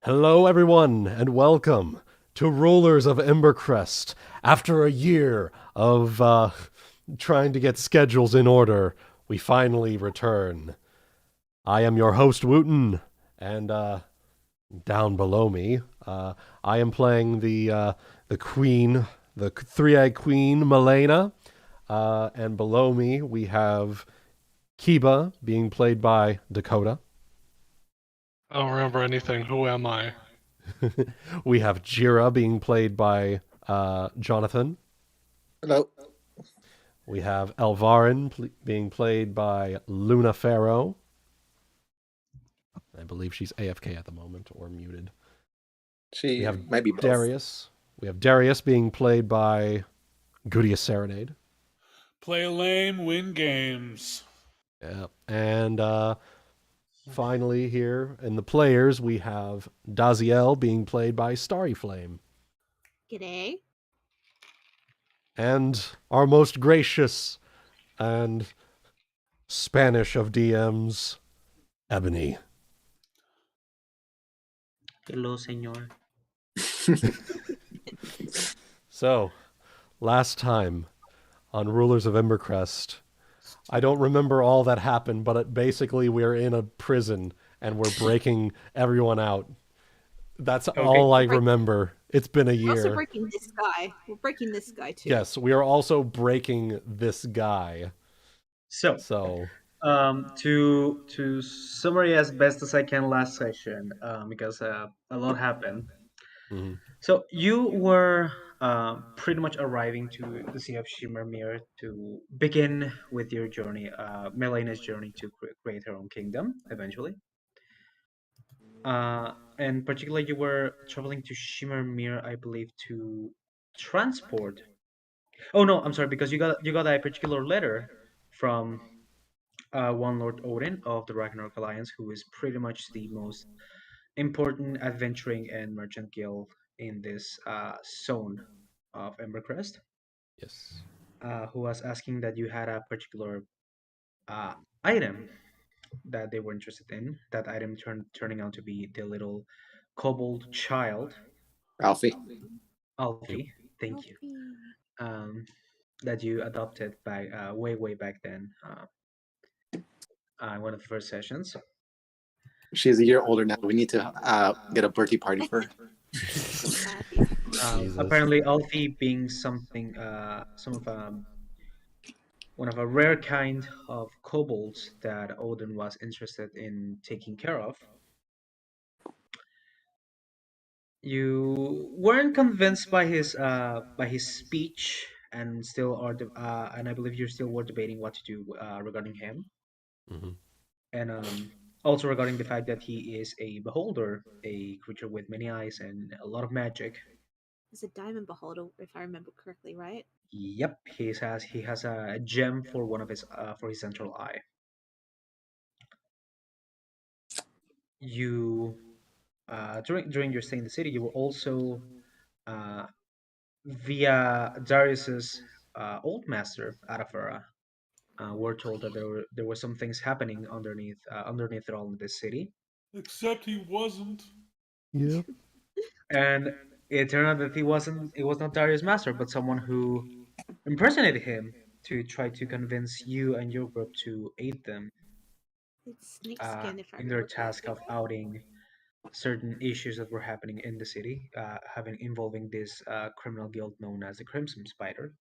Hello, everyone, and welcome to Rulers of Embercrest. After a year of trying to get schedules in order, we finally return. I am your host, Wuten, and down below me, I am playing the queen, the Thriae queen, Melaina, and below me we have Kiba being played by Dakota. I don't remember anything. Who am I? We have Jeera being played by Jonathan. Hello. We have Elvarin being played by LunaFarrowe. I believe she's AFK at the moment or muted. We She have might be both. Darius. We have Darius being played by GutiSerenade. Play lame, win games. Yeah. And finally, here in the players, we have Dazielle being played by StarryFlame. G'day. And our most gracious and Spanish of DMs, Ebony. Hello, señor. So, last time on Rulers of Embercrest, I don't remember all that happened, but basically we're in a prison and we're breaking everyone out. That's all I remember. It's been a We're also year. breaking this guy. We're breaking this guy too. Yes, we are also breaking this guy. So, to summary as best as I can last session, because a lot happened. Mhm. So you were pretty much arriving to the Sea of Shimmermere to begin with your journey, Melaina's journey to create her own kingdom eventually. And particularly, you were traveling to Shimmermere, I believe, to transport. Oh no, I'm sorry, because you got a particular letter from one Lord Odin of the Ragnarok Alliance, who is pretty much the most important adventuring and merchant guild in this zone of Embercrest, Yes. who was asking that you had a particular item that they were interested in. That item turning out to be the little kobold child, Ralphie. Alfie. Thank you. That you adopted by way back then, in one of the first sessions. She's a year older now. We need to get a birthday party for her. Apparently, Alfie being one of a rare kind of kobolds that Odin was interested in taking care of. You weren't convinced by his speech, and still are and I believe you still were debating what to do regarding him, Mm-hmm. and also regarding the fact that he is a beholder, a creature with many eyes and a lot of magic. It's a diamond beholder, if I remember correctly, right? Yep, he has a gem for one of his for his central eye. You during your stay in the city, you were also uh, via Darius's old master Arafura. We're told that there were some things happening underneath it all in this city, Except he wasn't. Yeah. and it turned out that it was not Darius' master, but someone who impersonated him to try to convince you and your group to aid them It's snakeskin, if I in their remember task correctly. of outing certain issues that were happening in the city, having involving this criminal guild known as the Crimson Spider.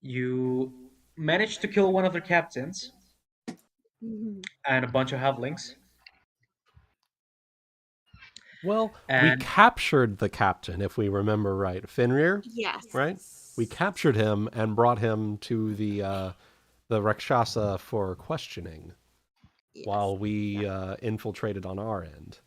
You managed to kill one of their captains and a bunch of halflings. Well, we And captured the captain, if we remember right. Fenrir, Yes. right? We captured him and brought him to the Rakshasa for questioning Yes. while we infiltrated on our end.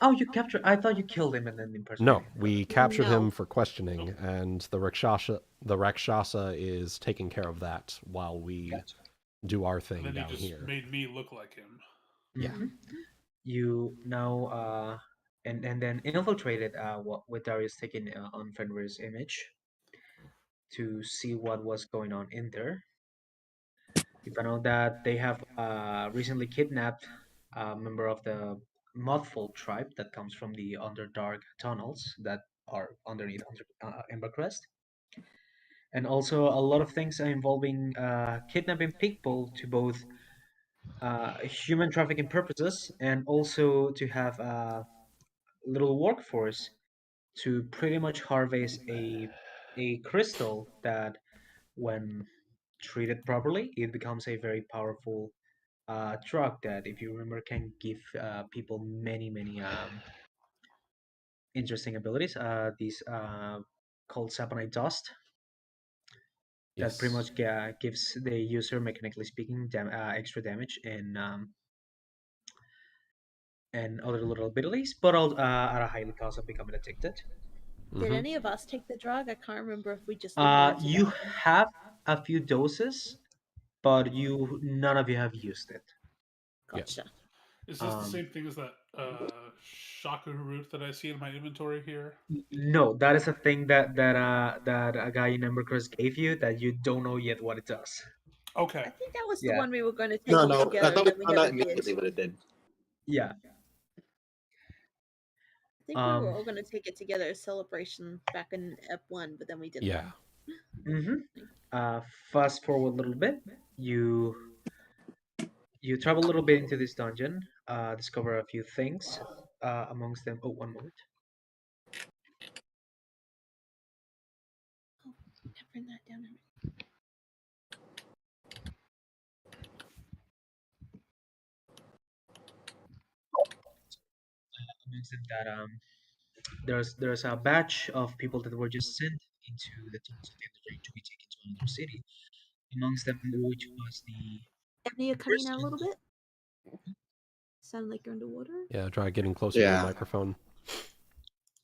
oh, you captured! I thought you killed him and then impersonated No, him. we captured No. him for questioning, and the Rakshasa is taking care of that while we Gotcha. do our And thing then he down just here. made me look like him. Yeah. Mhm. You now and then infiltrated with Darius taking on Fenrir's image to see what was going on in there. You found out that they have recently kidnapped a member of the Mudfolk tribe that comes from the Underdark tunnels that are underneath Embercrest. And also a lot of things involving kidnapping people to both human trafficking purposes and also to have a little workforce to pretty much harvest a crystal that, when treated properly, it becomes a very powerful drug that, if you remember, can give people many interesting abilities. These called saponite dust that pretty much gives the user, mechanically speaking, extra damage and other little abilities, but all at a highly cost of becoming addicted. Did any of us take the drug? I can't remember if we just alluded to You that. have a few doses, but none of you have used it. Gotcha. Is this the same thing as that Shaku root that I see in my inventory here? No, that is a thing that a guy in Embercrest gave you that you don't know yet what it does. Okay. I think that was the Yeah. one we were going to take No, all no. together. I thought that we we found out never did. immediately what it did. Yeah. I think we were all going to take it together as celebration back in Ep 1, but then we didn't. Yeah. Fast forward a little bit. You travel a little bit into this dungeon, discover a few things. Amongst them, one moment. Bring that down. Amongst them that there's a batch of people that were just sent into the tunnels of the Underdark to be taken to another city. Amongst them, which was the Ebony, you're cutting out a little bit. Sound like you're underwater? Yeah, try getting closer to the microphone.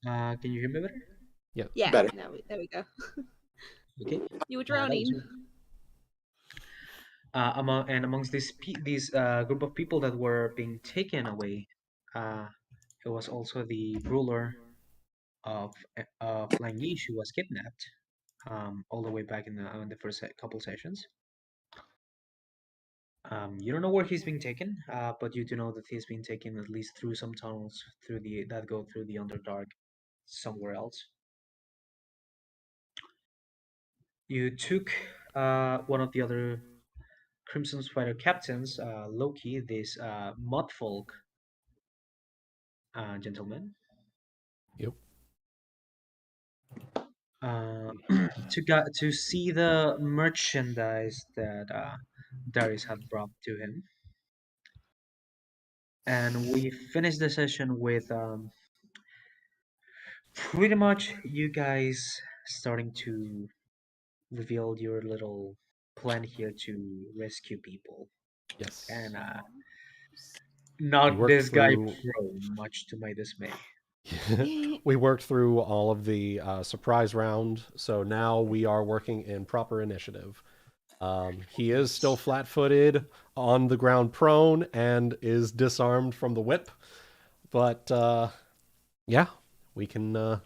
Can you hear me better? Yeah. Yeah. Better. There we go. Okay. You were drowning. Amongst these group of people that were being taken away, it was also the ruler of Langish who was kidnapped, all the way back in the first couple sessions. You don't know where he's being taken, but you do know that he's being taken at least through some tunnels that go through the Underdark somewhere else. You took one of the other Crimson Spider captains, Loki, this Mudfolk gentleman. Yep. To see the merchandise that Darius had brought to him. And we finished the session with pretty much you guys starting to reveal your little plan here to rescue people. Yes. And not this guy pro, much to my dismay. We worked through all of the surprise round, so now we are working in proper initiative. He is still flat-footed, on the ground prone, and is disarmed from the whip. But yeah, we can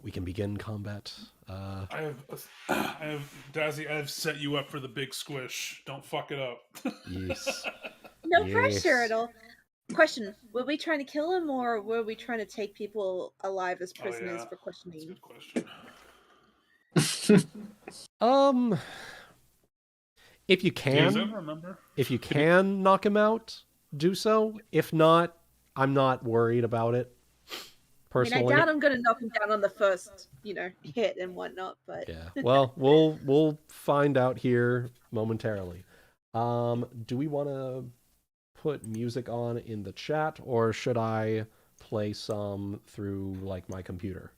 begin combat. I have Dazzy. I have set you up for the big squish. Don't fuck it up. Yes. No pressure at all. Question: were we trying to kill him, or were we trying to take people alive as prisoners for questioning? That's a good question. If you can knock him out, do so. If not, I'm not worried about it. Personally, I mean, I doubt I'm going to knock him down on the first, hit and whatnot. But yeah, well, we'll find out here momentarily. Do we want to put music on in the chat, or should I play some through like my computer?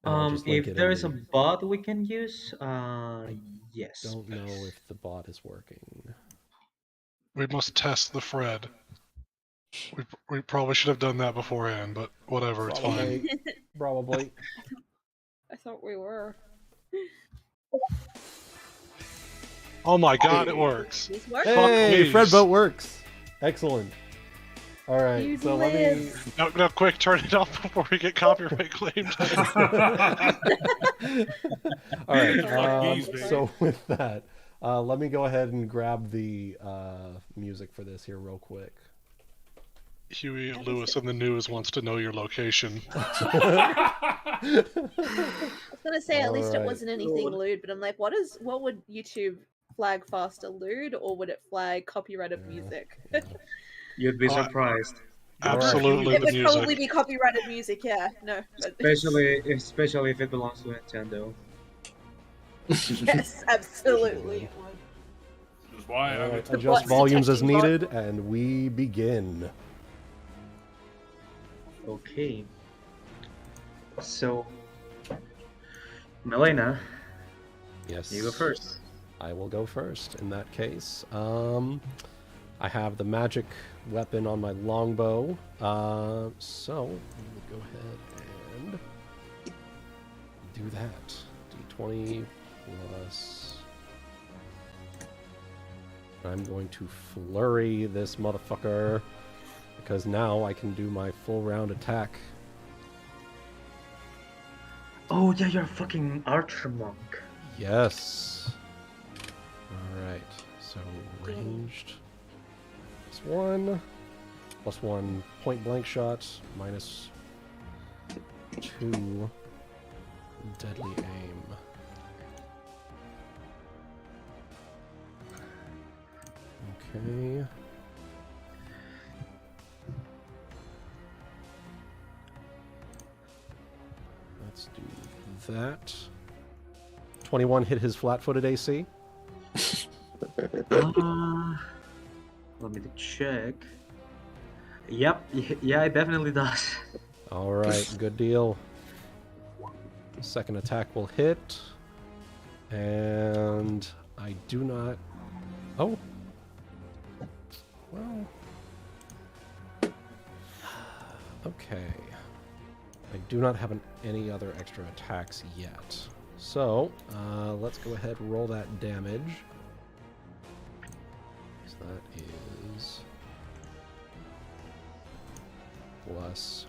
If there is a bot we can use, yes. Don't know if the bot is working. We must test the Fred. We probably should have done that beforehand, but whatever, it's fine. Probably. I thought we were. Oh my god, it works. Hey, Fredboat works. Excellent. All right, so let me... No, quick, turn it off before we get copyright claimed. All right, so with that, Let me go ahead and grab the music for this here real quick. Huey Lewis in the news wants to know your location. I was gonna say at least it Alright. wasn't anything lewd, but I'm like, what would YouTube flag faster, lewd, or would it flag copyrighted music? You'd be surprised. Absolutely It the would music. probably be copyrighted music, yeah. No. But... Especially if it belongs to Nintendo. yes, absolutely. It would. Which is why I would Adjust What's volumes as detecting needed, and we begin. Okay. So, Melaina, Yes. you go first. I will go first in that case. I have the magic weapon on my longbow. So we'll go ahead and do that. D20 plus. I'm going to flurry this motherfucker because now I can do my full round attack. Oh yeah, you're a fucking archer monk. Yes. Alright, so ranged. Plus one point blank shot, minus 2 deadly aim. Okay. Let's do that. 21 hit his flat-footed AC. Let me check. Yep, yeah, it definitely does. Alright, good deal. Second attack will hit. And I do not... Oh. Well. Okay. I do not have any other extra attacks yet. So, let's go ahead and roll that damage. So that is plus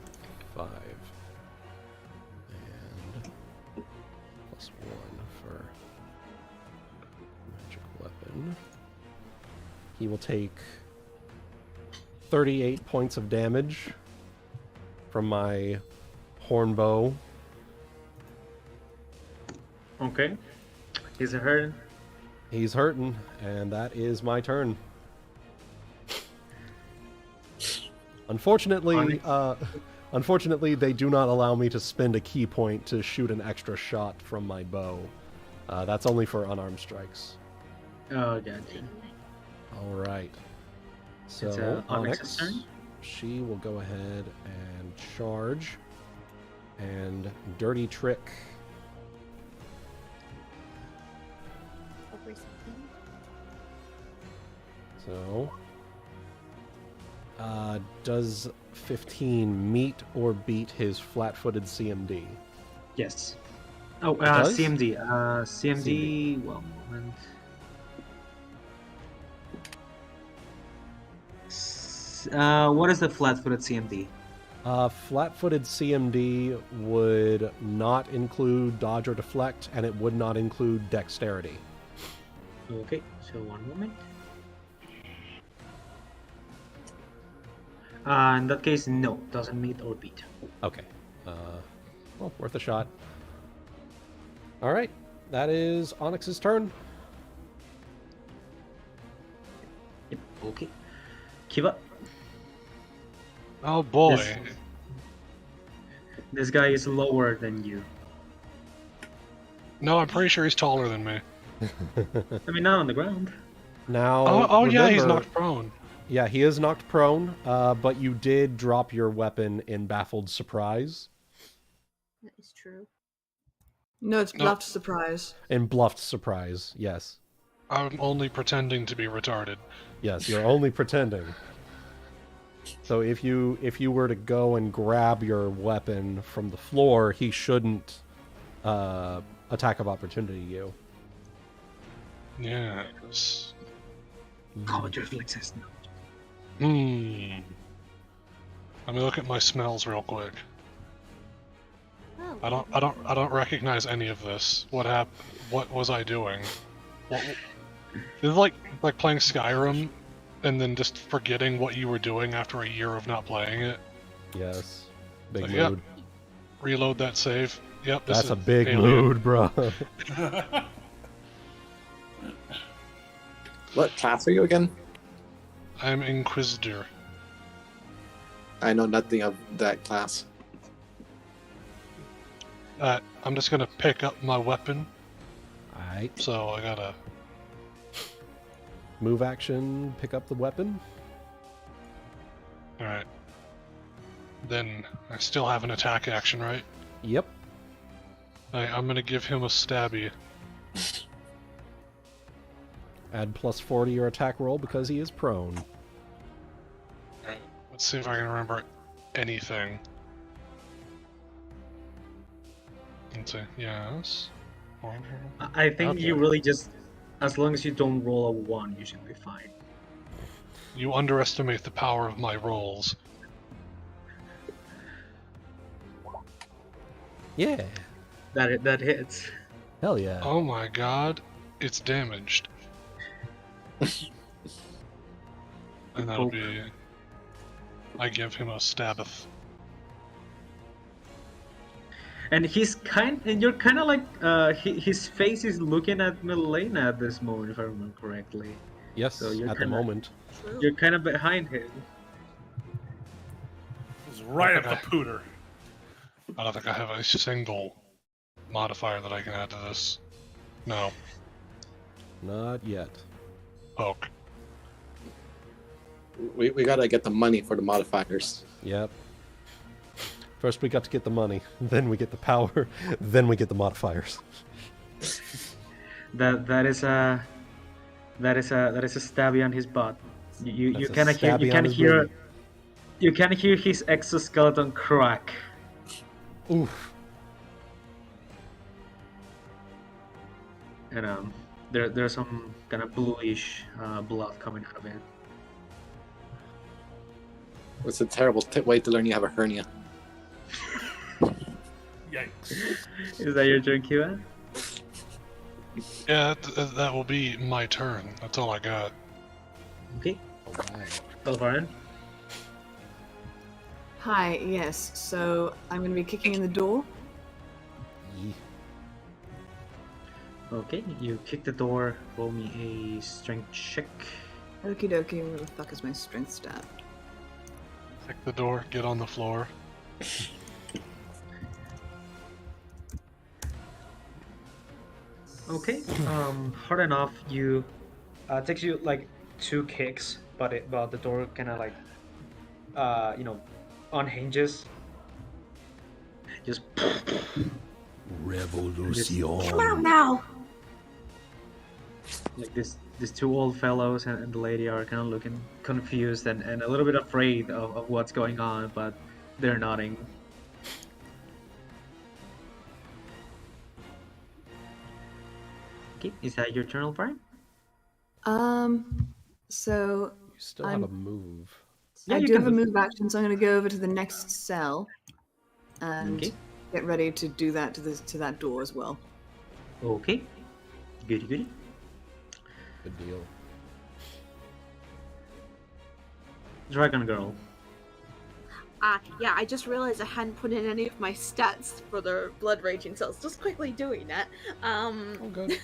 5 and plus 1 for magic weapon. He will take 38 points of damage from my horn bow. Okay. He's hurting. He's hurting, and that is my turn. Unfortunately, they do not allow me to spend a key point to shoot an extra shot from my bow. That's only for unarmed strikes. Oh, gotcha. All right. So It's Onyx's turn. she will go ahead and charge, and dirty trick. So, does 15 meet or beat his flat-footed CMD? Yes. Oh, does? CMD. CMD. 1 moment. What is the flat-footed CMD? Flat-footed CMD would not include dodge or deflect, and it would not include dexterity. Okay, so 1 moment. In that case, no, doesn't meet or beat. Okay. Well, worth a shot. All right. That is Onyx's turn. Yep. Okay. Kiba. Oh boy. This guy is lower than you. No, I'm pretty sure he's taller than me. I mean, not on the ground. Now, Oh yeah, he's remember- knocked prone. Yeah, he is knocked prone, but you did drop your weapon in baffled surprise. That is true. No, it's No. bluffed surprise. In bluffed surprise, yes. I'm only pretending to be retarded. Yes, you're only pretending. So if you were to go and grab your weapon from the floor, he shouldn't attack of opportunity you. Yes. God, reflexes. Let me look at my smells real quick. Oh, I don't recognize any of this. What happened? What was I doing? What? It's like playing Skyrim and then just forgetting what you were doing after a year of not playing it. Yes. Big So, yep. mood. Reload that save. Yep, this That's is a big alien. mood, bro. What class are you again? I'm Inquisitor. I know nothing of that class. I'm just gonna pick up my weapon, Alright. so I gotta... Move action, pick up the weapon. Alright. Then I still have an attack action, right? Yep. I'm gonna give him a stabby. Add +4 to your attack roll because he is prone. Alright, let's see if I can remember anything. Let's see, yes. I think Okay. you really just, as long as you don't roll a 1, you should be fine. You underestimate the power of my rolls. Yeah. That hits. Hell yeah. Oh my god, it's damaged. And that'll be... I give him a stabbeth. And you're kind of like, his face is looking at Melaina at this moment, if I remember correctly. Yes, So you're at the kinda- moment. True. You're kind of behind him. It's right up the Okay. pooter. I don't think I have a single modifier that I can add to this. No. Not yet. Poke. We gotta get the money for the modifiers. Yep. First we got to get the money, then we get the power, then we get the modifiers. That is a stabby on his butt. You That's a kind of hear stabby on his booty. you can hear his exoskeleton crack. Oof. And there's some kind of bluish blood coming out of it. It's a terrible way to learn you have a hernia. Yikes. Is that your turn, Kiba? Yeah, that will be my turn. That's all I got. Okay. Alright. Elvarin. Hi, yes. So I'm going to be kicking in the door. Yee. Okay, you kick the door. Roll me a strength check. Okie dokie, where the fuck is my strength stat? Kick the door, get on the floor. Okay. Hard enough. You takes you like 2 kicks, but the door kind of like unhinges. Just Revolution. Come out now! like these 2 old fellows and the lady are kind of looking confused and a little bit afraid of what's going on, but they're nodding. Okay, is that your turn, Elvarin? So You still have I'm- a move. Yeah, I you do can have a move. move action, so I'm going to go over to the next cell and Okay. get ready to do that to that door as well. Okay. Goody goody. Good deal. Dragon Girl. Yeah, I just realized I hadn't put in any of my stats for the blood raging cells. Just quickly doing that. Oh, good.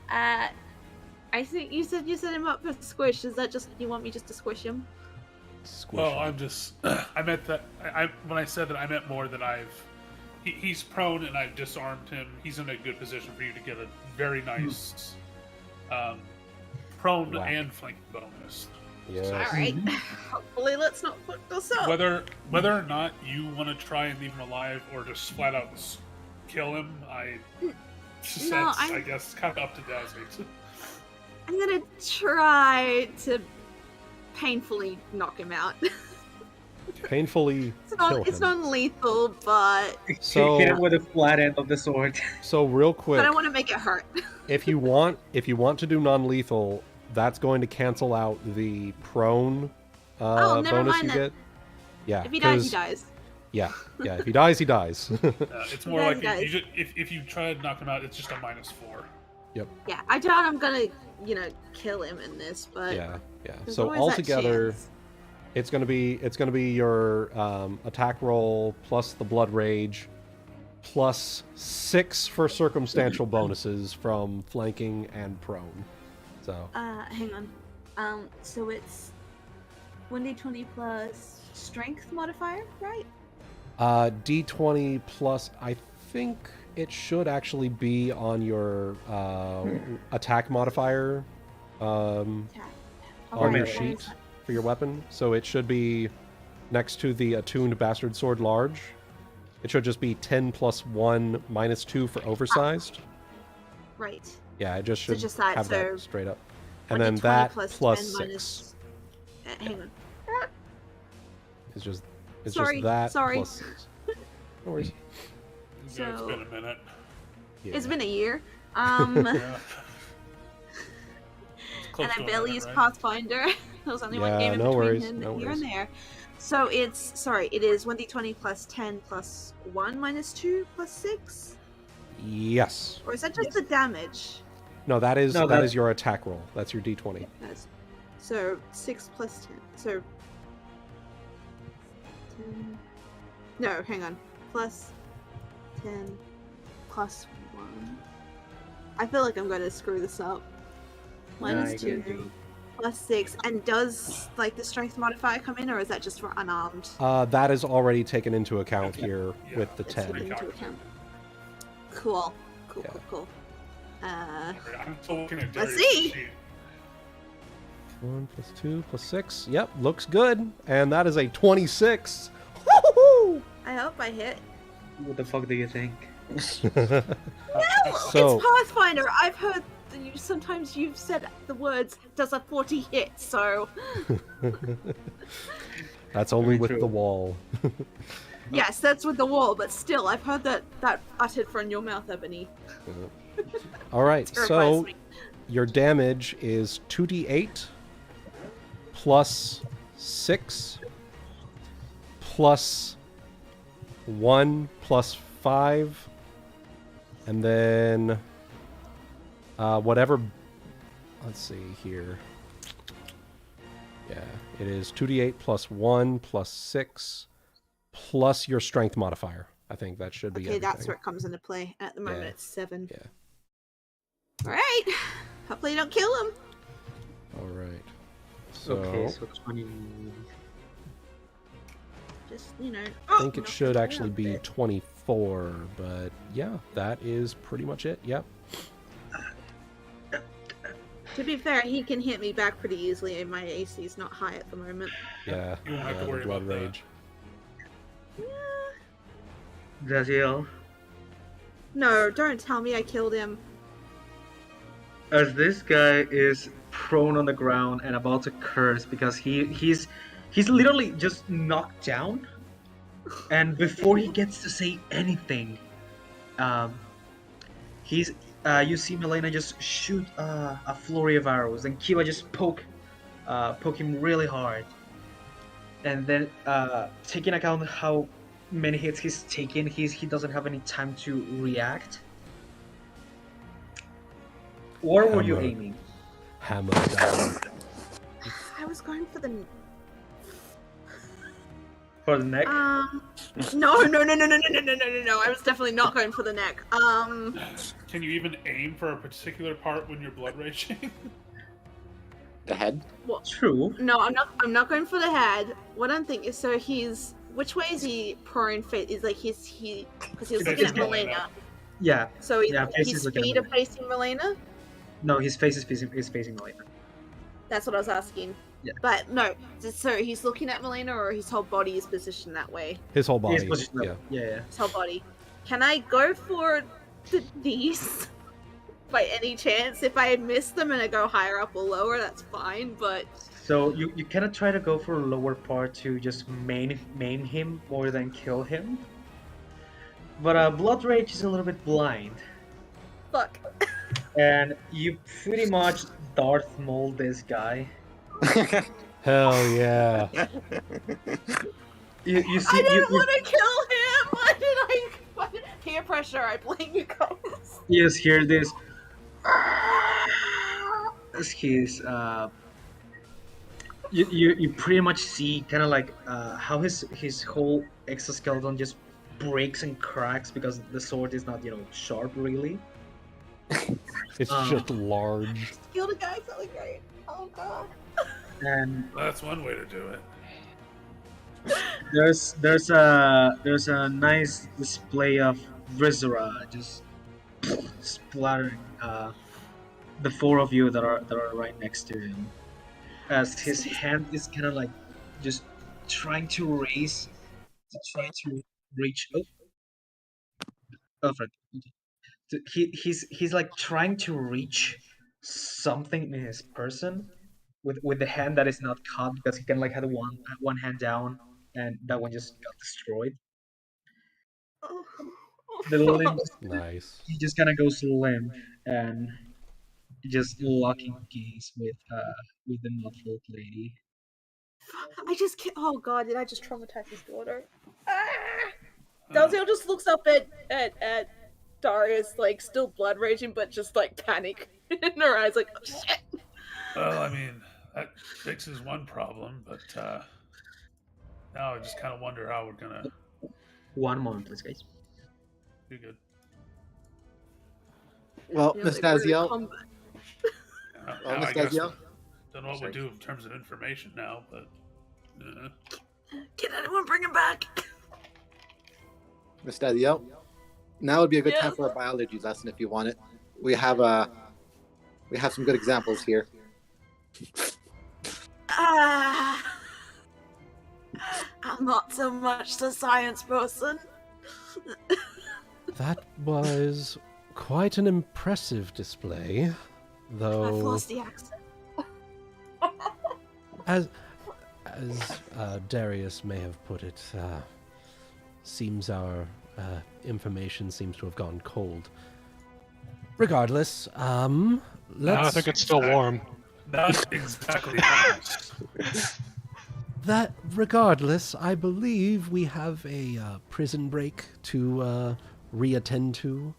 I think you said him up for squish. Is that just you want me just to squish him? Squish Well, him. I'm just. I meant that. When I said that, I meant more that he's prone and I've disarmed him. He's in a good position for you to get a very nice prone Whack. and flank bonus. Yes. All right. Hopefully, let's not fuck this up. Whether or not you want to try and leave him alive or just flat out kill him, that's, I guess, kind of up to Dazielle. I'm gonna try to painfully knock him out. Painfully kill him. It's non-lethal, but So- Hit him with the flat end of the sword. So real quick, I want to make it hurt. if you want to do non-lethal, that's going to cancel out the prone Oh, never bonus mind you then. get. Yeah. If he dies, he 'cause- dies. Yeah. Yeah. If he dies, he dies. It's more Guys, like guys. if you try to knock him out, it's just a -4. Yeah, I doubt I'm gonna kill him in this, but Yeah. there's So always that altogether, chance. it's gonna be your attack roll plus the blood rage, plus 6 for circumstantial bonuses from flanking and prone. So Hang on. So it's 1d20 plus strength modifier, right? D20 plus, I think it should actually be on your attack modifier on Okay, your what sheet is that? for your weapon. So it should be next to the attuned bastard sword large. It should just be 10 plus 1 minus 2 for oversized. Right. Yeah, it just should just that, have so that straight up. And then 1d20 that plus plus 10 6 minus... hang on. is just Sorry, that sorry. plus 6. No worries. Yeah, it's So- been a minute. Yeah. It's been a year. Yeah. It's close And I to a barely minute, used right? Pathfinder. There was only one Yeah, game in no between worries, him no here worries. and there. So it is 1d20 plus 10 plus 1 minus 2 plus 6? Yes. Or is that just the damage? No, that is No, that that- is your attack roll. That's your D20. So 6 plus 10. So 10. No, hang on. Plus 10 plus 1. I feel like I'm going to screw this up. Minus 2 plus 6. And does the strength modifier come in, or is that just for unarmed? That is already taken into account here Yeah, with the it's 10. taken into account. Cool. Yeah. Cool. I'm still looking at Let's Darius' see. sheet. 1 plus 2 plus 6. Yep, looks good. And that is a 26. Woo-hoo-hoo! I hope I hit. What the fuck do you think? So, It's Pathfinder. I've heard that sometimes you've said the words "does a 40 hit," so that's only Very with true. the wall. yes, that's with the wall. But still, I've heard that uttered from your mouth, Ebony. All right, Terrifies so me. your damage is 2d8 plus 6 plus 1 plus 5, and then whatever. Let's see here. Yeah, it is 2d8 plus 1 plus 6 plus your strength modifier. I think that should be Okay, everything. that's where it comes into play. At the moment, Yeah. it's 7. Yeah. All right. Hopefully, you don't kill him. All right. So Okay, so 20. Just I think it should actually be 24, but yeah, that is pretty much it. Yep. To be fair, he can hit me back pretty easily, and my AC is not high at the moment. Yeah. You won't have to the worry blood about that. rage. Dazielle, No, don't tell me I killed him. as this guy is prone on the ground and about to curse because he's literally just knocked down, and before he gets to say anything, you see Melaina just shoot a flurry of arrows, and Kiba just poke him really hard, and then taking account how many hits he's taken, he doesn't have any time to react. Where were you Hammer. aiming? Hammer down. I was going for the. For the neck? No. I was definitely not going for the neck. Can you even aim for a particular part when you're blood raging? The head? True. No, I'm not going for the head. What I'm thinking is, so he's. Which way is he prone? Is because he was looking at Facing Melaina. Melaina. Yeah. So Yeah, face his is looking at feet are Melaina. facing Melaina. No, his face is facing Melaina. That's what I was asking. Yeah. But no, so he's looking at Melaina, or his whole body is positioned that way. His whole He is body. positioned Yeah. up. Yeah. His whole body. Can I go for these? By any chance? If I miss them and I go higher up or lower, that's fine. But So you cannot try to go for a lower part to just maim him more than kill him. But Blood Rage is a little bit blind, fuck. and you pretty much Darth Maul this guy. Hell yeah. You see, I didn't want to kill him. Why did I? Peer pressure. I blame you guys. you just hear this, as his you pretty much see kind of like how his whole exoskeleton just breaks and cracks because the sword is not sharp really. It's just large. Killed a guy, so great. Oh god. And That's one way to do it. there's a nice display of viscera just splattering the four of you that are right next to him, as his hand is kind of like just trying to raise to try to reach Fred. He's like trying to reach something in his person with the hand that is not caught because he can like had one hand down and that one just got destroyed. The limb, Nice. he just kind of goes limp and just locking gaze with the muffled lady. I just can't. Oh god, did I just traumatize his daughter? Dazielle just looks up at Darius, like still blood raging, but just like panic in her eyes, like oh, shit. Well, I mean, that fixes one problem, but now I just kind of wonder how we're gonna One moment, please, guys. do good. Well, You know, Miss like, we're in Dazielle, combat. well, Now Miss I guess Dazielle, don't know what we Sorry. do in terms of information now, but Can anyone bring him back? Miss Dazielle, now would be a good time Yes. for a biology lesson if you want it. We have some good examples here. I'm not so much the science person. That was quite an impressive display, I've though. lost the accent. As Darius may have put it, seems our information seems to have gone cold. Regardless, let's. I think it's still warm. not exactly. That regardless, I believe we have a prison break to reattend to.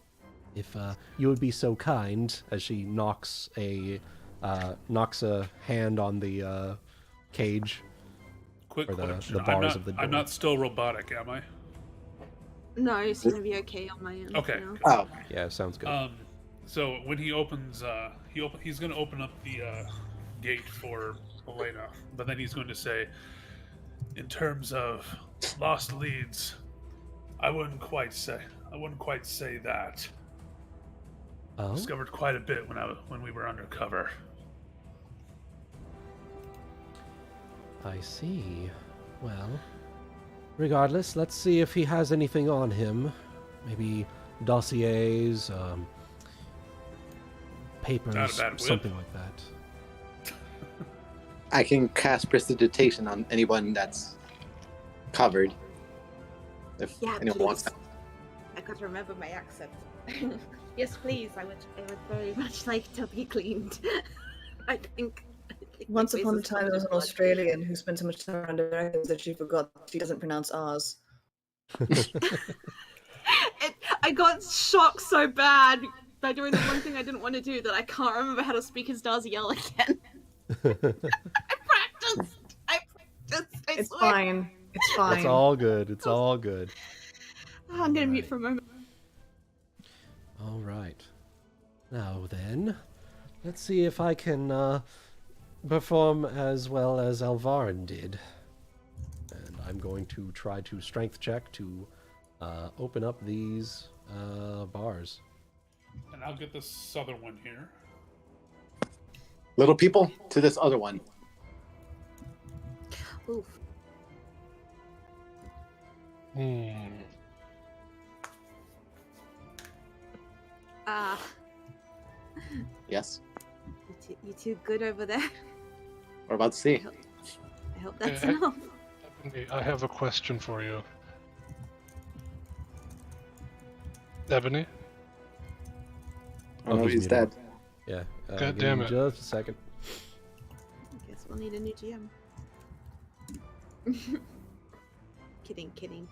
If you would be so kind, as she knocks a hand on the cage. Quick Or the question. bars of the I'm door. not still robotic, am I? No, it's gonna be okay on my end. Okay. now. good. Oh, Yeah, sounds good. So when he opens, he's going to open up the gate for Melaina, but then he's going to say, in terms of lost leads, I wouldn't quite say that. Oh, Discovered quite a bit when we were undercover. I see. Well, regardless, let's see if he has anything on him. Maybe dossiers, papers, Not a bad whip. something like that. I can cast prestidigitation on anyone that's covered. If Yeah, anyone wants please. that. I gotta remember my accent. Yes, please. I would very much like to be cleaned. I think. my Once face upon a is time, covered there was in an blood. Australian who spent so much time around Americans that she forgot she doesn't pronounce R's. I got shocked so bad by doing the one thing I didn't want to do that I can't remember how to speak as Dazielle again. I practiced. I It's swear. fine. It's fine. It's all good. It's all good. Oh, I'm gonna mute Right. for a moment. All right. Now then, let's see if I can perform as well as Elvarin did. And I'm going to try to strength check to open up these bars. And I'll get this other one here. Little people to this other one. Oof. Yes, You two good over there? we're about to see. I hope that's Yeah, enough. Ebony, I have a question for you. Ebony? Oh, no, he's muted. dead. Yeah. God give damn me it. Just a second. I guess we'll need a new GM. Kidding.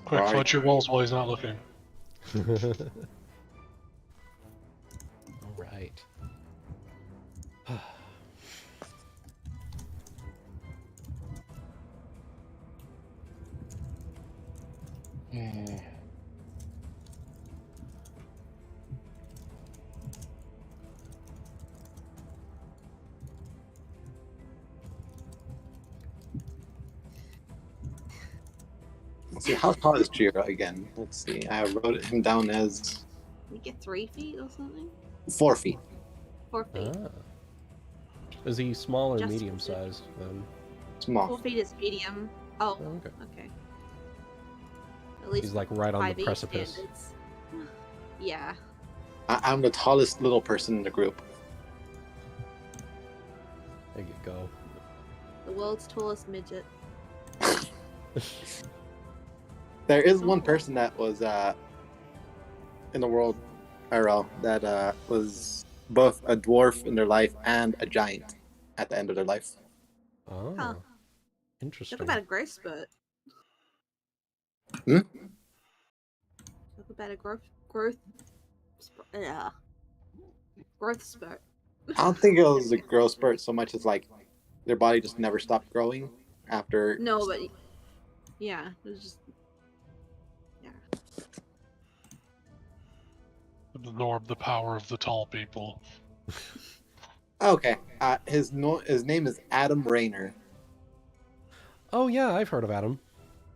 Quick, Alright. flood your walls while he's not looking. All right. Let's see, how tall is Jeera again? Let's see. I wrote him down as We get 3 feet or something. 4 feet. 4 feet. Ah. Is he small or Just- medium sized then? 4 Small. feet is medium. Oh, Oh, okay. okay. At least He's like right on the 5'8" precipice. standards. Yeah. I'm the tallest little person in the group. There you go. The world's tallest midget. There is one person that was in the world IRL that was both a dwarf in their life and a giant at the end of their life. Oh. Huh. Interesting. Talk about a growth spurt. Hmm? Talk about a growth spurt. I don't think it was a growth spurt so much as like their body just never stopped growing after. No, but yeah, it was just Absorb the power of the tall people. Okay, his name is Adam Rayner. Oh yeah, I've heard of Adam.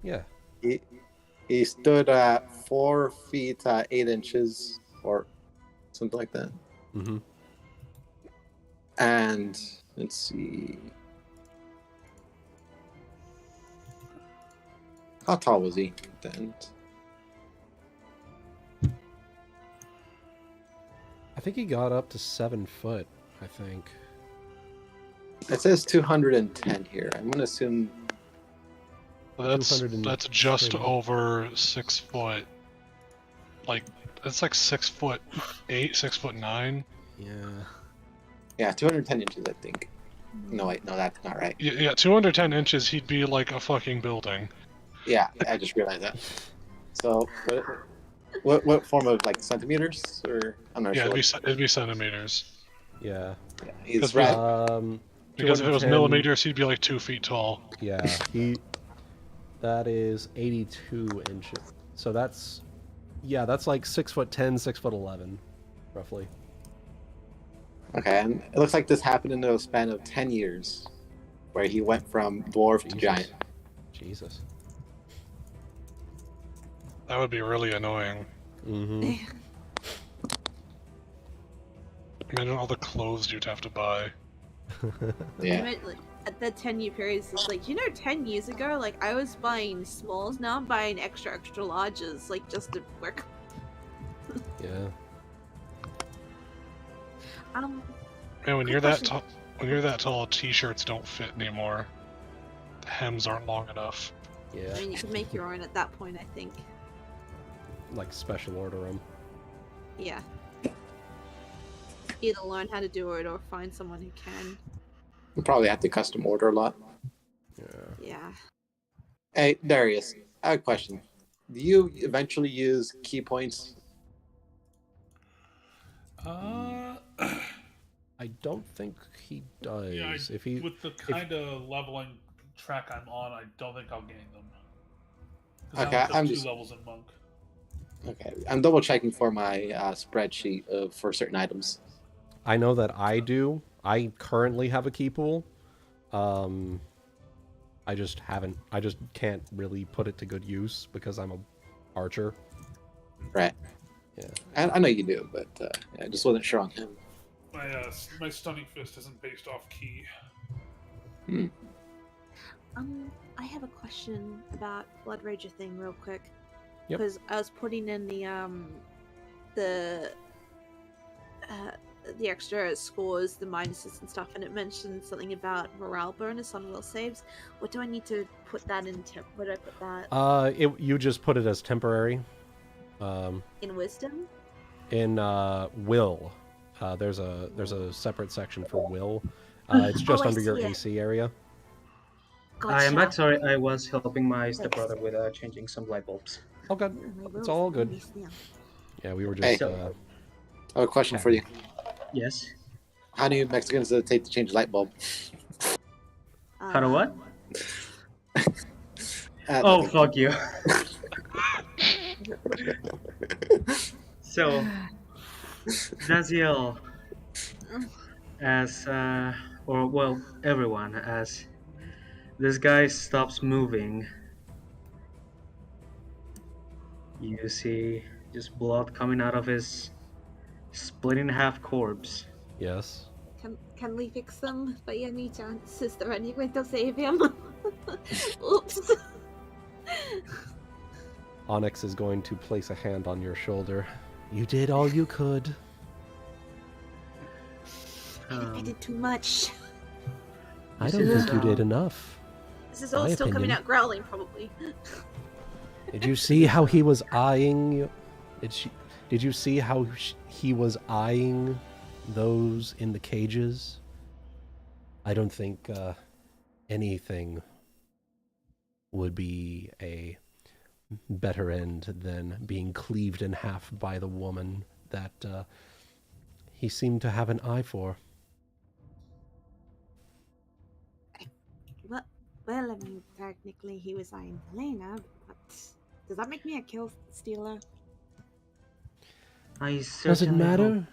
Yeah. He stood at 4 feet 8 inches or something like that. Mm-hmm. And let's see, how tall was he then? I think he got up to 7 foot, I think. It says 210 here. I'm gonna assume. That's 200 just and- over 6 foot. Like it's like 6'8", 6'9". Yeah. Yeah, 210 inches, I think. No, wait, no, that's not right. Yeah, 210 inches. He'd be like a fucking building. Yeah, I just realized that. So, what form of like centimeters or I'm not Yeah, sure. it'd be centimeters. Yeah. Yeah, he's Because right. Because if it was 210 millimeters, he'd be like 2 feet tall. Yeah, that is 82 inches. So that's like 6'10", 6'11", roughly. Okay, and it looks like this happened in a span of 10 years, where he went from dwarf to Jesus. giant. Jesus. That would be really annoying. Mm-hmm. Imagine all the clothes you'd have to buy. Yeah. like, at that 10-year period, it's like, 10 years ago, like I was buying smalls. Now I'm buying extra larges, like just to work. Yeah. Man, when Quick you're that question. tall, t-shirts don't fit anymore. The hems aren't long enough. Yeah. I mean, you can make your own at that point, I think. Like special order them. Yeah. Either learn how to do it or find someone who can. You probably have to custom order a lot. Yeah. Yeah. Hey, Darius, I have a question. Do you eventually use key points? I don't think he does. Yeah, if he with the kind of leveling track I'm on, I don't think I'll gain them. 'Cause Okay, I'm just I'm 2 just- levels in monk. Okay, I'm double checking for my spreadsheet for certain items. I know that I do. I currently have a key pool. I just can't really put it to good use because I'm a archer. Right. Yeah. I know you do, but I just wasn't sure on him. My stunning fist isn't based off key. I have a question about Bloodrager thing real quick. Yep. Because I was putting in the extra scores, the minuses and stuff, and it mentioned something about morale bonus on will saves. What do I need to put that in? Where do I put that? You just put it as temporary. In wisdom? In will, there's a separate section for will. It's just I under your see it. AC area. I am Gotcha. back. Sorry, I was helping my stepbrother with changing some light bulbs. Oh, good. It's all good. Yeah, we were just. Hey. I have a question for you. Yes. How many Mexicans does it take to change a light bulb? How to what? Nothing. Fuck you. So, Dazielle, as everyone, as this guy stops moving, you see just blood coming out of his split in half corpse. Yes. Can we fix them by any chance? Is there any way to save him? Oops. Onyx is going to place a hand on your shoulder. You did all you could. I did too much. I don't think you did enough. This is all My still coming opinion. out growling, probably. Did you see how he was eyeing you? Did you see how he was eyeing those in the cages? I don't think anything would be a better end than being cleaved in half by the woman that he seemed to have an eye for. Well, I mean, technically he was eyeing Melaina, but does that make me a kill stealer? Does it matter?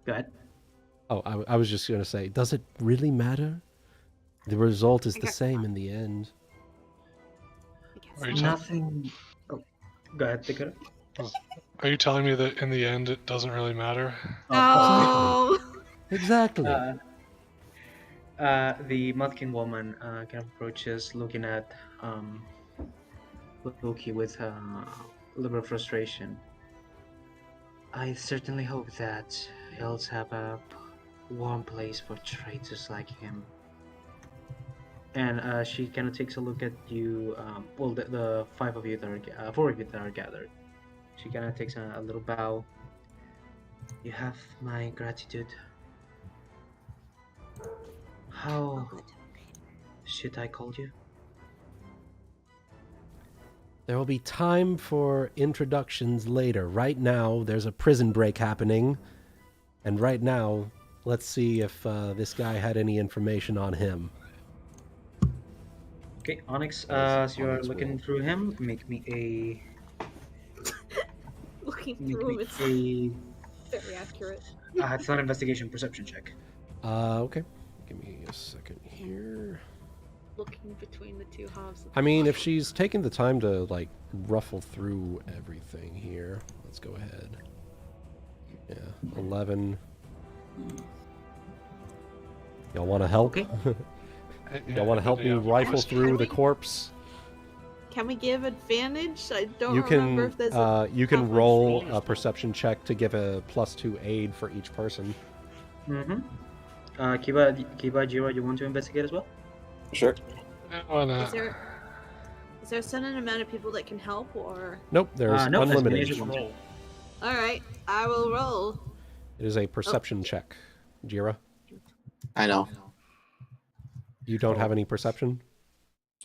Go ahead. Oh, I was just going to say, does it really matter? The result is the Okay. same in the end. I guess Are you not. Nothing. Oh, go ahead, take it. Are you telling me that in the end it doesn't really matter? No! Exactly. The Mudkin woman kind of approaches, looking at Loki with a little bit of frustration. I certainly hope that elves have a warm place for traitors like him. And she kind of takes a look at you. The five of you that are, four of you that are gathered. She kind of takes a little bow. You have my gratitude. How should I call you? There will be time for introductions later. Right now, there's a prison break happening. And right now, let's see if this guy had any information on him. Okay, Onyx, Yes, as you are Onyx looking will. through him, make me a Looking through him, it's very accurate. it's not investigation, perception check. Okay. Give me a second here. Looking between the two halves. Of I mean, if she's taking the time to, like, ruffle through everything here, let's go ahead. Yeah, 11. Y'all want to help? Okay. Y'all want to help me rifle through the corpse? Can we give advantage? I don't You remember can if there's a you can conference roll range. a perception check to give a +2 aid for each person. Mm-hmm. Kiba, Jeera, you want to investigate as well? Sure. Why not? Is there a certain amount of people that can help, or? Nope, there's No, that's unlimited. just one. Roll. All right, I will roll. It is a perception check. Jeera, I know. you don't have any perception?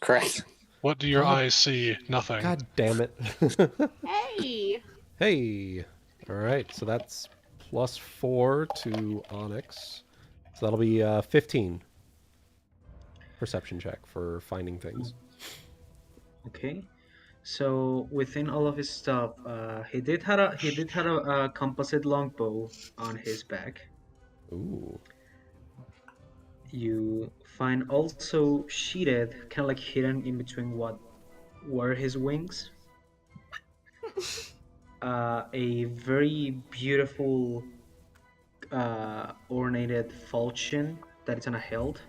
Correct. What do your eyes see? Nothing. God damn it. Hey, Hey. All right, so that's +4 to Onyx. So that'll be 15 perception check for finding things. Okay. So within all of his stuff, he did have a composite longbow on his back. Ooh. You find also sheeted, kind of like hidden in between what were his wings, a very beautiful ornated falchion that is on a hilt.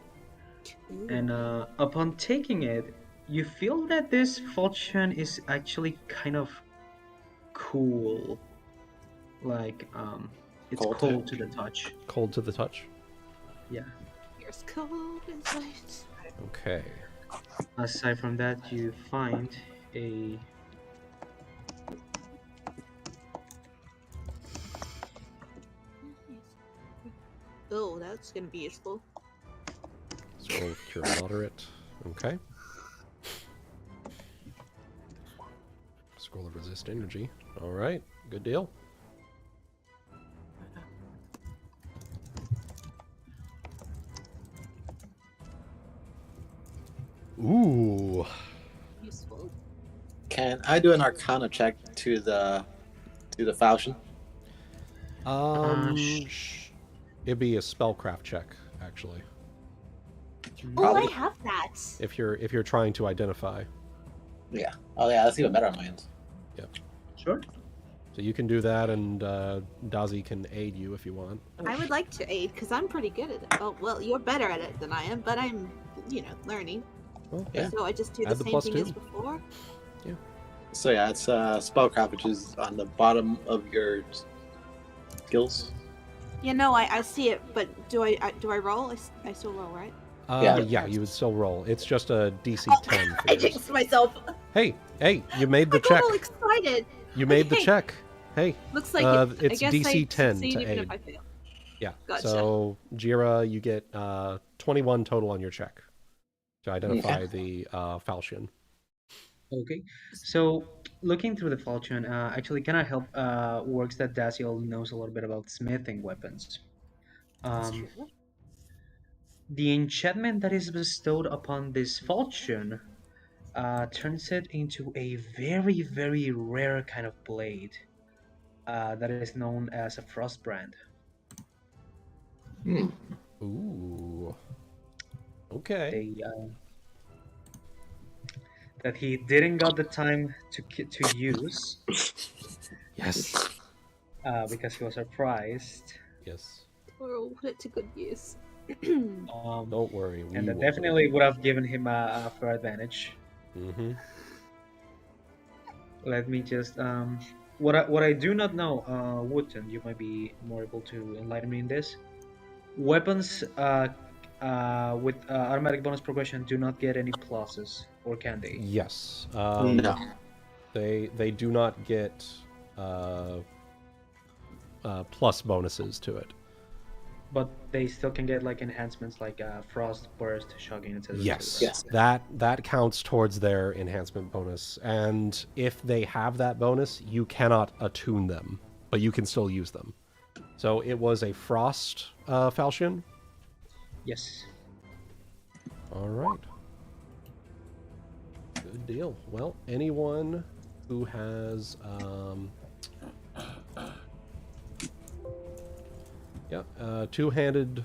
And upon taking it, you feel that this falchion is actually kind of cool. Like, it's Cold. cold to the touch. Cold to the touch. Yeah. here's cold insight. Okay. Aside from that, you find a Oh, that's gonna be useful. So roll cure moderate. Okay. Scroll of resist energy. All right. Good deal. Ooh. Useful. Can I do an Arcana check to the falchion? It'd be a spellcraft check, actually, Oh, I Probably. have that. if you're trying to identify. Yeah. Oh yeah, that's even better on my end. Sure. So you can do that, and Dazi can aid you if you want. I would like to aid because I'm pretty good at it. Oh, well, you're better at it than I am, but I'm, learning. Well, Yeah. So I just do the Add the same plus thing 2. as before. So yeah, it's spellcraft, which is on the bottom of your skills. Yeah, no, I see it, but do I roll? I still roll, right? Yeah. You would still roll. It's just a DC 10 for I yours. jinxed myself. Hey, you made the I got check. all excited. You made the Okay. check. Hey, Looks like it's I guess DC I 10 succeed to even aid. if I fail. Yeah. Gotcha. So Jeera, you get 21 total on your check to identify the falchion. Okay. So looking through the falchion, actually kind of help works that Dazielle knows a little bit about smithing weapons. The enchantment that is bestowed upon this falchion turns it into a very, very rare kind of blade that is known as a frostbrand. Ooh. Okay. That he didn't got the time to use Yes. because he was surprised. Yes. Or put it to good use. Don't worry. And that definitely would have given him a fair advantage. Mm-hmm. Let me just what I do not know, Wuten, you might be more able to enlighten me in this. Weapons with automatic bonus progression do not get any pluses, or can they? Yes. No. They do not get plus bonuses to it. But they still can get like enhancements like frost, burst, shocking, etc. Yes. Yes. That counts towards their enhancement bonus, and if they have that bonus, you cannot attune them, but you can still use them. So it was a frost falchion. Yes. All right. Good deal. Well, anyone who has two-handed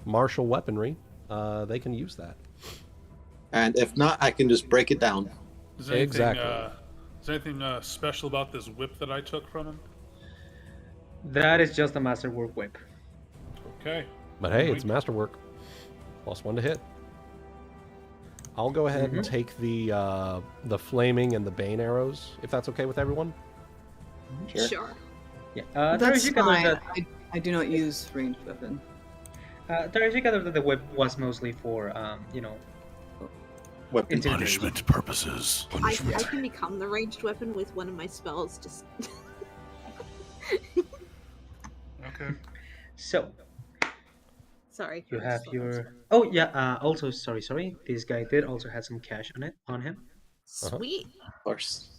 martial weaponry, they can use that. And if not, I can just break it down. Is there anything, Exactly. Is there anything special about this whip that I took from him? That is just a masterwork whip. Okay. But hey, it's masterwork. +1 to hit. I'll go ahead and take the flaming and the bane arrows, if that's okay with everyone. Sure. Yeah. That's Darius, you gathered fine. that. I do not use ranged weapon. Darius, you gathered that the whip was mostly for Weapon. intimidation. purposes. I can become the ranged weapon with one of my spells. Just Okay. So sorry. you have your. Oh yeah. Also, sorry. This guy did also have some cash on him. Sweet. Of course.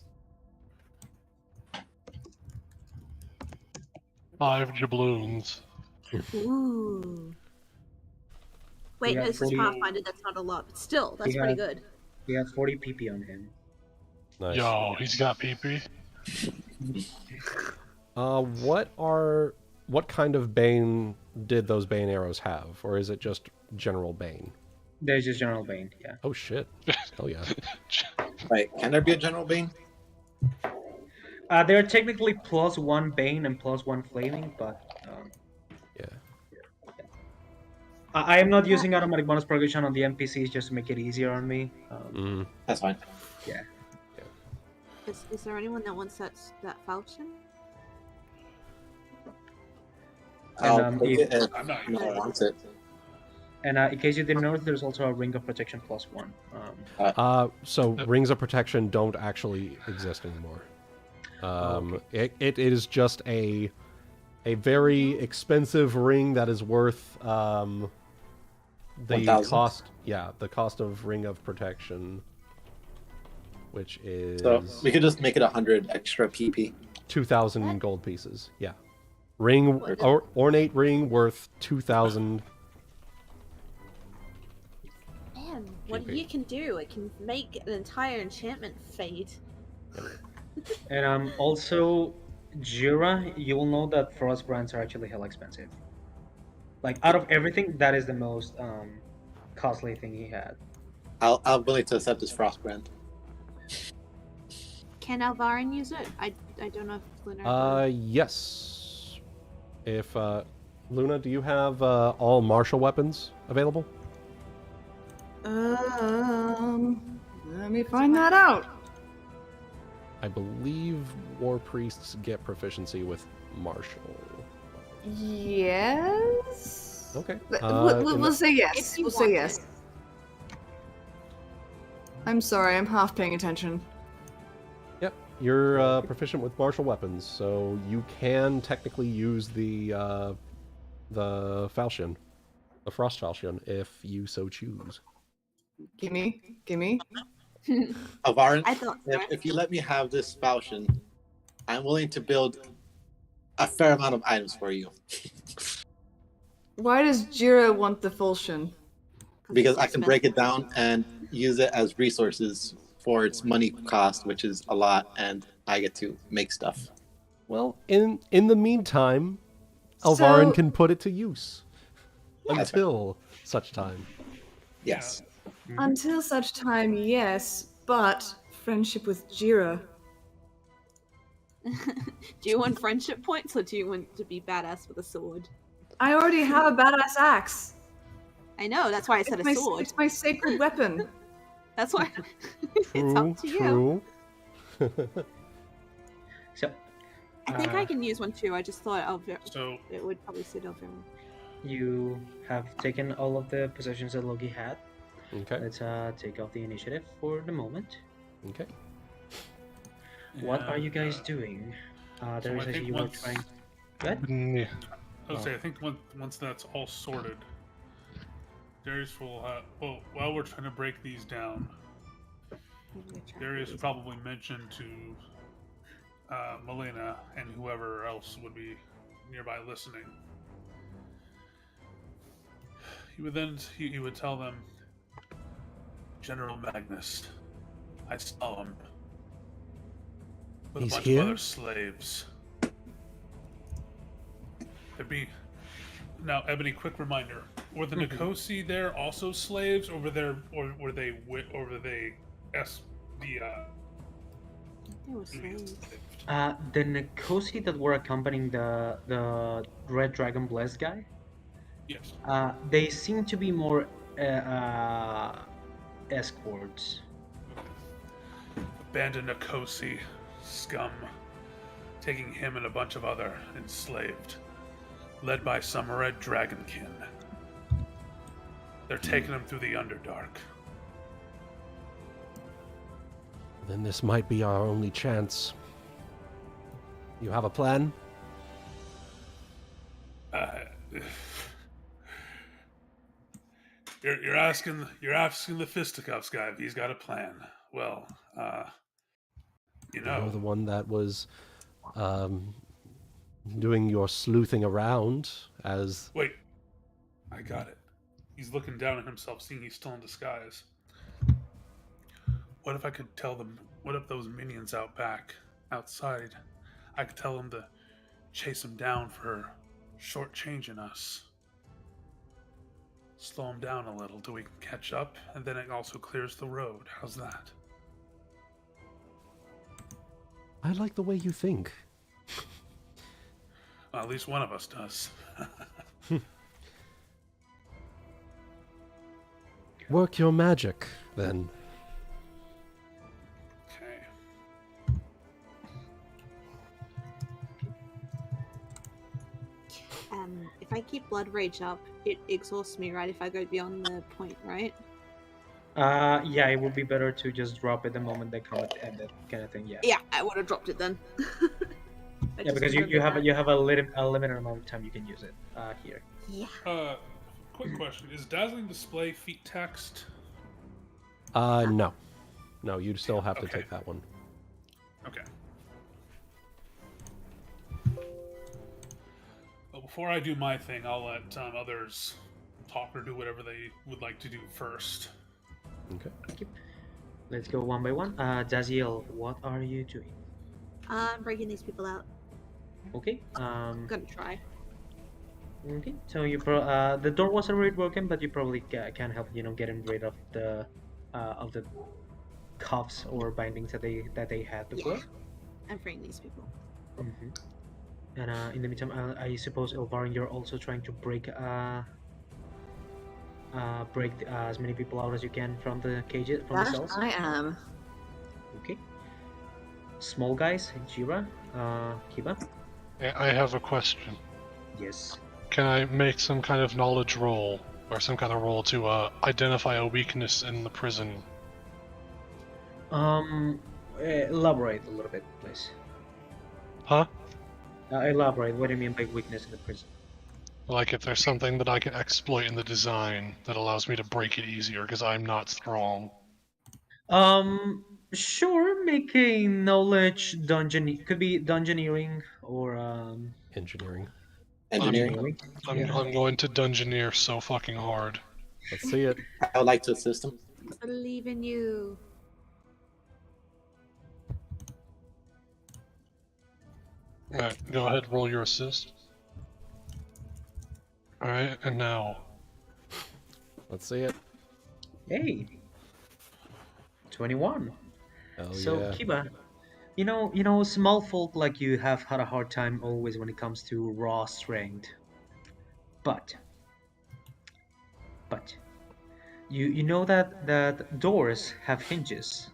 5 jabloons. Ooh. Wait, Yeah, no, this is 40 Pathfinder. That's not a lot, but still, that's Yeah. pretty good. We have 40 PP on him. Nice. Yo, he's got PP. What kind of bane did those bane arrows have, or is it just general bane? There's just general bane. Yeah. Oh shit! Hell yeah! Wait, can there be a general bane? They're technically +1 bane and +1 flaming, but Yeah. I am not using automatic bonus progression on the NPCs just to make it easier on me. That's fine. Yeah. Is there anyone that wants that falchion? I'll take it if I'm not no one wants it. And in case you didn't notice, there's also a ring of protection +1. So rings of protection don't actually exist anymore. It is just a very expensive ring that is worth the 1,000. cost. Yeah, the cost of ring of protection, which is So we could just make it 100 extra PP. 2,000 gold pieces. Yeah, ornate ring worth 2,000. Man, what GP. you can do, it can make an entire enchantment fade. And also, Jeera, you will know that frost brands are actually hell expensive. Like out of everything, that is the most costly thing he had. I'm willing to accept this frost brand. Can Elvarin use it? I don't know if Luna. Yes. If Luna, do you have all martial weapons available? Let me find that out. I believe war priests get proficiency with martial. Yes. Okay. We'll say yes. If you We'll say want yes. it. I'm sorry, I'm half paying attention. Yep, you're proficient with martial weapons, so you can technically use the falchion, the frost falchion, if you so choose. Gimme. Elvarin, I thought so. if you let me have this falchion, I'm willing to build a fair amount of items for you. Why does Jeera want the falchion? Because I can break it down and use it as resources for its money cost, which is a lot, and I get to make stuff. Well, in the meantime, Elvarin So- can put it to use That's until such time. Yes. Until such time, yes, but friendship with Jeera. Do you want friendship points or do you want to be badass with a sword? I already have a badass axe. I know, that's why I said a sword. It's my sacred weapon. That's why it's up to you. So, I think I can use one too. I just thought So it would probably suit Elvarin. you have taken all of the possessions that Loki had. Okay. Let's take off the initiative for the moment. Okay. What are you guys doing? There I is think actually you were once- trying. Good. Yeah. I would say I think once that's all sorted, Darius will have. Well, while we're trying to break these down, Darius will probably mention to Melaina and whoever else would be nearby listening. He would tell them, General Magnus, I saw him with He's a bunch here? of other slaves. Now, Ebony, quick reminder: were the Nikosi there also slaves, or were they the They were slaves. The Nikosi that were accompanying the Red Dragonblessed guy, Yes. they seem to be more escorts. Abandoned Nikosi scum, taking him and a bunch of other enslaved, led by some red dragonkin. They're taking him through the Underdark. Then this might be our only chance. You have a plan? You're asking the fisticuffs guy if he's got a plan. Well, You're the one that was doing your sleuthing around as... Wait, I got it. He's looking down at himself, seeing he's still in disguise. What if I could tell them? What if those minions outside, I could tell them to chase him down for shortchanging us. Slow him down a little till we can catch up, and then it also clears the road. How's that? I like the way you think. Well, at least one of us does. Work your magic, then. Okay. If I keep blood rage up, it exhausts me, right? If I go beyond the point, right? Yeah, it would be better to just drop it the moment the combat ended, kind of thing. Yeah. Yeah, I would have dropped it then. Yeah, because you have a limited amount of time you can use it here. Yeah. Quick question: is dazzling display feat text? No. No, you'd still have to Okay. take that one. Okay. Well, before I do my thing, I'll let others talk or do whatever they would like to do first. Okay. Let's go one by one. Dazielle, what are you doing? I'm breaking these people out. Okay. I'm gonna try. Okay. So the door was already broken, but you probably can help. Getting rid of the cuffs or bindings that they had before. I'm freeing these people. Mm-hmm. And in the meantime, I suppose Elvarin, you're also trying to break as many people out as you can from the cages, from the That cells. I am. Okay. Small guys, Jeera, Kiba. I have a question. Yes. Can I make some kind of knowledge roll or some kind of roll to identify a weakness in the prison? Elaborate a little bit, please. Huh? Elaborate. What do you mean by weakness in the prison? Like if there's something that I can exploit in the design that allows me to break it easier because I'm not strong. Sure. Make a knowledge dungeon. Could be dungeoneering or Engineering. Engineering. I'm going to dungeoneer so fucking hard. Let's see it. I would like to assist him. I believe in you. Alright, go ahead, roll your assist. Alright, and now. Let's see it. Hey. 21. Hell So yeah. Kiba, you know, small folk like you have had a hard time always when it comes to raw strength. But you know that doors have hinges.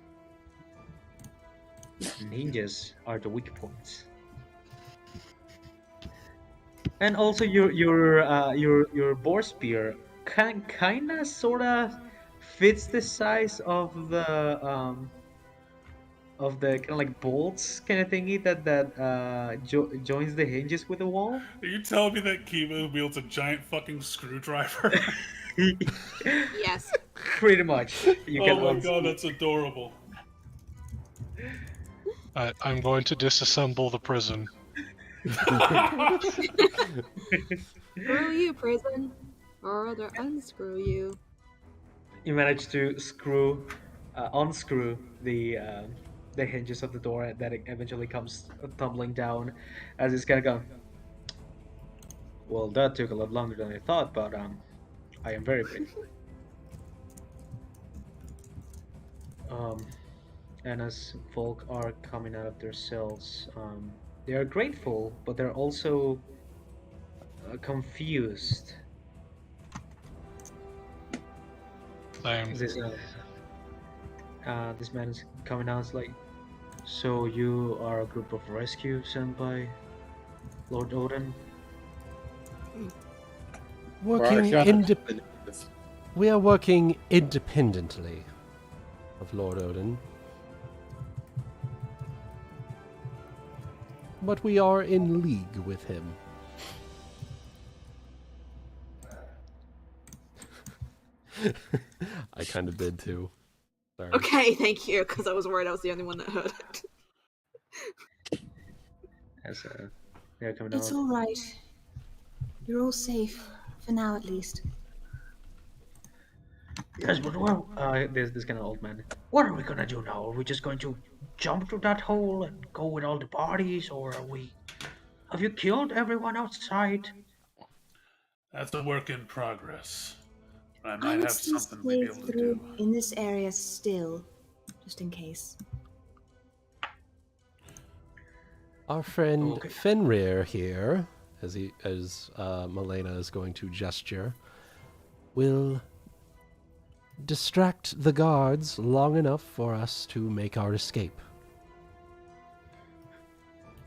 And hinges are the weak points. And also your boar spear kinda sorta fits the size of the kind of like bolts kind of thingy that joins the hinges with the wall. Are you telling me that Kiba wields a giant fucking screwdriver? Yes. Pretty much. You Oh can my also- god, that's adorable. I'm going to disassemble the prison. Screw you, prison. Or rather, unscrew you. You manage to unscrew the hinges of the door that it eventually comes tumbling down as it's kind of going. Well, that took a lot longer than I thought, but I am very grateful. And as folk are coming out of their cells, they are grateful, but they're also confused. Same. This man is coming out. It's like, so you are a group of rescue sent by Lord Odin? We are working independently of Lord Odin. But we are in league with him. I kind of did too. Sorry. Okay, thank you, because I was worried I was the only one that heard it. As they're coming It's out. all right. You're all safe for now, at least. Yes, but well, there's this kind of old man. What are we gonna do now? Are we just going to jump through that hole and go with all the bodies, or are we? Have you killed everyone outside? That's a work in progress. I I might would have still something we'd be stay able to through do. in this area still, just in case. Our friend Okay. Fenrir here, as Melaina is going to gesture, will distract the guards long enough for us to make our escape.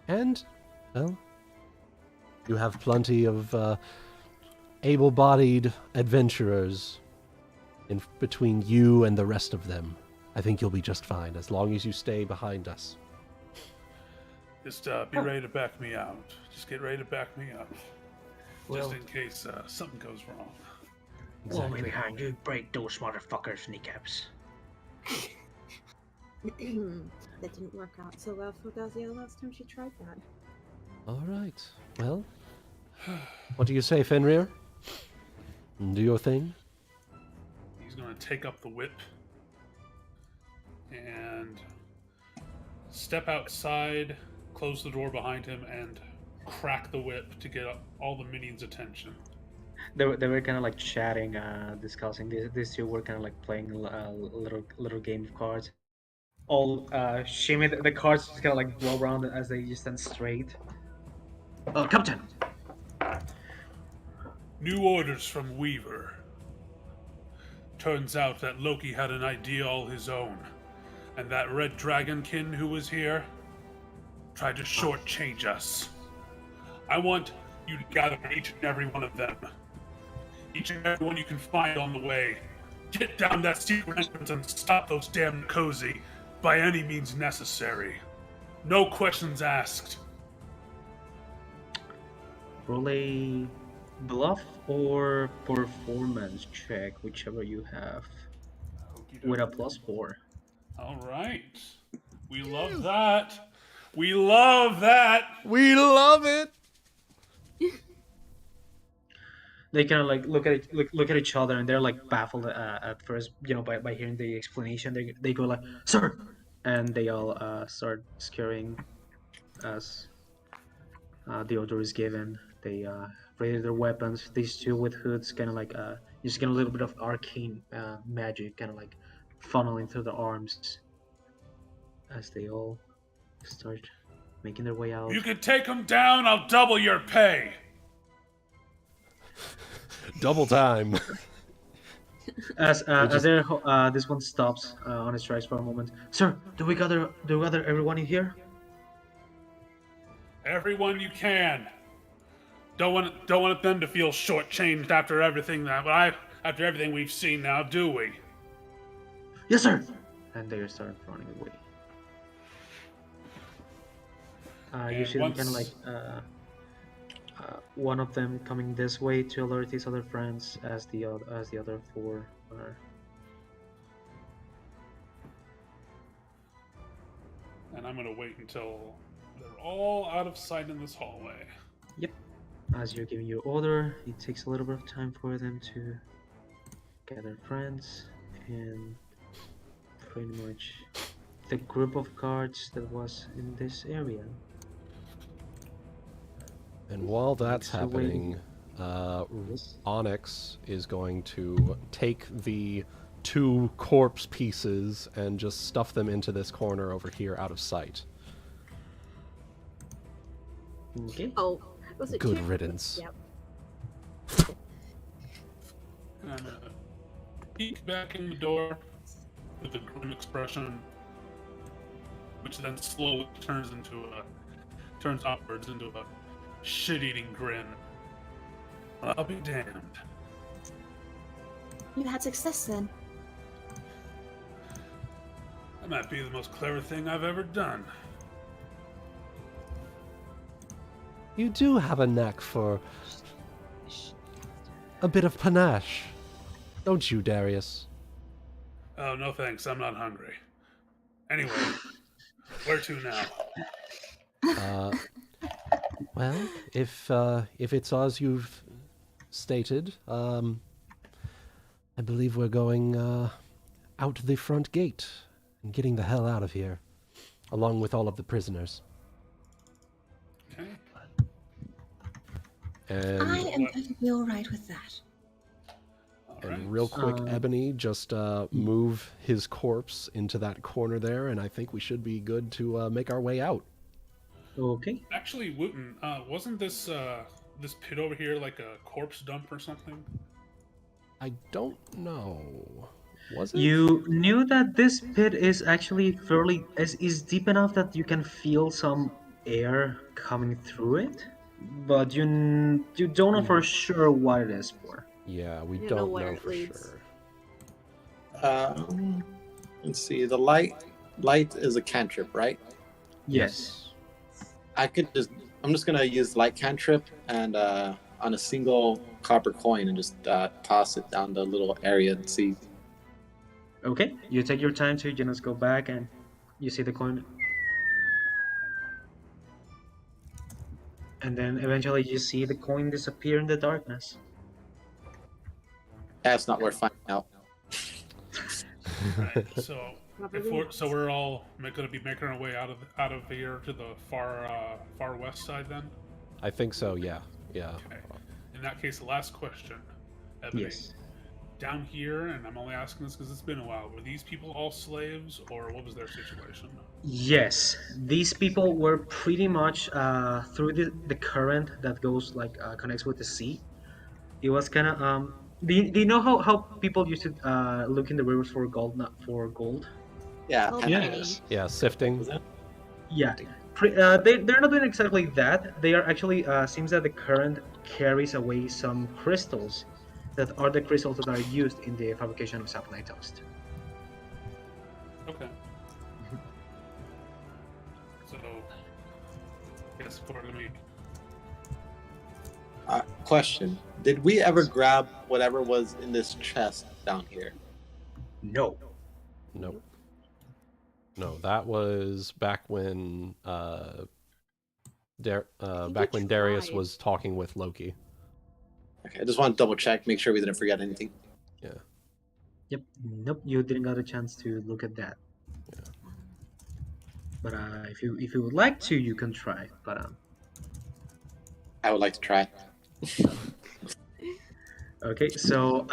And, well, you have plenty of able-bodied adventurers in between you and the rest of them. I think you'll be just fine as long as you stay behind us. Just be ready to back me out. Just get ready to back me up. Well- Just in case something goes wrong. Well, me behind you, break those motherfuckers' kneecaps. That didn't work out so well for Dazielle last time she tried that. All right. Well, what do you say, Fenrir? Do your thing. He's going to take up the whip and step outside, close the door behind him, and crack the whip to get all the minions' attention. They were kind of like chatting, discussing. These two were kind of like playing a little game of cards. All shimmy, the cards just kind of like blow around as they just stand straight. Captain! New orders from Weaver. Turns out that Loki had an idea all his own, and that red dragonkin who was here tried to shortchange us. I want you to gather each and every one of them. Each and every one you can find on the way. Get down that secret entrance and stop those damn cozy by any means necessary. No questions asked. Roll a bluff or performance check, whichever you have, with a +4. All right. We love that. We love that. We love it. They kind of like look at each other, and they're like baffled at first, by hearing the explanation. They go like, "Sir," and they all start scurrying as the order is given. They raise their weapons. These two with hoods kind of like just get a little bit of arcane magic, kind of like funneling through their arms as they all start making their way out. You can take them down. I'll double your pay. Double time. As this one stops on its tracks for a moment. Sir, do we gather everyone in here? Everyone you can. Don't want them to feel shortchanged after everything we've seen now, do we? Yes, sir. And they start running away. You see them kind of like one of them coming this way to alert his other friends, as the other four are. And I'm gonna wait until they're all out of sight in this hallway. Yep. As you're giving your order, it takes a little bit of time for them to gather friends, and pretty much the group of guards that was in this area. And while that's Next away. happening, Onyx is going to take the 2 corpse pieces and just stuff them into this corner over here out of sight. Okay. Oh, was it Good 2? riddance. Yep. And I'm gonna peek back in the door with a grim expression, which then slowly turns upwards into a shit-eating grin. I'll be damned. You had success then. That might be the most clever thing I've ever done. You do have a knack for a bit of panache, don't you, Darius? Oh, no thanks, I'm not hungry. Anyway, where to now? Well, if it's as you've stated, I believe we're going out the front gate and getting the hell out of here, along with all of the prisoners. Okay. And, I am perfectly alright with that. and real quick, Ebony, just move his corpse into that corner there, and I think we should be good to make our way out. Okay. Actually, Wuten, wasn't this pit over here like a corpse dump or something? I don't know. Was it? You knew that this pit is actually is deep enough that you can feel some air coming through it, but you don't know for sure what it is for. Yeah, we You don't know where know it for leads. sure. Let's see. The light is a cantrip, right? Yes. I'm just gonna use light cantrip and on a single copper coin and just toss it down the little area and see. Okay. You take your time to just go back, and you see the coin. And then eventually you see the coin disappear in the darkness. That's not worth finding out. Right, so Probably. So we're all going to be making our way out of here to the far west side then. I think so. Yeah. Yeah. Okay. In that case, the last question, Ebony. Yes. Down here, and I'm only asking this because it's been a while. Were these people all slaves, or what was their situation? Yes, these people were pretty much through the current that goes connects with the sea. It was kind of do you know how people used to look in the rivers for gold, not for gold? Yeah. Oh, and- penny. Yeah. Sifting. Yeah, they're not doing exactly that. They are actually seems that the current carries away some crystals that are the crystals that are used in the fabrication of sapphire toast. Okay. So, yes, for me. Question: did we ever grab whatever was in this chest down here? No. Nope. No, that was back when back when Darius try. was talking with Loki. Okay, I just want to double check, make sure we didn't forget anything. Yeah. Yep. Nope. You didn't got a chance to look at that. Yeah. But if you would like to, you can try. But I would like to try. okay. So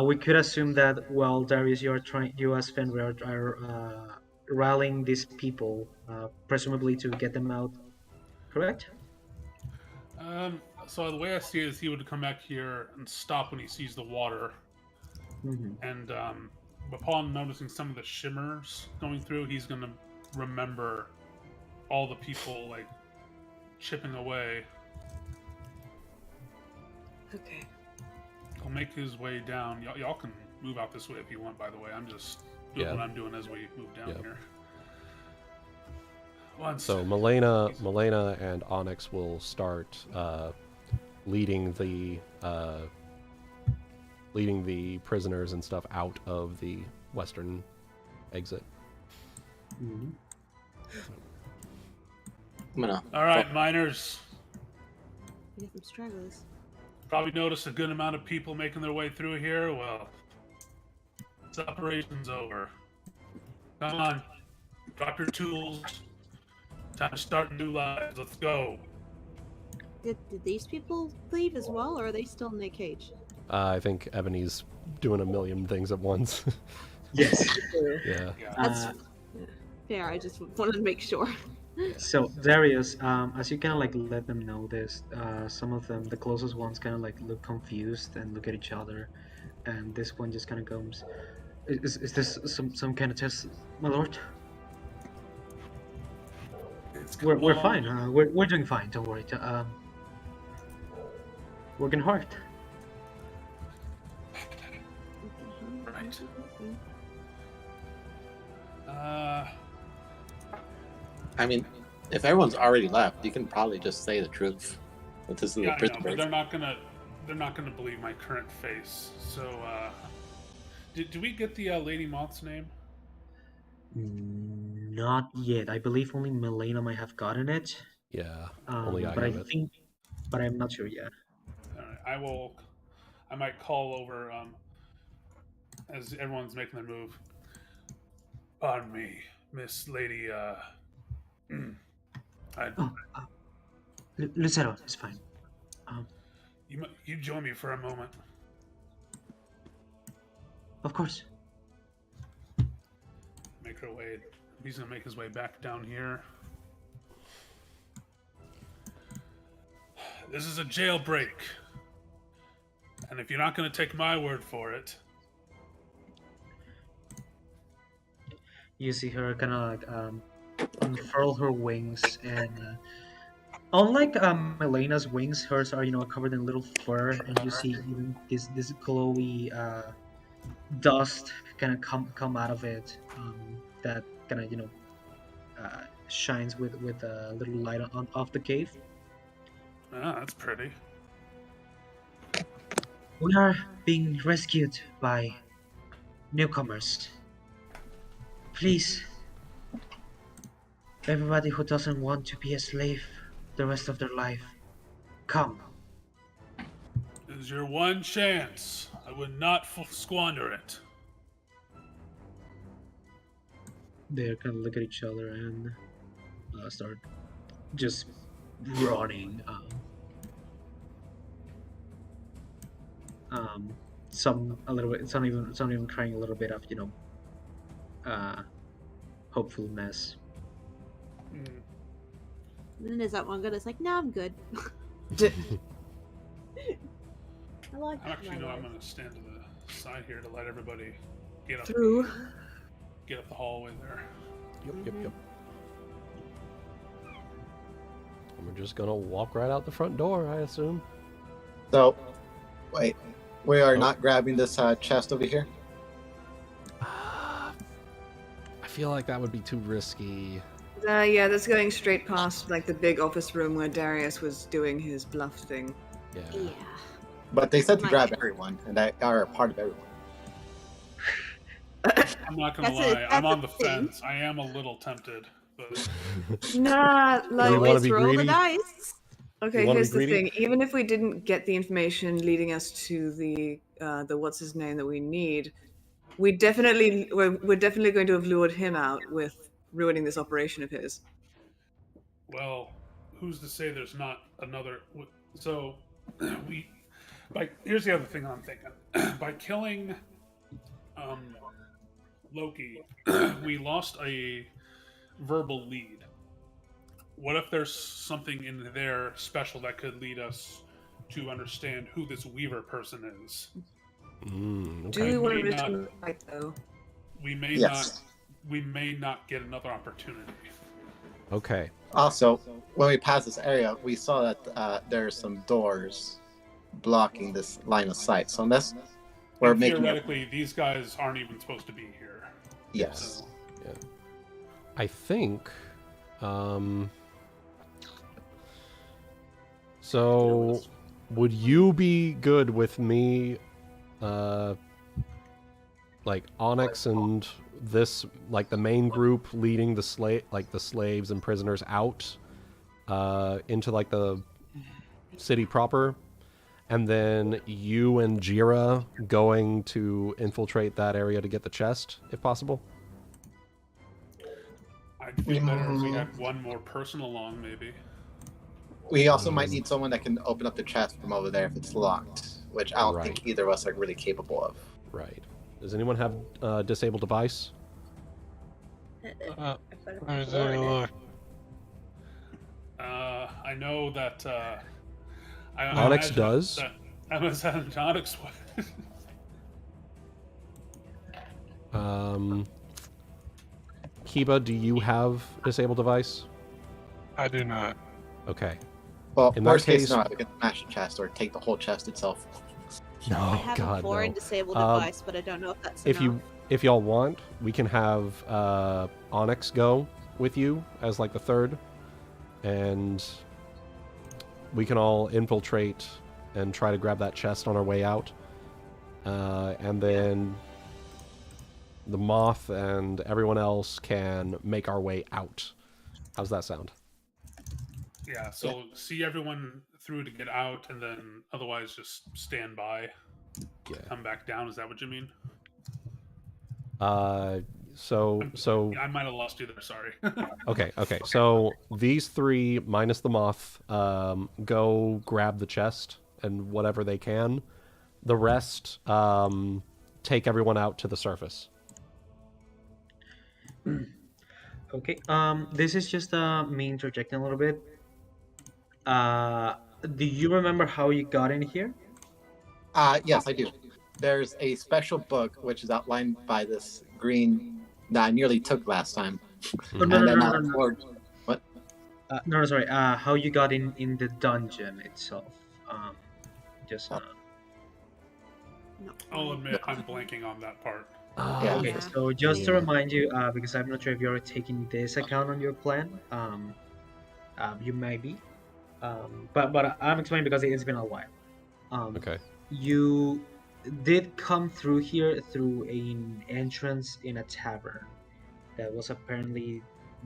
we could assume that Darius, you as Fenrir are rallying these people, presumably to get them out. Correct? So the way I see it is he would come back here and stop when he sees the water. Mm-hmm. And upon noticing some of the shimmers going through, he's going to remember all the people, like, chipping away. Okay. He'll make his way down. Y'all can move out this way if you want, by the way. I'm just doing Yeah. what I'm doing as we move down Yep. here. Once. So Melaina and Onyx will start leading the prisoners and stuff out of the western exit. Mm-hmm. I'm gonna. All right, miners. We get some stragglers. Probably noticed a good amount of people making their way through here. Well, this operation's over. Come on, drop your tools. Time to start new lives. Let's go. Did these people leave as well, or are they still in their cage? I think Ebony's doing a million things at once. Yes. Yeah. That's fair. I just wanted to make sure. So Darius, as you kind of like let them know this, some of them, the closest ones, kind of like look confused and look at each other, and this one just kind of goes, "Is this some kind of test, my lord?" We're fine. We're doing fine. Don't worry. Working hard. Right. I mean, if everyone's already left, you can probably just say the truth. That this is Yeah, a I prison know, but break. they're not gonna believe my current face. So, did we get the Lady Moth's name? Not yet. I believe only Melaina might have gotten it. Yeah. Only I But I have it. think, but I'm not sure yet. All right, I might call over as everyone's making their move. Pardon me, Miss Lady. Lucero, it's fine. You join me for a moment. Of course. Make her way. He's gonna make his way back down here. This is a jailbreak, and if you're not gonna take my word for it, You see her kind of like unfurl her wings, and unlike Melaina's wings, hers are covered in little fur, and you see even this glowy dust kind of come out of it, that kind of shines with a little light on off the cave. that's pretty. We are being rescued by newcomers. Please, everybody who doesn't want to be a slave the rest of their life, come. This is your one chance. I would not squander it. they kind of look at each other and start just running. Some a little bit. Some even trying a little bit of hopefulness. Mm. And then there's that one guy that's like, "No, I'm good." I like Actually, no. I'm gonna stand to the side here to let everybody get up Through. Get up the hallway there. Yep. And we're just gonna walk right out the front door, I assume. So, wait, we are not grabbing this chest over here. I feel like that would be too risky. Yeah, that's going straight past like the big office room where Darius was doing his bluff thing. Yeah. But they said to grab everyone, and that are a part of everyone. I'm not gonna lie. I'm on the fence. I am a little tempted, but Nah, You like wanna Always be roll greedy? the dice. okay. You wanna Here's be the greedy? thing: even if we didn't get the information leading us to the what's his name that we need, we're definitely going to have lured him out with ruining this operation of his. well, who's to say there's not another? So here's the other thing I'm thinking. By killing Loki, we lost a verbal lead. What if there's something in there special that could lead us to understand who this Weaver person is? Okay. Do we want to May risk not- him right though? We may Yes. not get another opportunity. Okay. Also, when we passed this area, we saw that there are some doors blocking this line of sight. So unless we're And making theoretically, these guys aren't even supposed to be here. yes, So, I think. So, would you be good with me, like Onyx and this, like the main group leading the slaves and prisoners out, into like the city proper, and then you and Jeera going to infiltrate that area to get the chest, if possible? I'd feel better if we had one more person along, maybe. we also might need someone that can open up the chest from over there if it's locked, which I don't Right. think either of us are really capable of. Right. Does anyone have disabled device? Let me take a look. I know that I Onyx imagine does. That, I imagine Onyx would. Kiba, do you have disabled device? I do not. Okay. Well, In that worst case case- scenario, we can smash the chest or take the whole chest itself. No, I have a God, foreign no. disabled Um, device, but I don't know if that's If enough. if y'all want, we can have Onyx go with you as like the third, and we can all infiltrate and try to grab that chest on our way out, and then the Moth and everyone else can make our way out. How's that sound? Yeah, so see everyone through to get out, and then otherwise just stand by. Yeah. Come back down. Is that what you mean? So I might have lost you there. Sorry. Okay. So these three minus the Moth go grab the chest and whatever they can. The rest take everyone out to the surface. Okay. This is just me interjecting a little bit. Do you remember how you got in here? Yes, I do. There's a special book which is outlined by this green that I nearly took last time. Oh, And then forged. No, sorry. How you got in the dungeon itself? Just. No. I'll admit I'm blanking on that part. Yeah. Okay, Yeah. so just to Yeah. remind you, because I'm not sure if you're taking this account on your plan, you may be, but I'm explaining because it's been a while. Okay. You did come through here through an entrance in a tavern that was apparently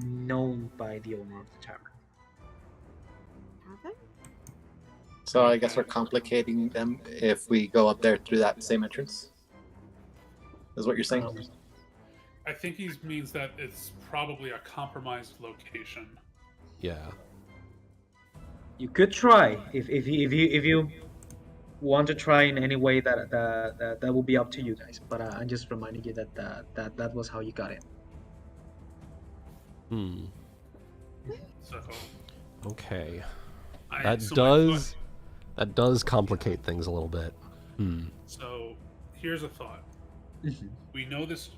known by the owner of the tavern. Have I? So I guess we're complicating them if we go up there through that same entrance. Is what you're saying? I think he means that it's probably a compromised location. Yeah. You could try if you want to try in any way. That will be up to you guys. But I'm just reminding you that was how you got it. Hmm. So Okay. I- That so my does thought- that does complicate things a little bit. Hmm. So here's a thought. Mhm. We know this.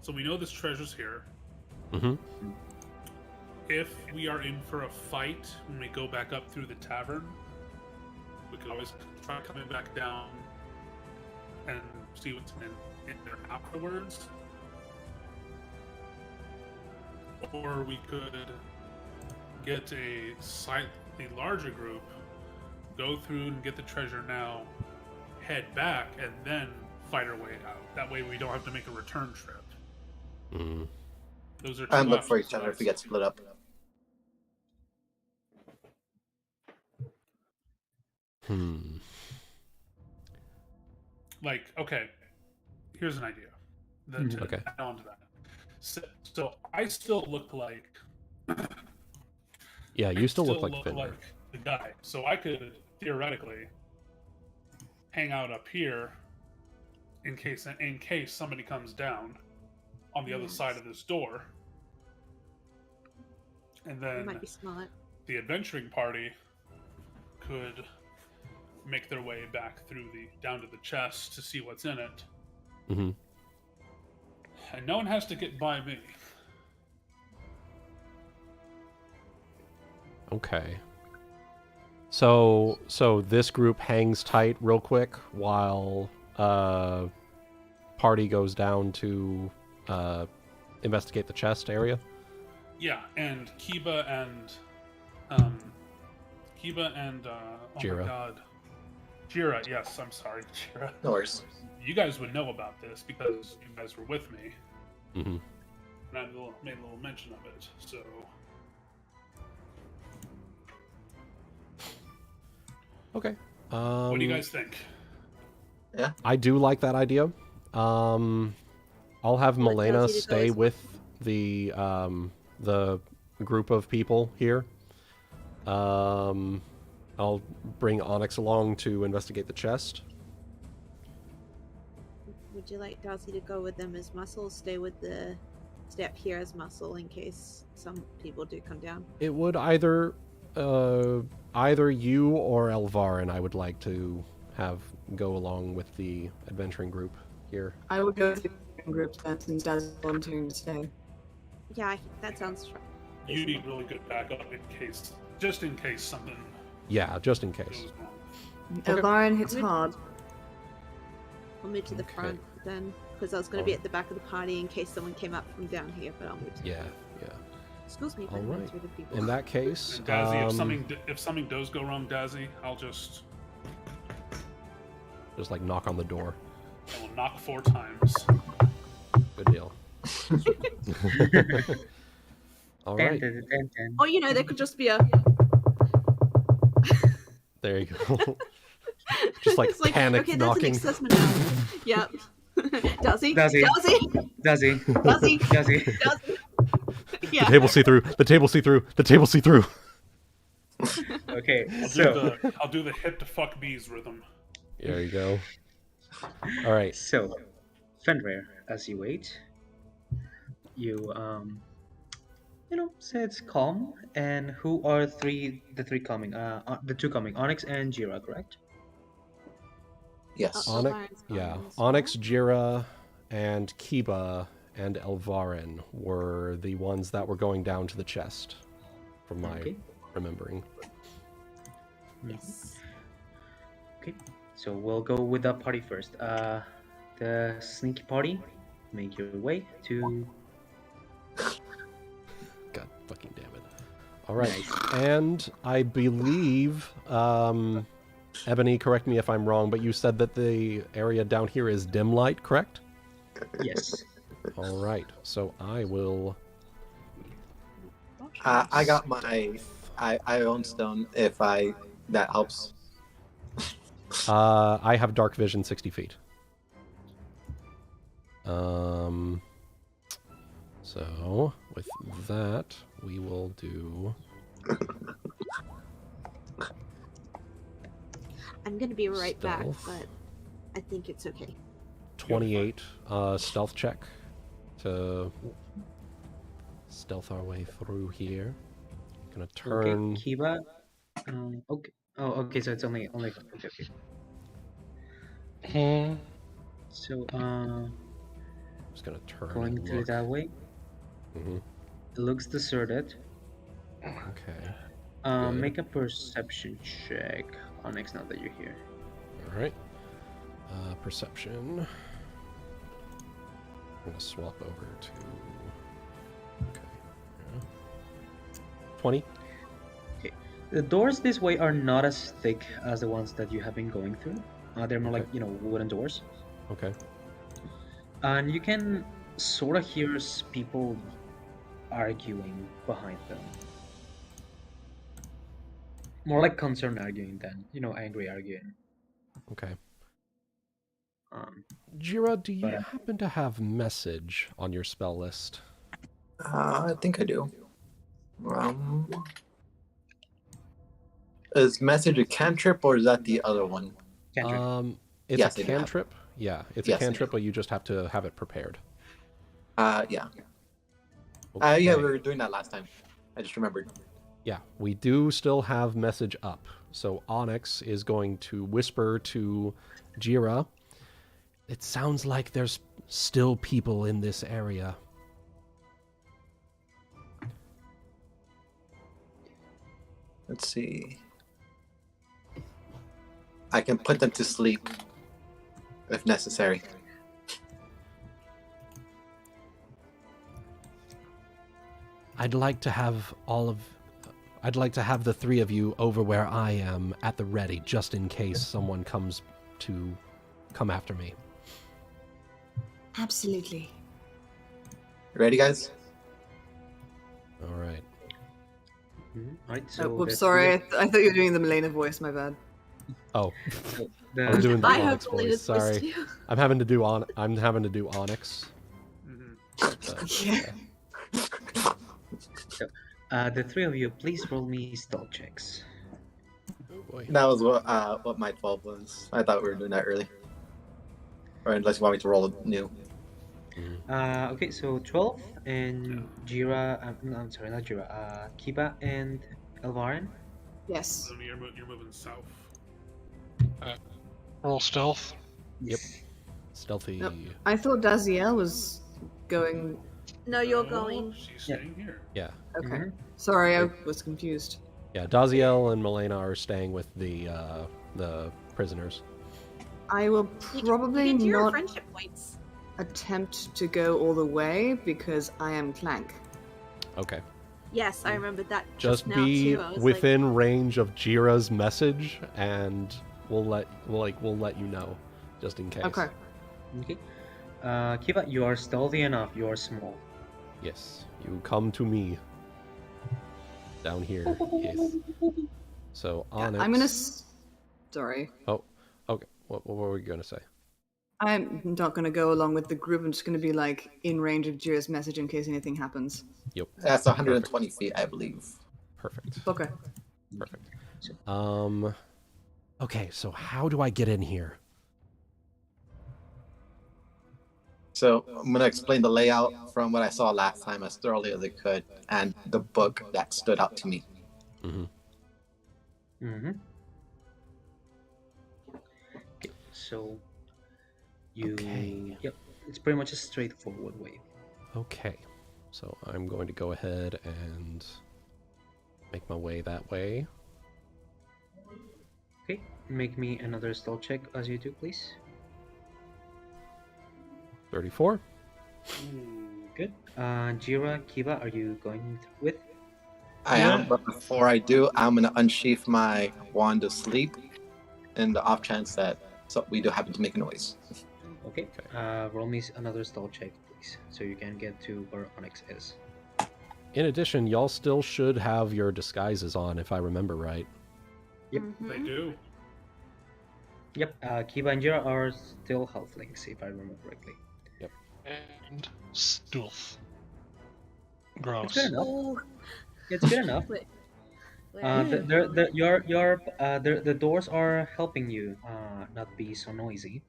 So we know this treasure's here. Mm-hmm. If we are in for a fight when we go back up through the tavern, we could always try coming back down and see what's in there afterwards. Or we could get a slightly larger group, go through and get the treasure now, head back, and then fight our way out. That way we don't have to make a return trip. Mm. Those are two And look for options each other if I we get see. split up. Hmm. Like, okay, here's an idea. Mhm. To Okay. add on to that. So I still look like Yeah, you still look like Fenrir. the guy. So I could theoretically hang out up here in case somebody comes down on the other Yes. side of this door. And That then might be smart. the adventuring party could make their way back through down to the chest to see what's in it. Mm-hmm. And no one has to get by me. Okay. So this group hangs tight real quick while party goes down to investigate the chest area. Yeah, and Kiba and oh Jeera. my god, Jeera. Yes, I'm sorry, Jeera. No worries. You guys would know about this because you guys were with me, Mm-hmm. and I made a little mention of it. So Okay. what do you guys think? I do like that idea. I'll have Let Melaina Dazielle go stay as well. with the group of people here. I'll bring Onyx along to investigate the chest. Would you like Darcy to go with them as muscle? Stay up here as muscle in case some people do come down. It would either you or Elvarin I would like to have go along with the adventuring group here. I would go with the group then, since Dad's volunteering to stay. Yeah, that sounds. You need really good backup just in case something Yeah, just in case. goes wrong. Okay. Elvarin hits Would- hard. I'll move to the Okay. front then, because I was going to be at the back of the party in case someone came up from down here. But I'll move to the Yeah, front. yeah. Excuse me, if I All run right. through the people. In that case, And Dazzy, if something does go wrong, Dazzy, I'll just just like knock on the door. I will knock 4 times. Good deal. All right, Oh, there could just be a. there you go. Just like It's like, panic okay, knocking. that's an assessment now. Yep. Darcy. Darcy. Darcy. Dazzy, Darcy. Dazzy. Darcy. The Yeah. table see through. The table see through. The table see through. Okay, I'll so do the hit to fuck bees rhythm. There you go. All right. so Fenrir, as you wait, you say it's calm. And who are the three coming? The two coming, Onyx and Jeera, correct? Yes. Onyx, Elvarin's yeah. gone as well. Onyx, Jeera, and Kiba and Elvarin were the ones that were going down to the chest, from my Okay. remembering. Yes. Okay, so we'll go with the party first. The sneaky party, make your way to. God fucking damn it. All right. And I believe, Ebony, correct me if I'm wrong, but you said that the area down here is dim light, correct? Yes. All right. So I will. I got my I own stone if that helps. I have dark vision 60 feet. So with that, we will do. I'm gonna be right back, Stealth. but I think it's okay. 28 stealth check to stealth our way through here. Gonna turn. Okay, Kiba. Okay. Oh, okay. So it's only. Okay. So Just gonna turn. going and through look. that way. Mhm. It looks deserted. Okay. Good. Make a perception check, Onyx. Now that you're here. All right. Perception. I'm gonna swap over to. Okay. Yeah. 20. The doors this way are not as thick as the ones that you have been going through. They're more Okay. like wooden doors, Okay. and you can sort of hear people arguing behind them. More like concerned arguing than angry arguing. Okay. Um, Jeera, do you but- happen to have message on your spell list? I think I do. Is message a cantrip or is that the other one? cantrip. It's Yes, a I do have- cantrip. Yeah, it's Yes, a I cantrip, do. but you just have to have it prepared. Yeah. Yeah, Okay. we were doing that last time. I just remembered. Yeah, we do still have message up. So Onyx is going to whisper to Jeera. It sounds like there's still people in this area. Let's see. I can put them to sleep if necessary. I'd like to have the three of you over where I am at the ready, just in case someone comes after me. Absolutely. Ready, guys? All right. Right. So Whoops, the sorry. three I thought you were doing the Melaina voice. My bad. Oh, of- I was doing the I Onyx have Melaina's voice. Sorry, too. I'm having to do Onyx. Yeah. the three of you, please roll me stealth checks. Oh boy. That was what my 12 was. I thought we were doing that early. Or unless you want me to roll it new. Okay, so 12 and Jeera. No, I'm sorry, not Jeera. Kiba and Elvarin. Yes. So you're moving south. Roll stealth. Yep. Stealthy. Yep. I thought Dazielle was going. No, you're No, going. She's Yeah. staying here. Yeah. Okay. Mhm. Sorry, I was confused. Yeah. Dazielle and Melaina are staying with the prisoners. I will You probably get your not friendship points. attempt to go all the way because I am Clank. Okay. Yes, I remembered that Just now be too. I was within range of Jeera's message, and we'll let you know, just in case. Okay. Okay. Kiba, you are stealthy enough. You are small. Yes. You come to me. Down here. Yes. So Onyx. I'm gonna. Sorry. Oh. Okay. What were we gonna say? I'm not gonna go along with the group. I'm just gonna be like in range of Jira's message in case anything happens. Yep. That's 120 feet, I believe. Perfect. Okay. Perfect. Okay, so how do I get in here? So I'm gonna explain the layout from what I saw last time as thoroughly as I could, and the book that stood out to me. Mm-hmm. Mm-hmm. Okay, so you. Okay. Yep. It's pretty much a straightforward way. Okay. So I'm going to go ahead and make my way that way. Okay. Make me another stealth check as you do, please. 34. Good. Jeera, Kiba, are you going with? I am, but before I do, I'm gonna unsheath my wand of sleep in the off chance that we do happen to make a noise. Okay. Roll me another stealth check, please, so you can get to where Onyx is. In addition, y'all still should have your disguises on, if I remember right. Yep. They do. Yep. Kiba and Jeera are still halflings, if I remember correctly. And stealth. It's Gross. good enough. Oh, It's good enough. wait. Where are you? The doors are helping you not be so noisy.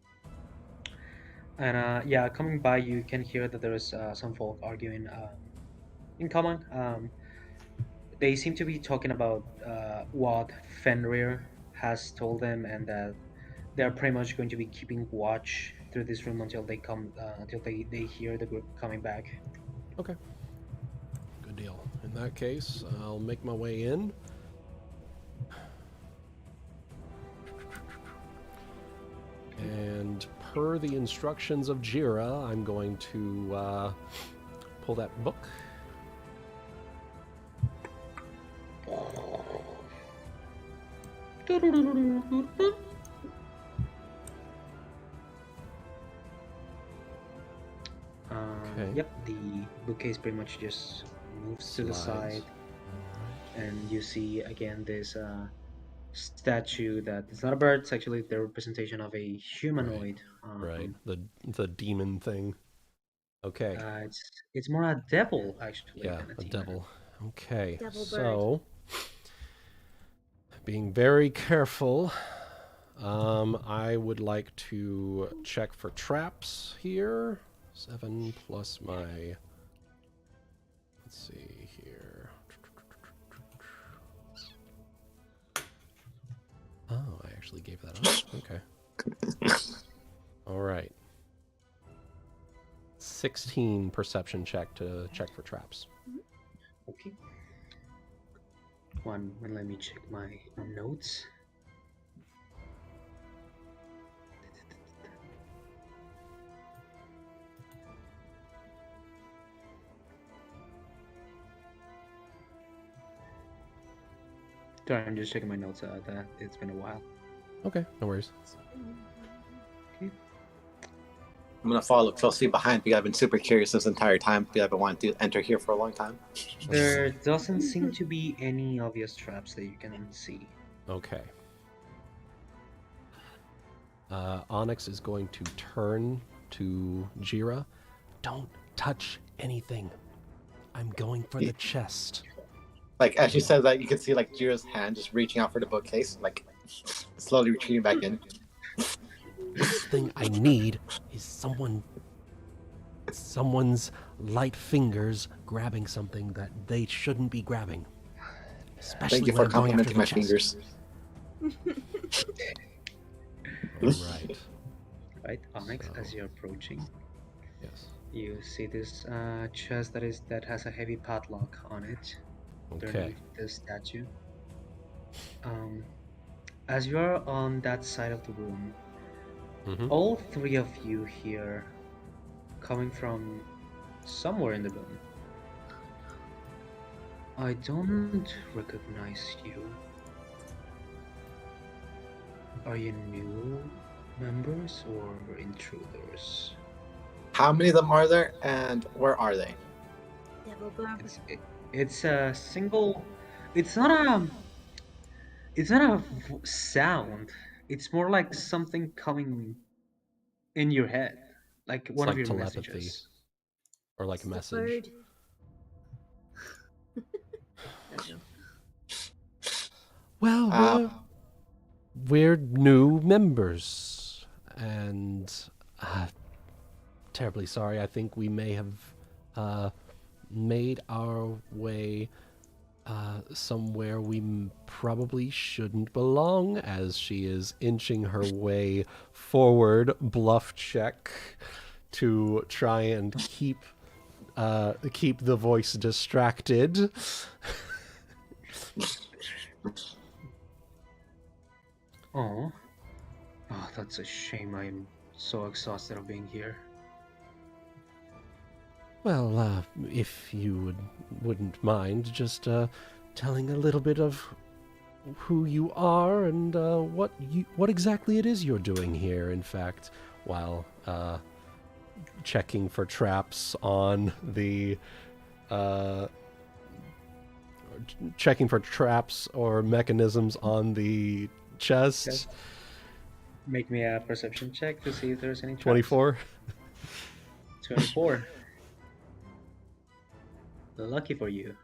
And yeah, coming by, you can hear that there's some folk arguing in common. They seem to be talking about what Fenrir has told them, and that they're pretty much going to be keeping watch through this room until they come, until they hear the group coming back. Okay. Good deal. In that case, I'll make my way in. And per the instructions of Jeera, I'm going to pull that book. Okay. Yep, the bookcase pretty much just moves to the side, and you see again this statue that it's not a bird, it's actually the representation of a humanoid. Right. The demon thing. Okay. It's more a devil actually. Yeah, than a demon. devil. Okay. Devil bird. So, being very careful, I would like to check for traps here. 7 plus my. Let's see here. Oh, I actually gave that up. Okay. All right. 16 perception check to check for traps. Okay. One, let me check my notes. Sorry, I'm just checking my notes. That it's been a while. Okay, no worries. Okay. I'm gonna follow closely behind because I've been super curious this entire time because I've been wanting to enter here for a long time. There doesn't seem to be any obvious traps that you can see. Okay. Onyx is going to turn to Jeera. Don't touch anything. I'm going for the chest. Like as she says that, you can see like Jira's hand just reaching out for the bookcase, like slowly retreating back in. This thing I need is someone's light fingers grabbing something that they shouldn't be grabbing. Especially Thank you when for I'm going after complimenting my the chest. fingers. Right. Right, Onyx, So- as you're approaching, Yes. you see this chest that has a heavy padlock on it. Okay. Underneath the statue. As you are on that side of the room, Mm-hmm. all three of you here, coming from somewhere in the room, I don't recognize you. Are you new members or intruders? How many of them are there, and where are they? Devil bird. It's a single. It's not a sound. It's more like something coming in your head, like one like of your telepathy. messages. Or like a It's the message. bird. Well, we're new members, and terribly sorry. I think we may have made our way somewhere we probably shouldn't belong, as she is inching her way forward. Bluff check to try and keep the voice distracted. Oh, that's a shame. I'm so exhausted of being here. Well, if you wouldn't mind just telling a little bit of who you are and what exactly it is you're doing here, in fact, while checking for traps on the checking for traps or mechanisms on the chest. Okay. Make me a perception check to see if there's any traps. 24. 24. Lucky for you.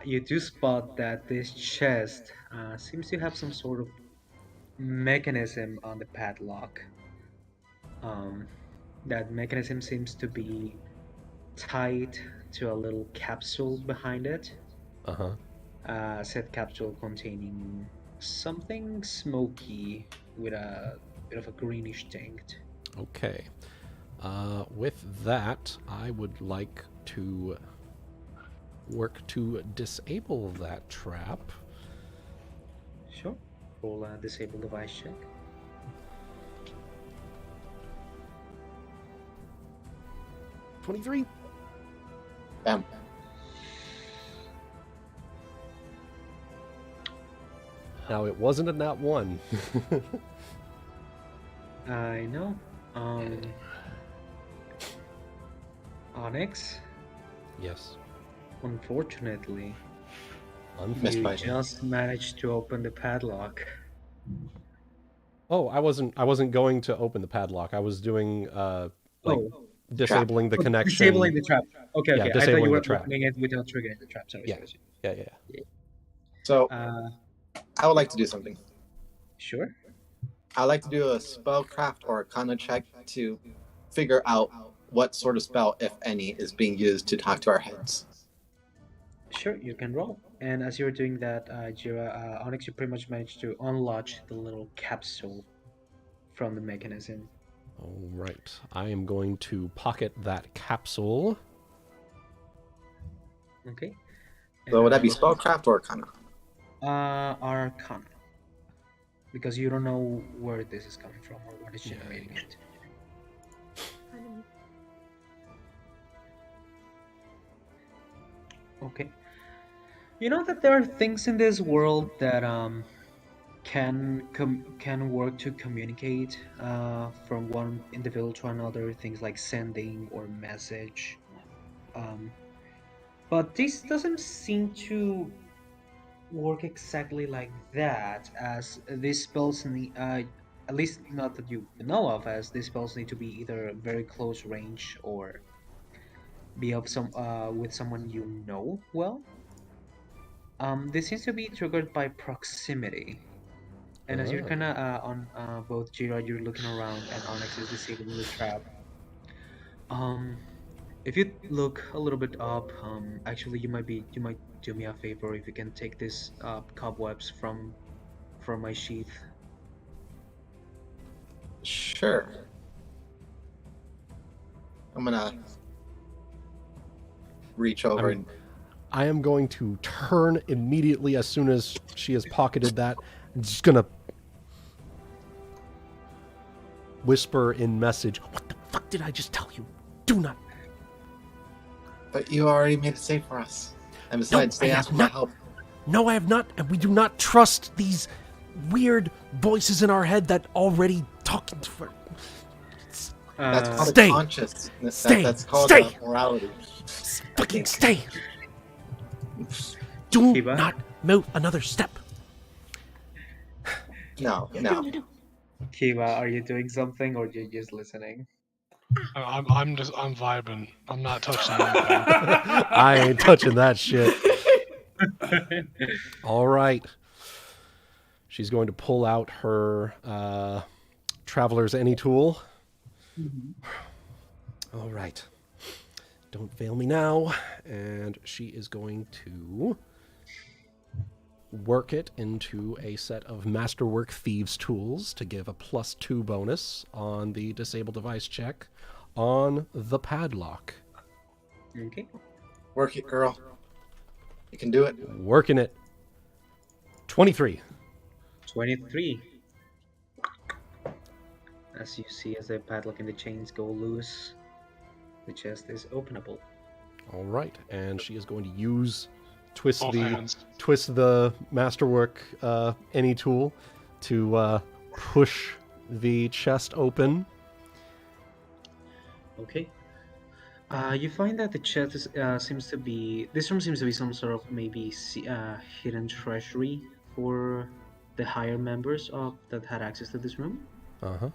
You do spot that this chest seems to have some sort of mechanism on the padlock. That mechanism seems to be tied to a little capsule behind it. Said capsule containing something smoky with a bit of a greenish tint. Okay. With that, I would like to work to disable that trap. Sure. Roll a disable device check. $23. Bam. Now, it wasn't a nat 1. I know. Onyx, Yes. unfortunately, Missed you by- just managed to open the padlock. Oh, I wasn't going to open the padlock. I was doing disabling the Oh, connection. Disabling the trap. Okay, Yeah, okay. I thought disabling you were the trap. opening it without triggering the trap. Sorry. Yeah. sorry. Yeah. So Uh, I would like to do something. sure. I'd like to do a spellcraft or arcana check to figure out what sort of spell, if any, is being used to talk to our heads. Sure, you can roll. And as you're doing that, Jeera, Onyx, you pretty much managed to unlatch the little capsule from the mechanism. All right. I am going to pocket that capsule. Okay. So would that be And, spellcraft or arcana? Arcana. Because you don't know where this is coming from or what is generating it. Okay. You know that there are things in this world that can work to communicate from one individual to another. Things like sending or message. But this doesn't seem to work exactly like that, as these spells need, at least not that you know of, as these spells need to be either very close range or be of some with someone you know well. This seems to be triggered by proximity, and as you're Oh. kind of on both Jeera, you're looking around, and Onyx is disabling the trap. If you look a little bit up, actually you might do me a favor if you can take this cobwebs from my sheath. Sure. I'm gonna reach over and I am going to turn immediately as soon as she has pocketed that. I'm just going to whisper in message, "What the fuck did I just tell you? Do not." But you already made it safe for us. And besides, No, they I asked have for my not. help. No, I have not, and we do not trust these weird voices in our head that already talking to. That's called Stay. a conscience. Stay. That's called Stay. morality. Fucking stay. Do Kiba? not move another step. No. Kiba, are you doing something or you're just listening? I'm vibing. I'm not touching anything. I ain't touching that shit. All right. She's going to pull out her Traveler's Any tool. All right. Don't fail me now. And she is going to work it into a set of Masterwork Thieves tools to give a +2 bonus on the disable device check on the padlock. Okay. Work it, girl. You can do it. Working it. 23. 23. As you see, as the padlock and the chains go loose, the chest is openable. All right, and she is going to use twist Both hands. the Masterwork Any tool to push the chest open. Okay. You find that the chest is, seems to be... This room seems to be some sort of maybe hidden treasury for the higher members of that had access to this room. Uh-huh.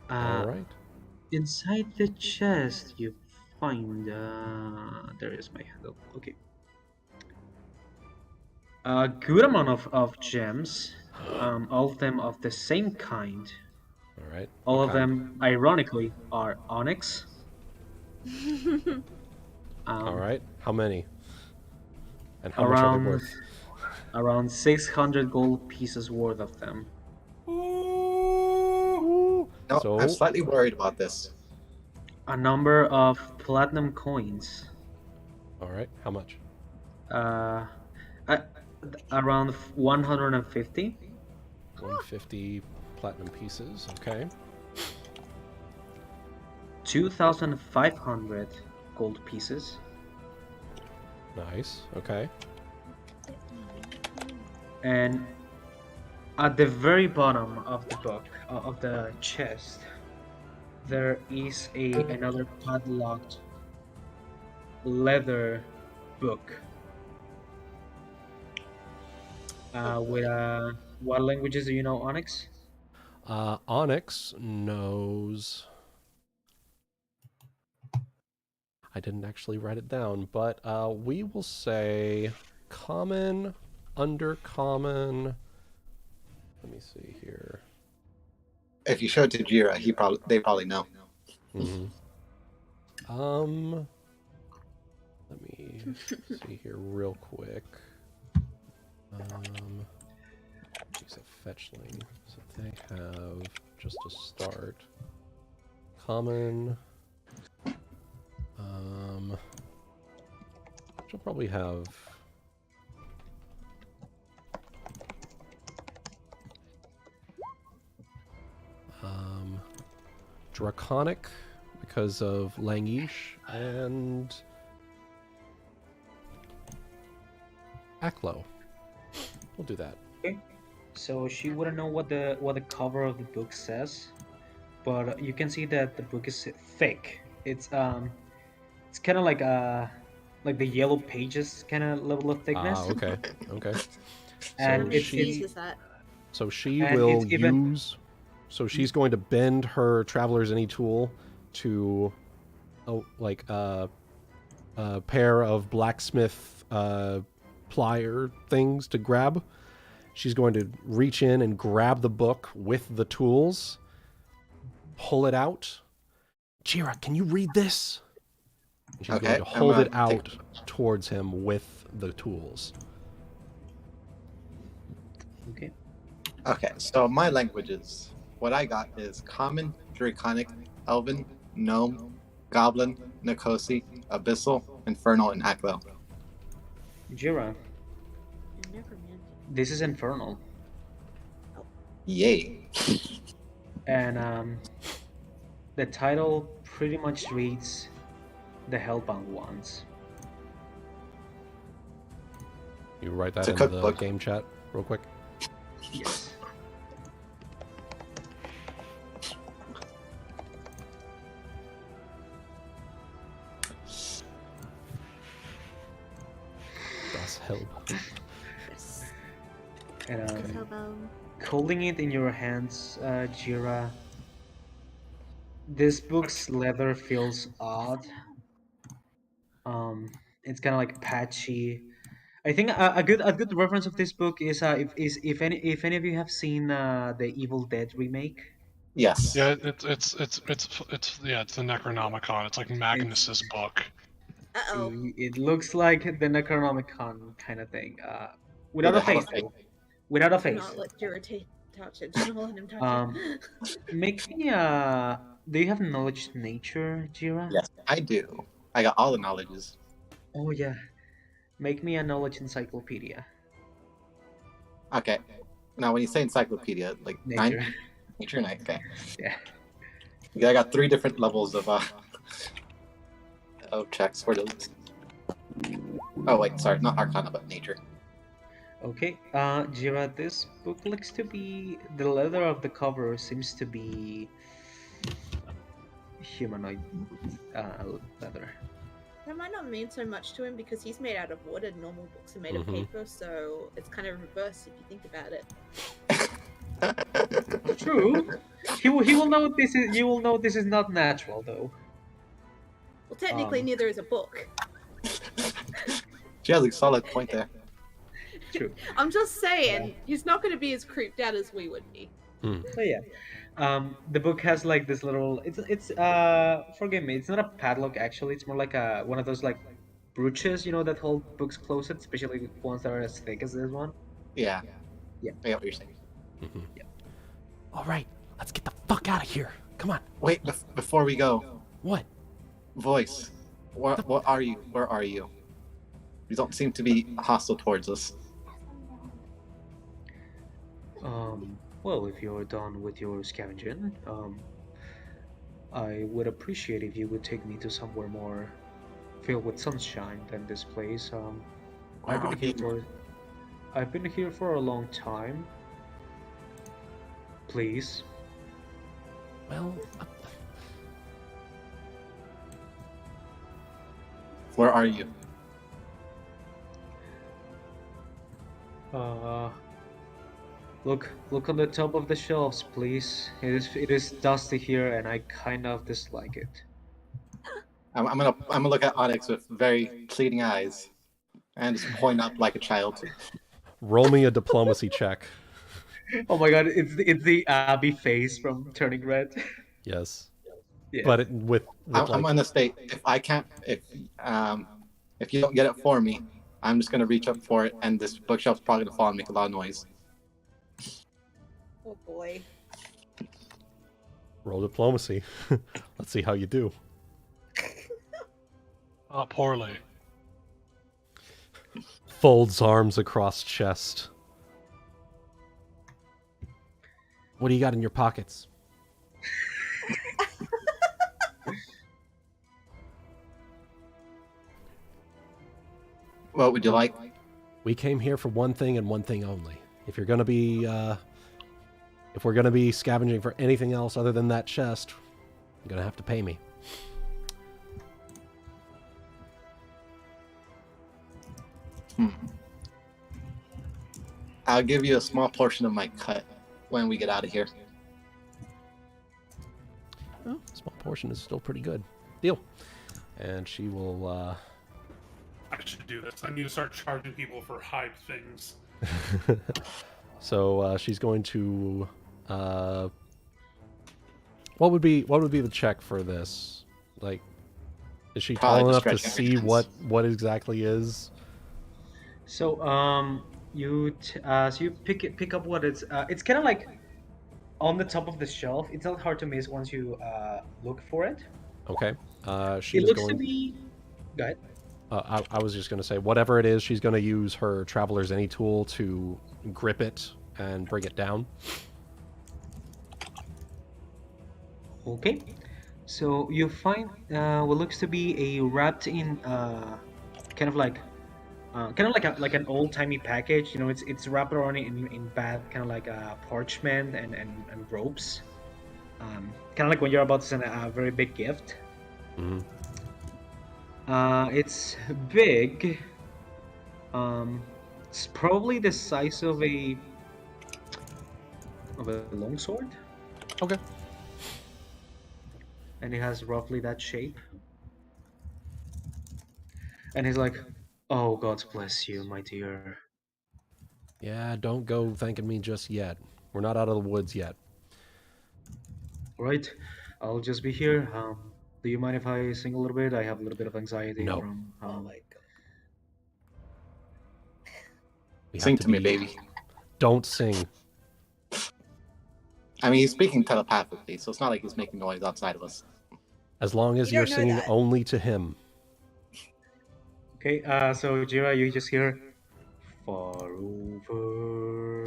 All right. Inside the chest, you find. There is my handle. Okay. A good amount of gems, all of them of the same kind. All right. All what of kind? them, ironically, are onyx. All right. How many? And how much are they worth? Around 600 gold pieces worth of them. No, So- I'm slightly worried about this. A number of platinum coins. All right. How much? Around 150. 150 platinum pieces. Okay. 2,500 gold pieces. Nice. Okay. And at the very bottom of the book, of the chest, there is another padlocked leather book. What languages do you know, Onyx? Onyx knows. I didn't actually write it down, but we will say common, undercommon. Let me see here. If you show it to Jeera, they probably know. Mm-hmm. Let me see here real quick. She's a fetchling, so they have just to start. Common. She'll probably have. Draconic because of Langish and Aklo. We'll do that. Okay. So she wouldn't know what the cover of the book says, but you can see that the book is thick. It's kind of like the yellow pages kind of level of thickness. Ah, okay, okay. And So it's- she, Is that? so she and will it's even- use. So she's going to bend her Traveler's Any tool to, a pair of blacksmith plier things to grab. She's going to reach in and grab the book with the tools, pull it out. Jeera, can you read this? And she's Okay, going to I'm hold gonna it out towards him with the tools. Okay. Okay, so my languages. What I got is Common, Draconic, Elven, Gnome, Goblin, Nikosi, Abyssal, Infernal, and Aklo. Jeera, Never mind. this is Infernal, Yay! and the title pretty much reads "The Hellbound Ones." You write that It's a in the cookbook. game chat real quick. Yes. Das Hell. Yes. And Okay. How about? holding it in your hands, Jeera, this book's leather feels odd. It's kind of like patchy. I think a good reference of this book is if any of you have seen the Evil Dead remake. Yes. Yeah, it's the Necronomicon. It's like Magnus's book. Uh-oh. It looks like the Necronomicon kind of thing. Without a With a face, face. though. Without a Do face. not let Jeera touch it. Do not let him touch it. Make me do you have knowledge nature, Jeera? Yes, I do. I got all the knowledges. Oh yeah. Make me a knowledge encyclopedia. Okay. Now, when you say encyclopedia, like Nature. nature, okay. Yeah. I got 3 different levels of checks for those. Oh wait, sorry, not Arcana, but nature. Okay, Jeera, this book looks to be the leather of the cover seems to be humanoid leather. That might not mean so much to him because he's made out of wood and normal books are made of paper, so it's kind of reverse if you think about it. True. He will know this is. You will know this is not natural, though. Well, technically, neither is a book. She has a solid point there. True. I'm just saying, he's not going to be as creeped out as we would be. So yeah, the book has like this little. It's forgive me. It's not a padlock actually. It's more like a one of those like brooches, you know, that hold books closed, especially ones that are as thick as this one. Yeah. Yeah. I get what you're saying. Yeah. All right, let's get the fuck out of here. Come on. Wait, before we go, What? voice. What are you? Where are you? You don't seem to be hostile towards us. Well, if you're done with your scavenging, I would appreciate if you would take me to somewhere more filled with sunshine than this place. Where are you? I've been here for a long time. Please. Well, Where are you? Look on the top of the shelves, please. It is dusty here, and I kind of dislike it. I'm gonna look at Onyx with very pleading eyes, and just point up like a child. roll me a diplomacy check. Oh my god, it's the Abby face from Turning Red. Yes. Yeah. But with I'm gonna state if you don't get it for me, I'm just gonna reach up for it, and this bookshelf's probably gonna fall and make a lot of noise. Oh boy. roll diplomacy. Let's see how you do. Poorly. Folds arms across chest. What do you got in your pockets? What would you like? We came here for one thing and one thing only. If you're gonna be, if we're gonna be scavenging for anything else other than that chest, you're gonna have to pay me. I'll give you a small portion of my cut when we get out of here. Oh, a small portion is still pretty good. Deal. And she will, I should do this. I need to start charging people for hype things. So she's going to. What would be the check for this? Like, is she Probably tall enough to discretion see actions. what exactly is? So you pick up what it's kind of like on the top of the shelf. It's not hard to miss once you look for it. Okay. It She's looks going. to be. Go ahead. I was just going to say, whatever it is, she's going to use her Traveler's Any tool to grip it and bring it down. Okay, so you find what looks to be a wrapped in kind of like an old timey package. You know, it's wrapped around in bad kind of like parchment and ropes. Kind of like when you're about to send a very big gift. Mm-hmm. It's big. It's probably the size of a longsword. Okay. And it has roughly that shape. And he's like, "Oh, God bless you, my dear." Yeah, don't go thanking me just yet. We're not out of the woods yet. Right, I'll just be here. Do you mind if I sing a little bit? I have a little bit of anxiety No. from. Oh my god. We have Sing to me, be- baby. Don't sing. I mean, he's speaking telepathically, so it's not like he's making noise outside of us. As long as You you're don't know singing that. only to him. Okay, so Jeera, you just hear far over.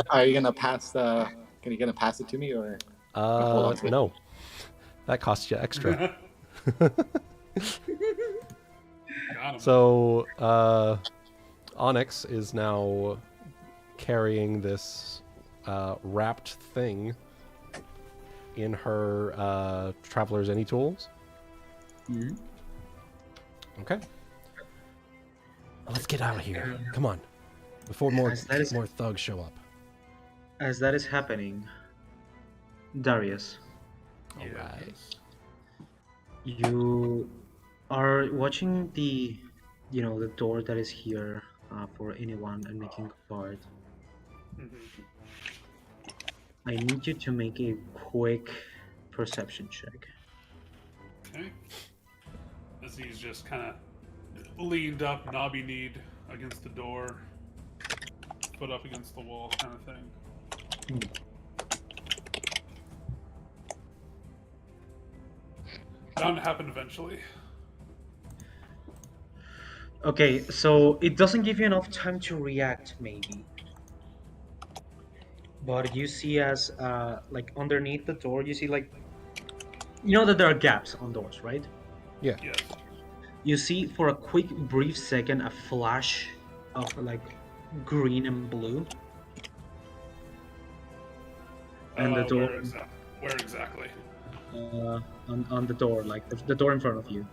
Are you gonna pass the? Are you gonna pass it to me, or? Hold on to it. No. That costs you extra. Got him. So, Onyx is now carrying this wrapped thing in her Traveler's Any tools. Mhm. Okay. Let's get out of here. Come on. Before more That is- thugs show up. As that is happening, Darius, All right. you are watching the door that is here for anyone and making guard. I need you to make a quick perception check. Okay. As he's just kind of leaned up, knobby-kneed against the door, foot up against the wall kind of thing. Bound to happen eventually. Okay, so it doesn't give you enough time to react, maybe. But you see as, like, underneath the door, you see, like, you know that there are gaps on doors, right? Yeah. Yes. You see, for a quick, brief second, a flash of, like, green and blue. And the door... Where exactly? On the door, like, the door in front of you.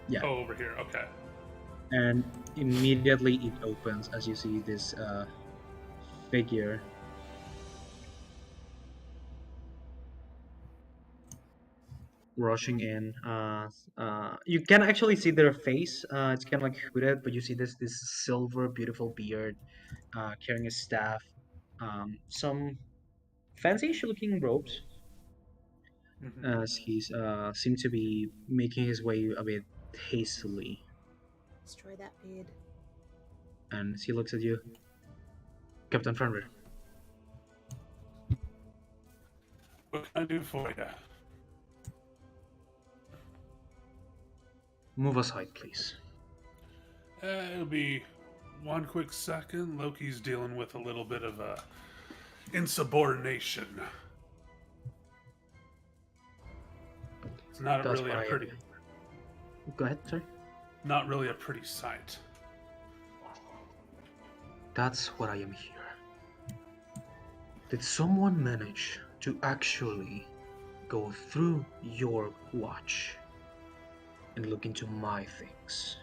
Yeah. Oh, over here, okay. And immediately it opens as you see this figure. Rushing in. You can actually see their face. It's kind of like hooded, but you see this silver, beautiful beard, carrying a staff, some fancy-looking robes. As he's seems to be making his way a bit hastily. Destroy that beard. And he looks at you, Captain Fenrir. What can I do for you? Move aside, please. It'll be one quick second. Loki's dealing with a little bit of insubordination. It's not That's really a why I- pretty, Go ahead, sir. not really a pretty sight. That's what I am here. Did someone manage to actually go through your watch and look into my things?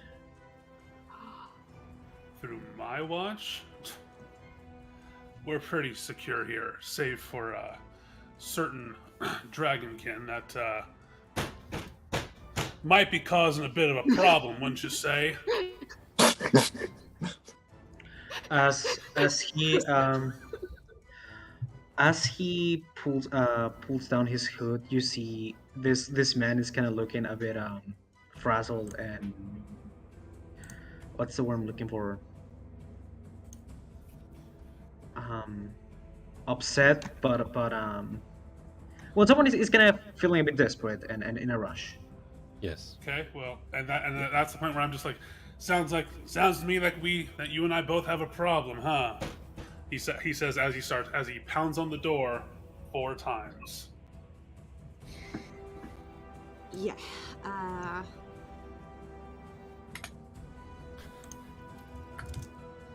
Through my watch, we're pretty secure here, save for certain dragonkin that might be causing a bit of a problem, wouldn't you say? As he pulls down his hood, you see this man is kind of looking a bit frazzled and what's the word I'm looking for? Upset, but well, someone is kind of feeling a bit desperate and in a rush. Yes. Okay. Well, and that's the point where I'm just like, sounds to me like that you and I both have a problem, huh? He says as he pounds on the door 4 times. Yeah.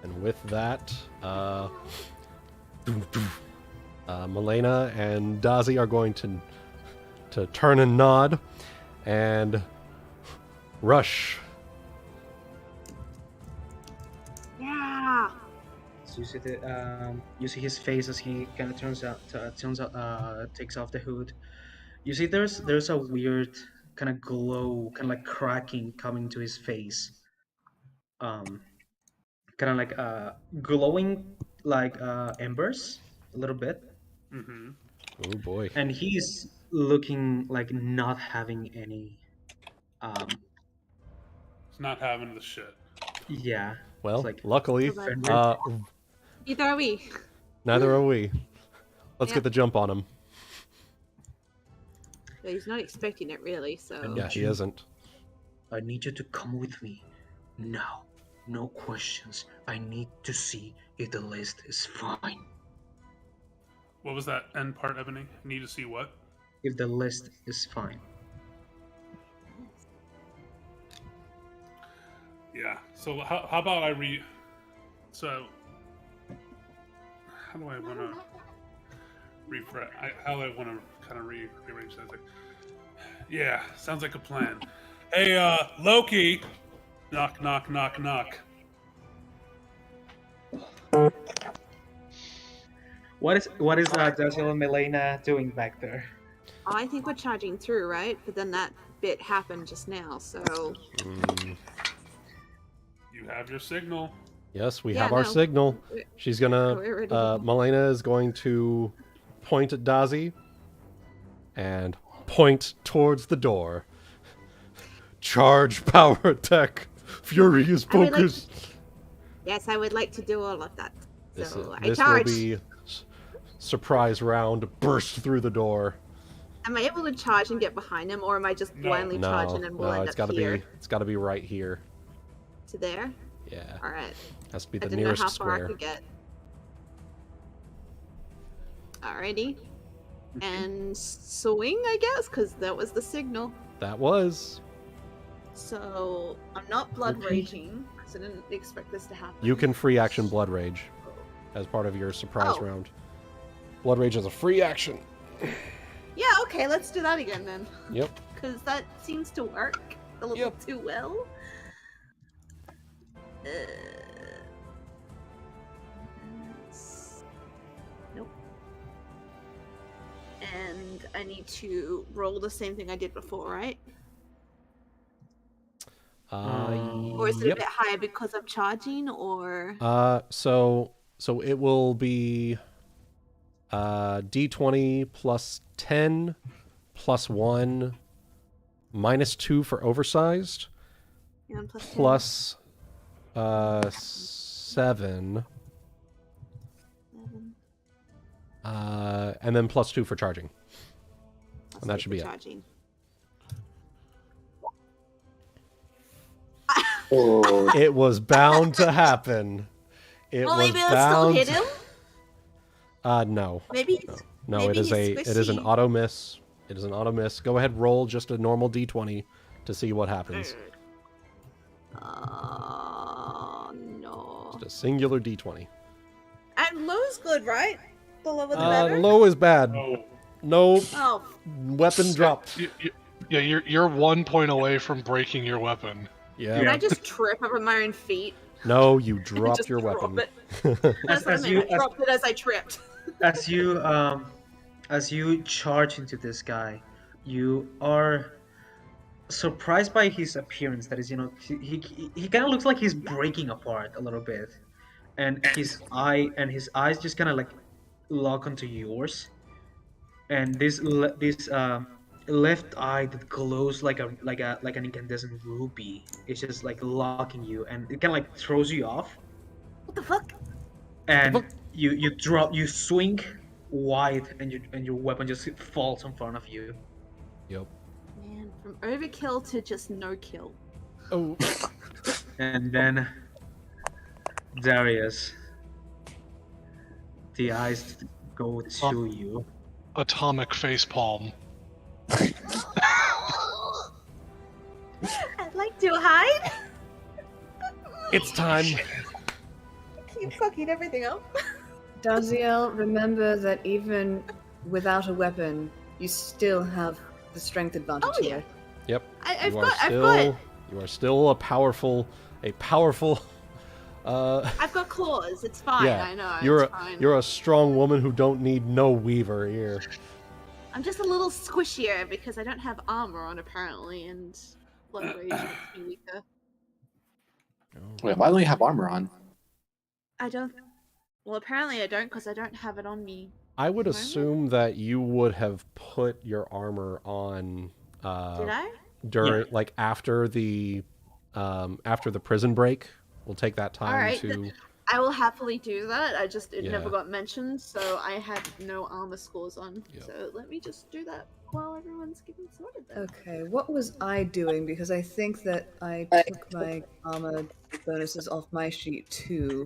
And with that, Melaina and Dazi are going to turn and nod and rush. Yeah. So you see his face as he kind of takes off the hood. You see there's a weird kind of glow, kind of like cracking coming to his face. Kind of like glowing like embers a little bit. Mm-hmm. Oh boy. And he's looking like not having any He's not having the shit. Yeah. Well, like, luckily, Neither are we. neither are we. Let's Yeah. get the jump on him. Well, he's not expecting it, really, so... Yeah, he isn't. I need you to come with me now. No questions. I need to see if the list is fine. What was that end part, Ebony? Need to see what? If the list is fine. Yeah. So how about I read? So how do I want to refresh? How do I want to kind of rearrange that? Yeah, sounds like a plan. Hey, Loki. Knock, knock, knock, knock. What is Dazielle and Melaina doing back there? I think we're charging through, right? But then that bit happened just now, so You have your signal. Yes, we Yeah, have our no. signal. She's gonna. We're ready to go. Melaina is going to point at Dazi and point towards the door. Charge power attack. Furious I would like focus. yes, I would like to do all of that. This So I will charge. be surprise round. Burst through the door. Am I able to charge and get behind him, or am I just No. blindly charging and we'll end it's up gotta here be. It's gotta be right here. to there? Yeah, All right. has to be I the didn't know nearest how far I square. could get. Alrighty. And swing, I guess, because that was the signal. That was. So I'm not blood Okay. raging, because I didn't expect this to happen. You can free action Blood Rage as part of your surprise Oh. round. Blood Rage is a free action. Yeah, okay, let's do that again then. Yep. Because that seems to work a little Yep. too well. Nope. And I need to roll the same thing I did before, right? Or is it Yep. a bit higher because I'm charging, or... So it will be D20 plus 10 plus 1 minus 2 for oversized Yeah, I'm plus 10. plus 7 11, and then plus 2 for charging. plus And that 8 should for be it. charging. Oh, It was bound to happen. It Well, was maybe I'll still bound. hit him. No. Maybe. No, Maybe it he's is an squishy. auto miss. It is an auto miss. Go ahead, roll just a normal D20 to see what happens. No. Just a singular D20. And low's good, right? The lower the better. Low is bad. Oh, No Oh, weapon dropped. Yeah, you're 1 point away from breaking your weapon. Yeah. can I just trip over my own feet? No, you and dropped just your drop weapon. it? That's what I meant. I dropped it as I tripped. As you charge into this guy, you are surprised by his appearance. That is, he kind of looks like he's breaking apart a little bit, and his eyes just kind of like lock onto yours, and this left eye that glows like an incandescent ruby is just like locking you, and it kind of like throws you off, What the fuck? and you swing wide, and your weapon just falls in front of you. Yep. Man, from overkill to just no kill. Oh. And then Darius, the eyes go to you. Atomic facepalm. I'd like to hide. It's time. Keep fucking everything up. Dazielle, remember that even without a weapon, you still have the strength advantage Oh, yeah. here. Yep. I've You are still a powerful. I've got claws. It's fine. Yeah, I know. you're it's fine. you're a strong woman who don't need no weaver here. I'm just a little squishier because I don't have armor on apparently, and blood rage makes me weaker. wait, why don't you have armor on? I don't. Well, apparently I don't because I don't have it on me. I would Armor? assume that you would have put your armor on Did I? during after the prison break. We'll take that time Alright, to. I will happily do that. It Yeah. never got mentioned, so I had no armor scores on. Yep. So let me just do that while everyone's getting sorted then. Okay, what was I doing? Because I think that I took my armor bonuses off my sheet too.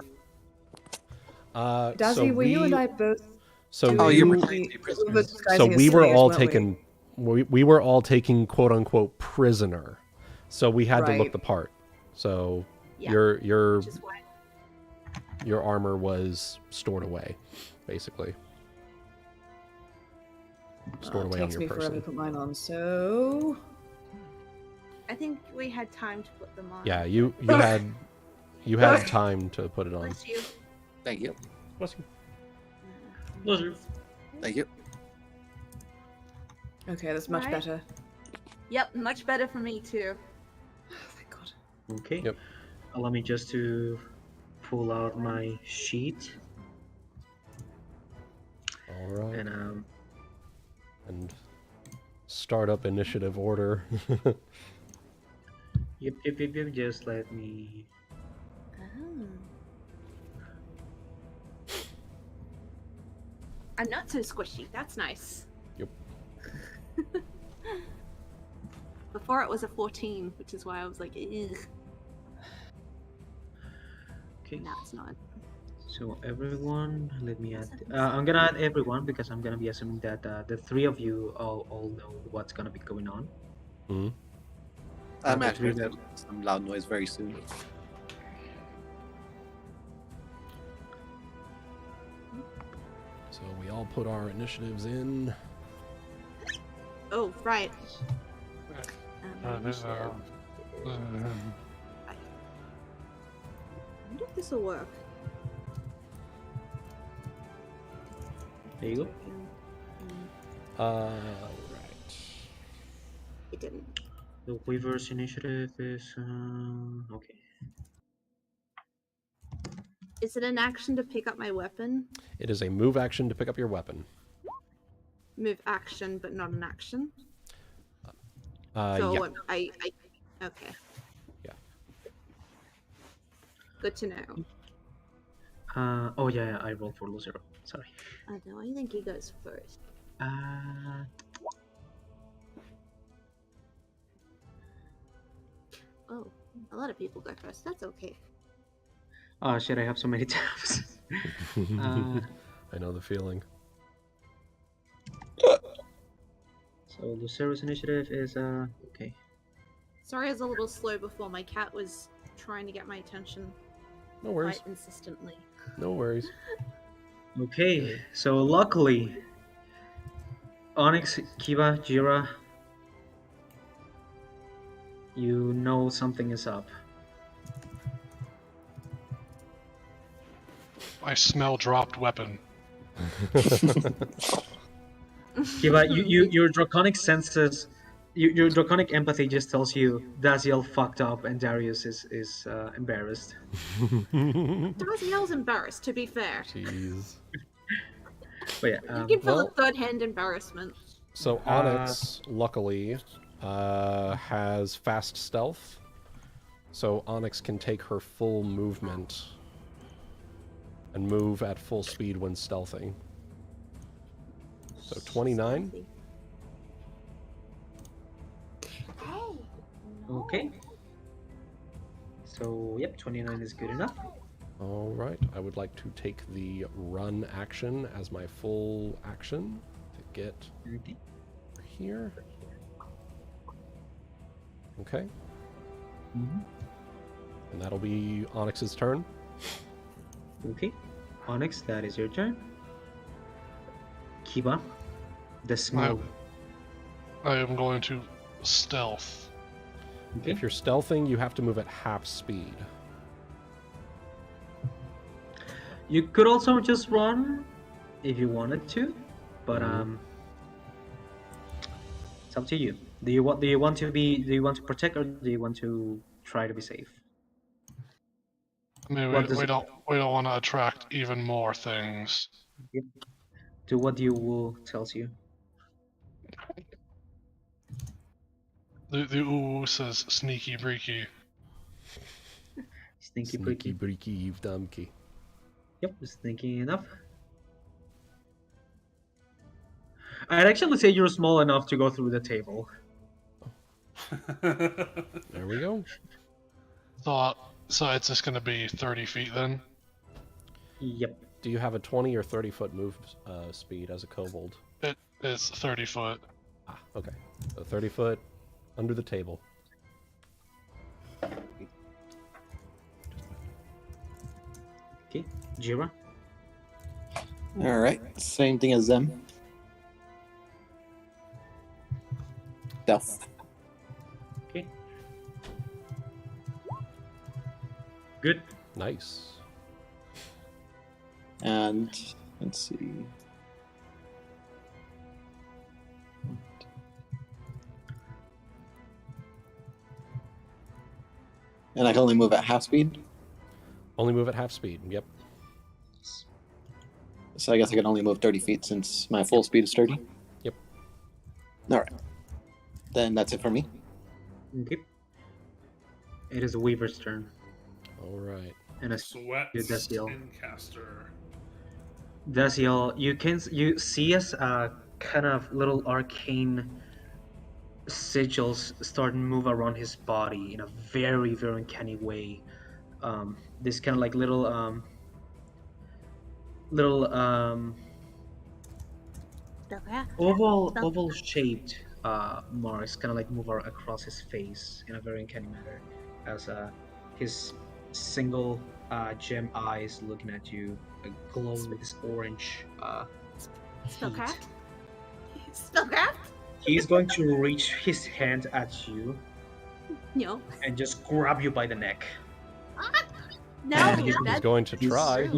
Dazi, So were you and we- I both? So Oh, you you were were we- prisoners. we were so disguising as we were civilians, all weren't we? taken. We were all taken quote unquote prisoner. So we had to look Right. the part. So Yeah. your Which is why. your armor was stored away, basically. Stored away It on takes your me forever to person. put mine on. So I think we had time to put them on. Yeah, you had time to put it on. Bless you. Thank you. Pleasure. Thank you. Okay, that's much Right. better. Yep, much better for me too. Thank God. Okay. Yep. Allow me just to pull out my sheet All right. and And start up initiative order. yep. Just let me. Oh. I'm not so squishy. That's nice. Yep. Before it was a 14, which is why I was like, ugh. Okay. Now it's not. So everyone, let me add. I'm gonna add everyone because I'm gonna be assuming that the three of you all know what's gonna be going on. Mhm. I'm Okay, actually three going to some loud noise very soon. So we all put our initiatives in. Oh, right. Uh, I wonder if this will work. There you go. Right. It didn't. The Weaver's initiative is okay. Is it an action to pick up my weapon? It is a move action to pick up your weapon. Move action, but not an action. Yeah. So I okay. Yeah. Good to know. Oh yeah, I rolled for Lucero. Sorry. Although I think he goes first. Oh, a lot of people go first. That's okay. Oh shit! I have so many tabs. I know the feeling. So Lucero's initiative is okay. Sorry, I was a little slow before. My cat was trying to get my attention No worries. quite insistently. No worries. Okay, so luckily, Onyx, Kiba, Jeera, you know something is up. I smell dropped weapon. Kiba, your draconic senses, your draconic empathy just tells you Dazielle fucked up and Darius is embarrassed. Dazielle's embarrassed, to be fair. Jeez. But yeah, You can feel well- a third-hand embarrassment. So Onyx, luckily, has fast stealth. So Onyx can take her full movement and move at full speed when stealthing. So 29. Oh. okay. So yep, 29 is good enough. All right. I would like to take the run action as my full action to get Okay. here. Okay. Mhm. And that'll be Onyx's turn. Okay, Onyx, that is your turn. Kiba, the smell. I am going to stealth. Okay. If you're stealthing, you have to move at half speed. You could also just run if you wanted to, but it's up to you. Do you want to protect or do you want to try to be safe? I mean, What does we it- don't want to attract even more things. Do what your wool tells you. The ooh says sneaky breaky. Stinky Sneaky pricky. breaky, you dumpky. Yep, stinky enough. I'd actually say you're small enough to go through the table. There we go. So it's just going to be 30 feet then? Yep. Do you have a 20 or 30 foot move speed as a kobold? It is 30 foot. Ah, okay. So 30 foot under the table. Okay, Jeera. All right, same thing as them. Stealth. Okay. Good. Nice. And let's see. And I can only move at half speed. Only move at half speed. Yep. So I guess I can only move 30 feet since my full speed is 30. Yep. All right. Then that's it for me. Okay. It is the Weaver's turn. All right. And a Sweat Dazielle. Spincaster. Dazielle, you see as kind of little arcane sigils start to move around his body in a very, very uncanny way. This kind of like little oval shaped marks kind of like move across his face in a very uncanny manner as his single gem eyes looking at you, glowing with this orange Spellcraft? heat. Spellcraft? He's going to reach his hand at you No. and just grab you by the neck. No, He's that's going to try.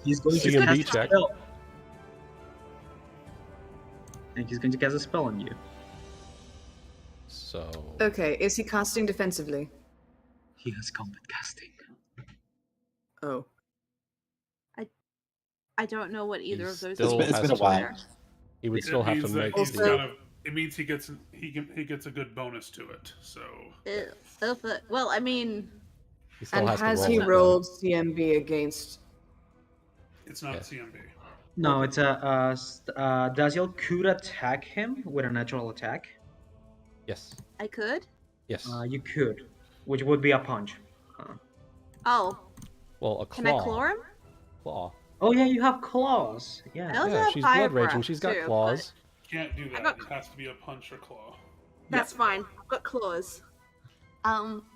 He's going to CMB cast a check. spell. And he's going to cast a spell on you. So. Okay, is he casting defensively? He has combat casting. Oh. I don't know what either He of those still It's been a has while. to- He would still have to make. He's the- got it means he gets a good bonus to it. So Well, I mean, He still And has, has to he roll it, rolled CMB against? it's not Yeah. CMB. No, it's Dazielle could attack him with a natural attack. Yes. I could. Yes. You could, which would be a punch. Oh, Well, a claw. can I claw him? Claw. Oh yeah, you have claws. Yeah. I also Yeah, have she's fire blood raging. breath, She's got too, claws. Can't do that. got- It has to be a punch or claw. That's fine. I've got claws.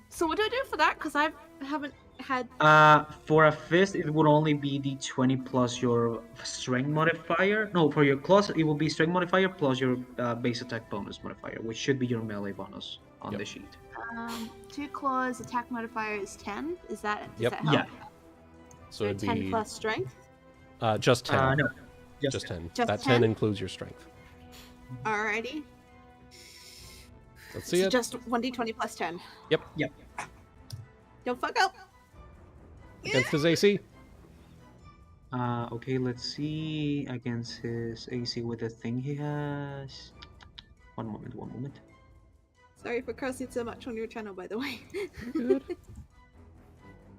So what do I do for that? Because I haven't had. For a fist, it would only be the 20 plus your strength modifier. No, for your claws, it will be strength modifier plus your base attack bonus modifier, which should be your melee bonus on Yep. the sheet. 2 claws, attack modifier is 10. Does that Yep. help? Yeah. So it'd 10 be plus strength. just 10. No, Just 10. Just That 10? 10 includes your strength. Alrighty. Let's see So it. just 1d20 plus 10. Yep. Don't fuck up. Against his AC. Okay, let's see against his AC with the thing he has. One moment. Sorry for cursing so much on your channel, by the way. Good.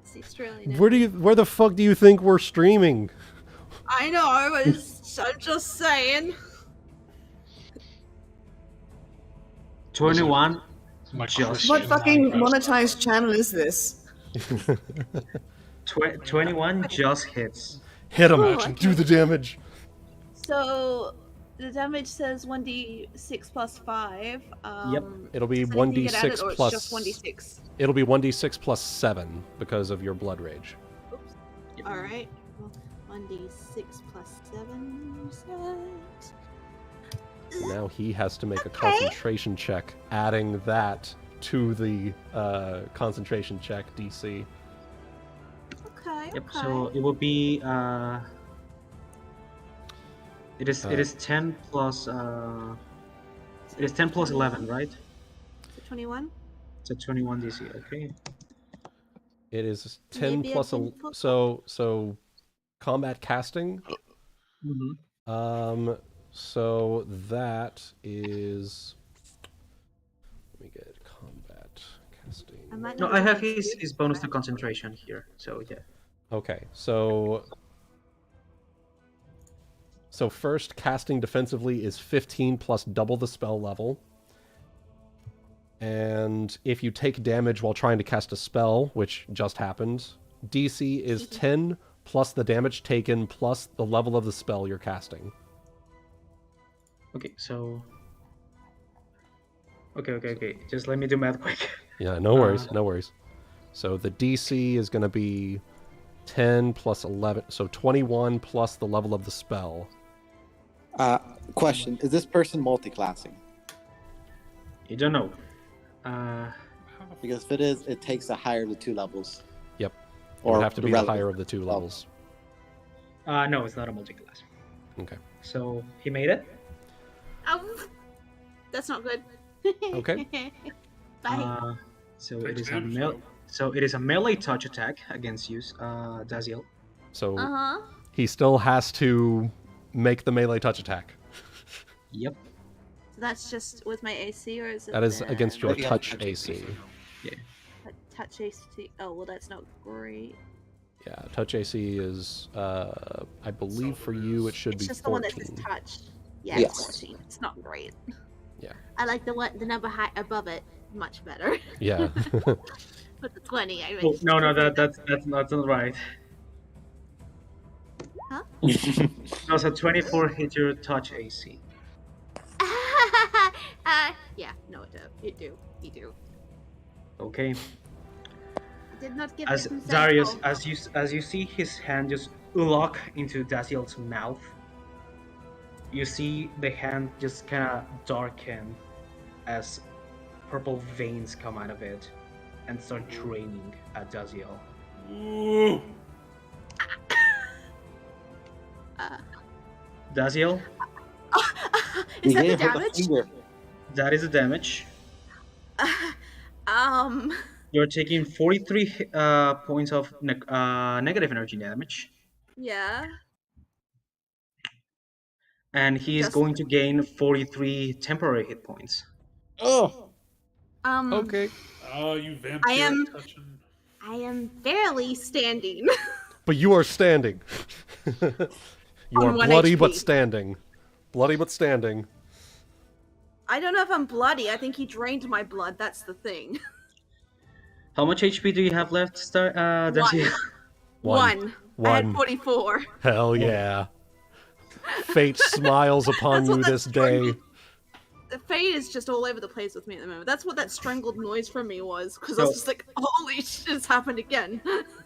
It's Australian. Where the fuck do you think we're streaming? I know. I'm just saying. 21. My Just- Christian What fucking Minecraft. monetized channel is this? 21 just hits. Hit him. Ooh, Do okay. the damage. So the damage says 1d6 plus 5. Yep. It'll be does anything get 1d6 added, or plus. It's just 1d6. It'll be 1d6 plus 7 because of your blood rage. Oops. All right. Well, 1d6 plus 7. Set. Now he has to make a Okay. concentration check, adding that to the concentration check DC. Okay. Yep. Okay. So it will be it is 10 plus it is 10 plus 11, right? So 21. So 21 DC. Okay. It is 10 Maybe I plus can a put- so combat casting. Mm-hmm. So that is. Let me get combat casting. I might No, not I be have able to his do bonus to that. concentration here. So yeah. Okay, so first casting defensively is 15 plus double the spell level. And if you take damage while trying to cast a spell, which just happened, DC is 10 plus the damage taken plus the level of the spell you're casting. Okay. So. Okay. Just let me do math quick. Yeah, no worries, no worries. So the DC is going to be 10 plus 11, so 21 plus the level of the spell. Question: is this person multi-classing? You don't know. Because if it is, it takes the higher of the 2 levels. Yep. It would have to the be the relative higher of the 2 level. levels. No, it's not a multi-class. Okay. So he made it. That's not good. Okay. Bye. So it Takes is a damage, melee. though. So it is a melee touch attack against you, Dazielle. So Uh-huh. he still has to make the melee touch attack. Yep. So that's just with my AC, or is it? That is against your Yeah, touch touch AC. Touch AC. Oh well, that's not great. Yeah, touch AC is, I believe for you it should It's be just the one that 14. says touch. Yeah, Yes. it's 14. It's not great. Yeah. I like the number high above it much better. Yeah. But the 20, I Oh, no, that's not right. Huh? No, so 24 hit your touch AC. Yeah, no, it do. You do. Okay. I did not give As consent. Darius, Oh. as you see his hand just lock into Dazielle's mouth, you see the hand just kind of darken as purple veins come out of it and start draining at Dazielle. Ooh. Dazielle, Is that the gave her damage? finger. that is the damage. You're taking 43 points of negative energy damage, Yeah. and he is Just- going to gain 43 temporary hit points. Oh, Okay. Oh, you vampire I am- touching. I am barely standing. But you are standing. You On are 1 bloody but HP. standing. Bloody but standing. I don't know if I'm bloody. I think he drained my blood. That's the thing. How much HP do you have left, Dazielle? One. I had One. 44. Hell yeah. Fate smiles upon That's you what that this day. strangled- The fate is just all over the place with me at the moment. That's what that strangled noise from me was, because I was So- just like, holy shit, it's happened again.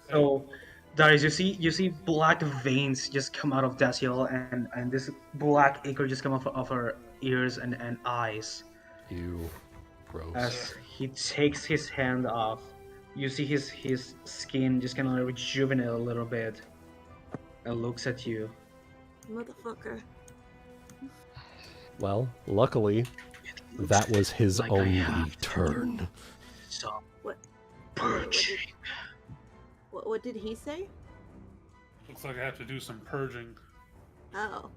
So, Darius, you see black veins just come out of Dazielle, and this black ichor just come off of her ears and eyes. You. Gross. As he takes his hand off, you see his skin just kind of rejuvenate a little bit, and looks at you. Motherfucker. Well, luckily, that was his Like I only have to. turn. Stop What? purging. What did he say? Looks like I have to do some purging. Oh.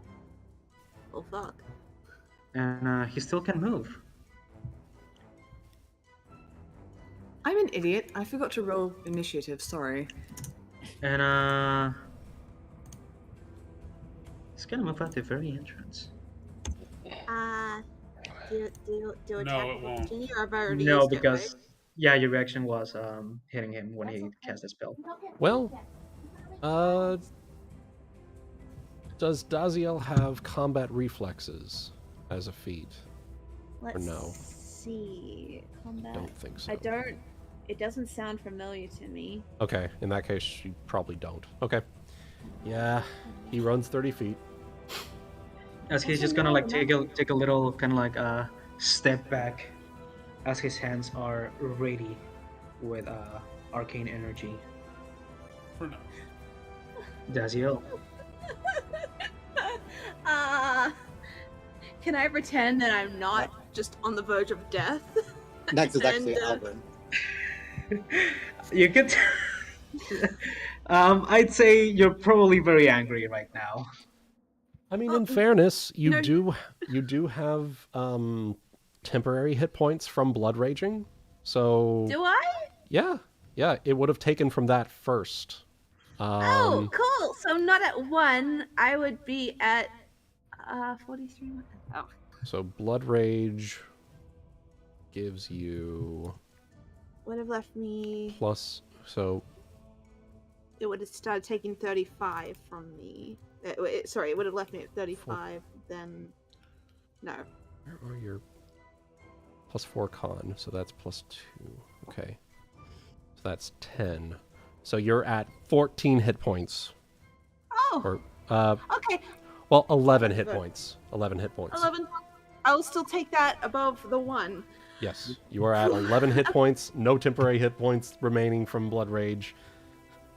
Oh, fuck. And he still can move. I'm an idiot. I forgot to roll initiative. Sorry. And he's gonna move at the very entrance. Do No, attack it won't. Virginia, or I've already No, used it, because right? yeah, your reaction was hitting him when he cast the spell. Well, does Dazielle have combat reflexes as a feat? Let's no? see. Combat. Don't think so. I don't. It doesn't sound familiar to me. Okay, in that case, you probably don't. Okay. Yeah, he runs 30 feet. As he's just gonna like take a little kind of like step back, as his hands are ready with arcane energy. For now. Dazielle. Can I pretend that I'm not just on the verge of death? next is actually And, Elvarin. You could. I'd say you're probably very angry right now. I mean, in fairness, you no. do have temporary hit points from blood raging. So Do I? yeah, it would have taken from that first. Oh, cool. So not at 1. I would be at 43. Oh. So blood rage gives you Would have left me. plus. So It would have started taking 35 from me. Sorry, it would have left me at 35. Then, no. where are your plus 4 con? So that's plus 2. Okay, so that's 10. So you're at 14 hit points, Oh. or Okay. well, 11 hit points. 11 hit points. 11. I will still take that above the 1. Yes, you are at 11 hit points. No temporary hit points remaining from blood rage.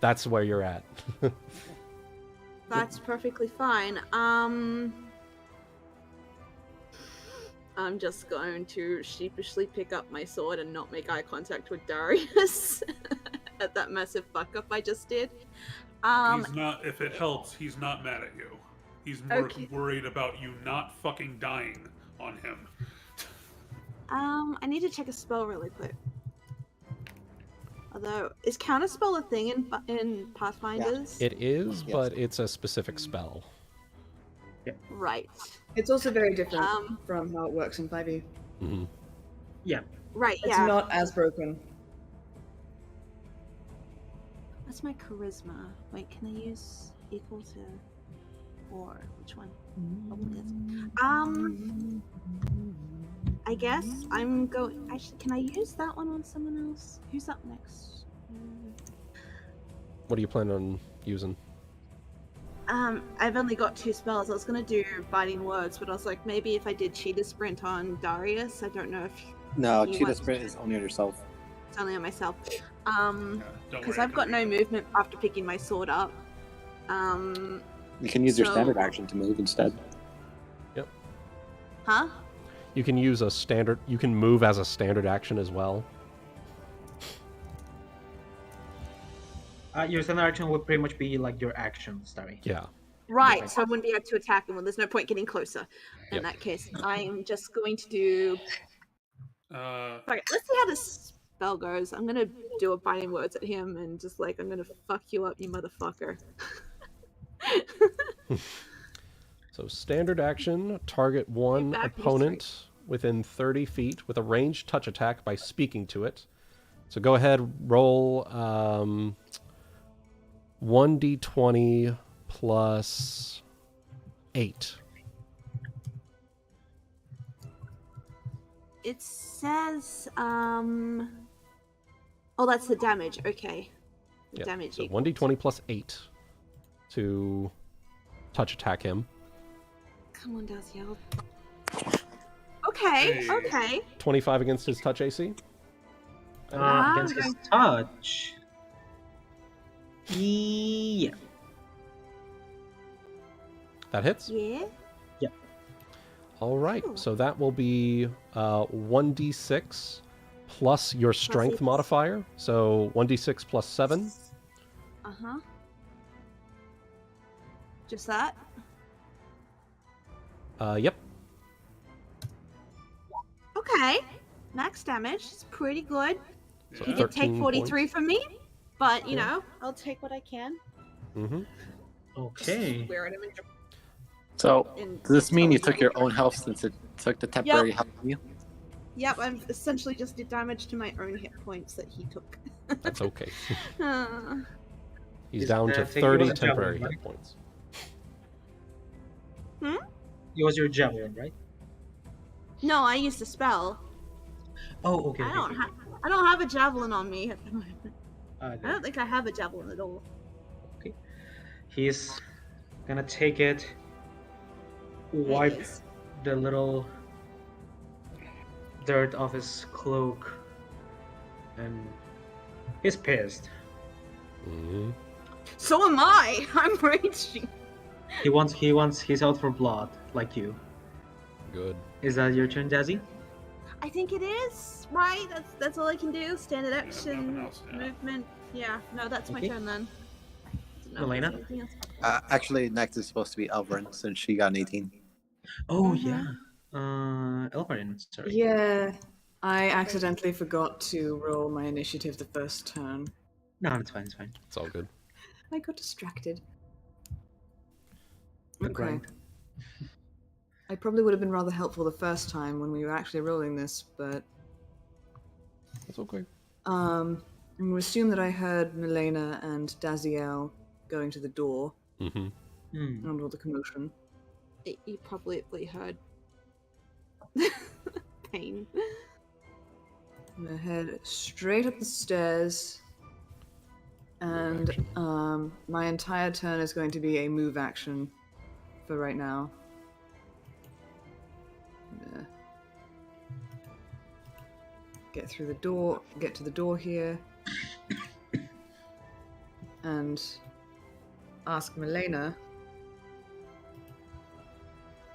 That's where you're at. That's perfectly fine. I'm just going to sheepishly pick up my sword and not make eye contact with Darius. at that massive fuck up I just did. He's not. If it helps, he's not mad at you. He's more Okay. worried about you not fucking dying on him. I need to check a spell really quick. Although, is counterspell a thing in Pathfinders? It is, Yes. but it's a specific spell. Right. It's also very different Um, from how it works in 5e. Hmm. Right, It's yeah. not as broken. What's my charisma? Wait, can I use equal to... Or, which one? Probably this. I guess I'm going... Actually, can I use that one on someone else? Who's up next? What are you planning on using? I've only got 2 spells. I was gonna do Biting Words, but I was like, maybe if I did Cheetah Sprint on Darius, I don't know if No, You Cheetah want- Sprint is only on yourself. it's only on myself. Yeah, don't Because worry, I've got don't no worry. movement after picking my sword up. You can use your So- standard action to move instead. Huh? You can use a standard. You can move as a standard action as well. Your standard action would pretty much be like your action, Starry. Yeah. Right, Okay. so I wouldn't be able to attack him. Well, there's no point getting closer. In Yep. that case, I am just going to do. Okay, let's see how this spell goes. I'm gonna do a Biting Words at him and just like, I'm gonna fuck you up, you motherfucker. So standard action, target one back, you opponent within 30 feet with a ranged touch attack by speaking to it. So go ahead, roll 1d20 plus 8. It says, oh, that's the damage. Okay. The Yeah. damage. So equals- 1d20 plus 8 to touch attack him. Come on, Dazielle. Okay, Hey. okay. 25 against his touch AC. Against his touch. Yeah. That hits. Yeah. All right. Ooh. So that will be 1d6 plus your strength 8. modifier. So 1d6 plus 7. Uh-huh. Just that? Yep. Okay. Max damage. It's pretty good. So He did take 13 43 from me, but, you Yeah. know, I'll take what I can. Mm-hmm. Okay. Swear at him So, in- does this mean you tell took your own health since it took the temporary health from you? Yep, I've essentially just did damage to my own hit points that he took. That's okay. Uh, He's Is down to that thing 30 was a javelin, temporary right? hit points. It was your javelin, right? no, I used a spell. Oh, okay. I okay, don't okay. have. I don't have a javelin on me at the moment. I Okay. don't think I have a javelin at all. He's gonna take it, wipe Yes. the little dirt off his cloak, and he's pissed. Mm-hmm. So am I. I'm raging. He's out for blood, like you. Good. Is that your turn, Dazzy? I think it is. Right. That's all I can do. Standard nothing action, else, yeah. movement. Yeah. No, that's my Okay. turn then. Didn't know if Melaina? there's anything else. Actually, next is supposed to be Elvarin since she got an 18. Oh Mhm. yeah. Elvarin, sorry. Yeah, I accidentally forgot to roll my initiative the first turn. No, it's fine. It's fine. It's all good. I got distracted. Good Okay. grind. I probably would have been rather helpful the first time when we were actually rolling this, but It's okay. I'm gonna assume that I heard Melaina and Dazielle going to the door Mm-hmm. Hmm. and all the commotion. You probably heard pain. I'm gonna head straight up the stairs, and my entire turn is going to be a move action for right now. I'm gonna get to the door here, and ask Melaina.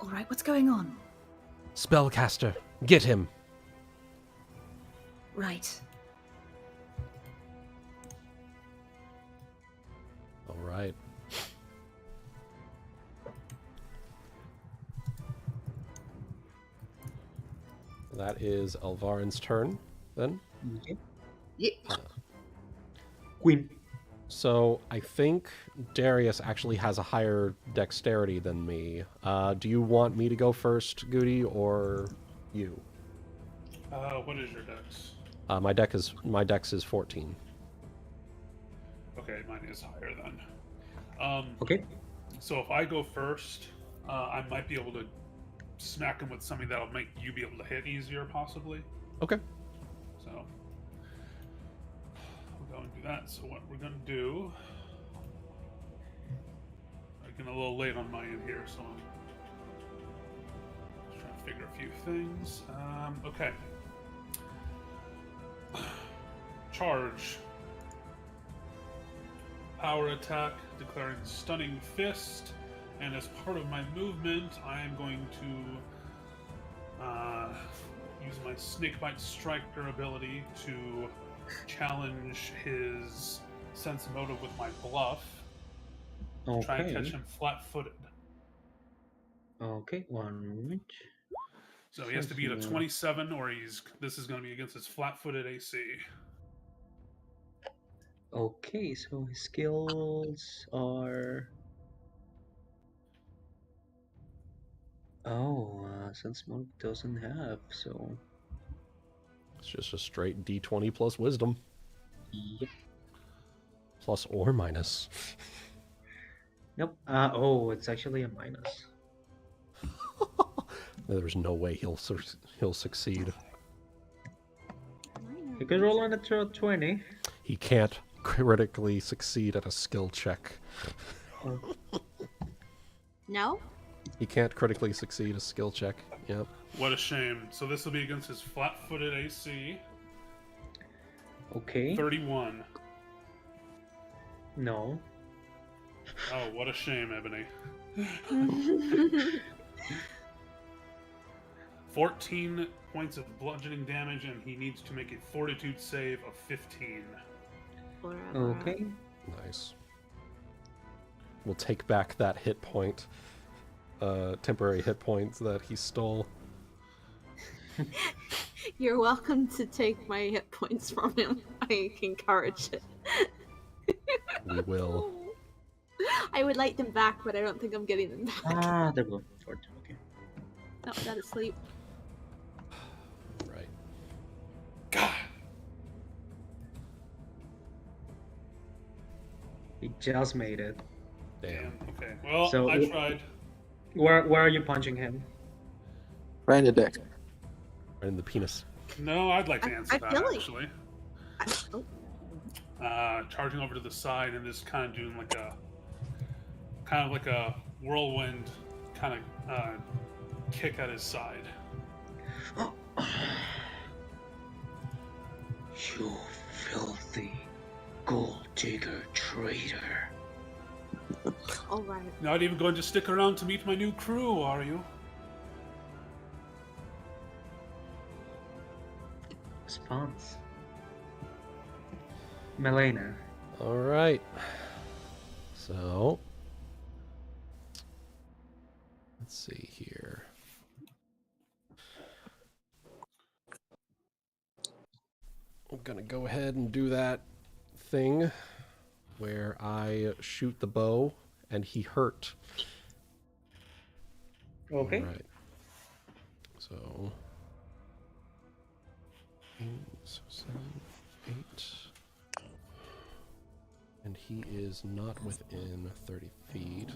All right, what's going on? Spellcaster, get him. Right. right. That is Elvarin's turn, then. Okay. Yeah. Queen. So I think Darius actually has a higher dexterity than me. Do you want me to go first, Goody, or you? What is your dex? My dex is 14. Okay, mine is higher then. Okay. So if I go first, I might be able to smack him with something that'll make you be able to hit easier, possibly. Okay. So we'll go and do that. So what we're gonna do? I'm getting a little late on my end here, so I'm just trying to figure a few things. Okay. Charge. Power attack, declaring stunning fist, and as part of my movement, I am going to use my snakebite striker ability to challenge his sense motive with my bluff. To try and catch him flat-footed. Okay, 1 moment. So he has to beat a 27, or this is going to be against his flat-footed AC. Okay, so his skills are... Oh, Sense Monk doesn't have, so... It's just a straight D20 plus wisdom. Yep. Plus or minus. Nope. Oh, it's actually a minus. There's no way he'll succeed. You could roll on a 20. He can't critically succeed at a skill check. No? He can't critically succeed a skill check. Yep. What a shame. So this will be against his flat-footed AC. Okay. 31. No. Oh, what a shame, Ebony. 14 points of bludgeoning damage, and he needs to make a fortitude save of 15. Okay. Nice. We'll take back that hit point. Temporary hit points that he stole. You're welcome to take my hit points from him. I encourage it. We will. I would like them back, but I don't think I'm getting them back. Ah, there we go. Okay. No, that is sleep. Right. God. He just made it. Damn. Okay. Well, So- I tried. Where are you punching him? Right in the dick. Right in the penis. No, I'd like to answer I that, feel like- actually. Oh, Charging over to the side and just kind of doing like a whirlwind kind of kick at his side. You filthy gold digger traitor. all right. Not even going to stick around to meet my new crew, are you? Response. Melaina. All right. So, let's see here. I'm gonna go ahead and do that thing where I shoot the bow and he hurt. Okay. All right. So, 7, 8. And he is not within 30 feet.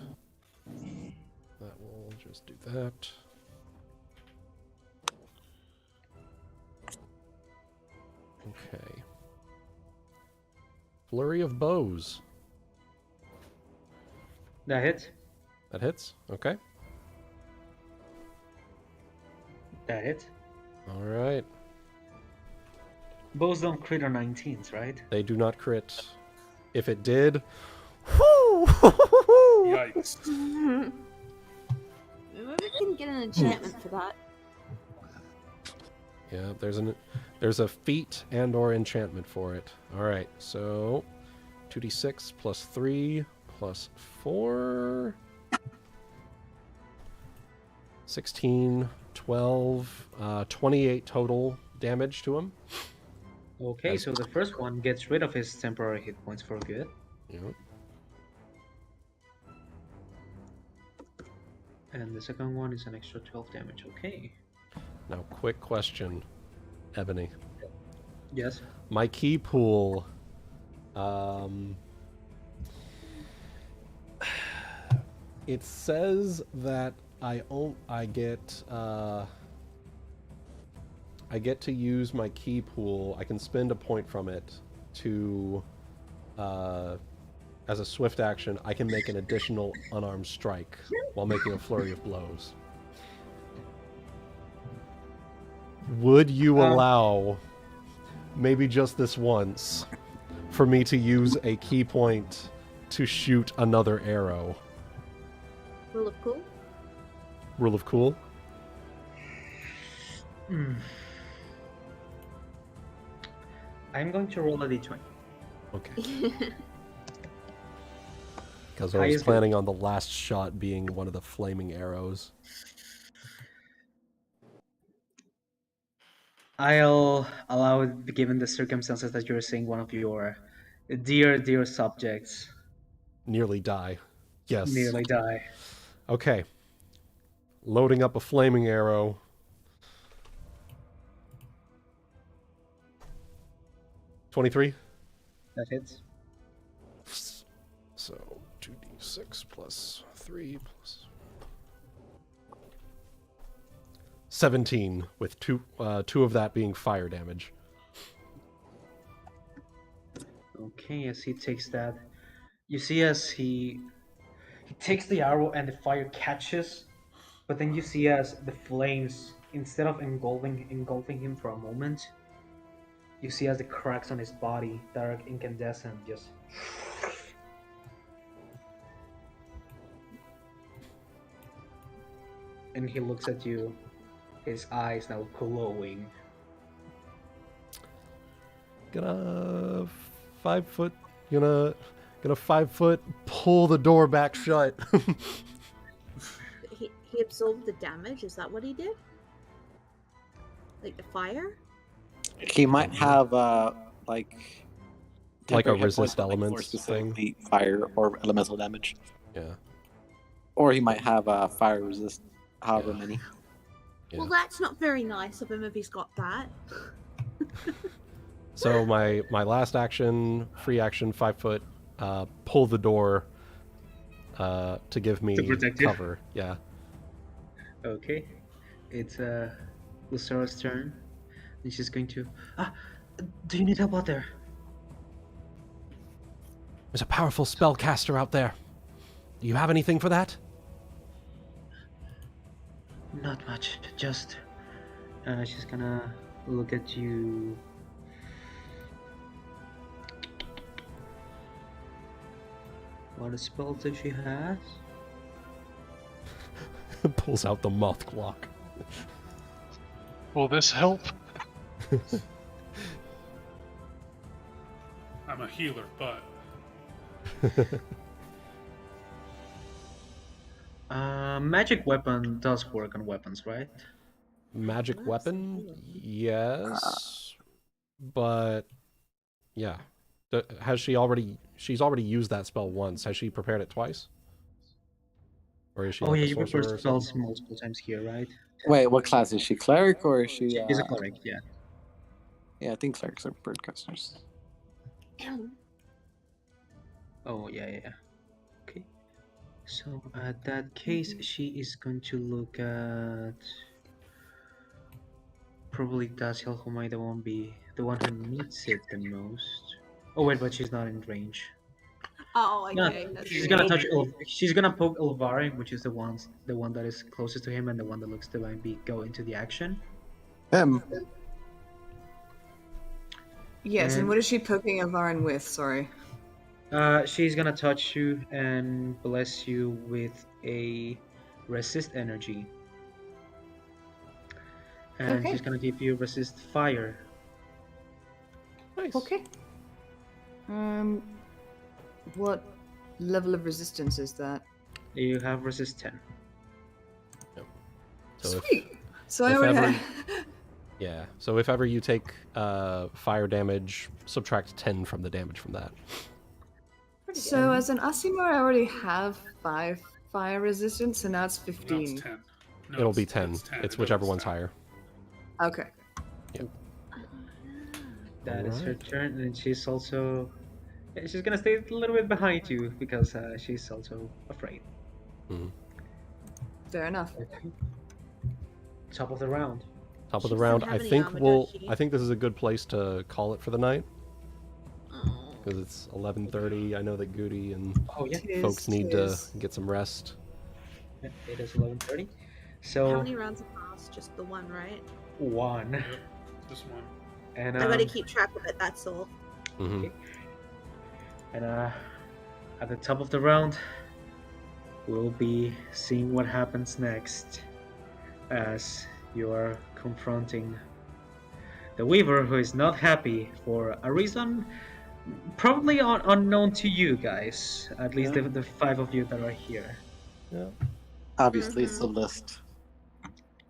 That will just do that. Okay. Flurry of bows. That hits. That hits? Okay. That hits. Alright. Bows don't crit on 19s, right? They do not crit. If it did... Yikes. Maybe we can get an enchantment for that. Yeah, there's a feat and or enchantment for it. Alright, so 2d6 plus 3 plus 4. 16, 12, 28 total damage to him. Okay, so the first one gets rid of his temporary hit points for good. Yep. And the second one is an extra 12 damage. Okay. Now, quick question, Ebony. Yes. My key pool. It says that I get to use my key pool. I can spend a point from it to, as a swift action, I can make an additional unarmed strike while making a flurry of blows. Would you allow, maybe just this once, for me to use a key point to shoot another arrow? Rule of cool. Rule of cool? I'm going to roll a d20. Okay. Because I was planning on the last shot being one of the flaming arrows. I'll allow it, given the circumstances that you're seeing one of your dear subjects Nearly die. Yes. nearly die. Okay. Loading up a flaming arrow. $23. That hits. So 2d6 plus 3 plus 17, with two of that being fire damage. Okay, as he takes that, you see as he takes the arrow and the fire catches, but then you see as the flames, instead of engulfing him for a moment, you see as the cracks on his body that are incandescent just. And he looks at you, his eyes now glowing. Gonna 5 foot. Gonna 5 foot. Pull the door back shut. He absorbed the damage. Is that what he did? Like the fire? He might have like a temporary hit resist points, but, elements for specifically fire or elemental damage. Yeah. Or he might have fire resist, however many. Yeah. Well, that's not very nice of him if he's got that. So my last action, free action, 5 foot, pull the door to give me To protect you? cover. Yeah. Okay, it's Lucera's turn, and she's going to. Do you need help out there? There's a powerful spellcaster out there. Do you have anything for that? Not much. Just. She's gonna look at you. What spells does she has? Pulls out the moth clock. Will this help? I'm a healer, but Magic weapon does work on weapons, right? Magic weapon? Yes. But yeah. Has she already she's already used that spell once. Has she prepared it twice? Or is she Oh like yeah, a you sorcerer prepare or spells something? multiple times here, right? Wait, what class is she? Cleric or is she? She's a cleric, yeah. Yeah, I think clerics are birdcasters. Oh yeah. Okay. So at that case, she is going to look at probably Dazielle, who might be the one who needs it the most. Oh wait, but she's not in range. Oh, No, okay. That's she's good. gonna touch. She's gonna poke Elvarin, which is the one that is closest to him, and the one that looks to go into the action. Yes, and And- what is she poking Elvarin with? Sorry. She's gonna touch you and bless you with a resist energy, and Okay. she's gonna give you resist fire. Nice. Okay. What level of resistance is that? You have resist 10. So Sweet. So I if already ever- have... Yeah. So if ever you take fire damage, subtract 10 from the damage from that. Pretty good. So as an Aasimar, I already have 5 fire resistance, and now it's No, it's 15. 10. No, It'll it's- be 10. It's, 10. It's It whichever doubles one's 10. higher. Okay. That is her Alright. turn, and she's also... yeah, she's gonna stay a little bit behind you, because she's also afraid. Fair enough. Top of the round. Top of She the round. doesn't I have any think armor, we'll. does she? I think this is a good place to call it for the night Oh. because it's 11:30. I know that Goody and Oh yeah, folks need to Tis. get some rest. yeah, it is 11:30. How So many rounds of pass? Just the one, right? 1. Yep, this one. And I gotta keep track of it, that's all. Hmm. And at the top of the round, we'll be seeing what happens next as you are confronting the Weaver, who is not happy for a reason probably unknown to you guys, at least the 5 of you that are here. Yeah. Obviously, it's a list.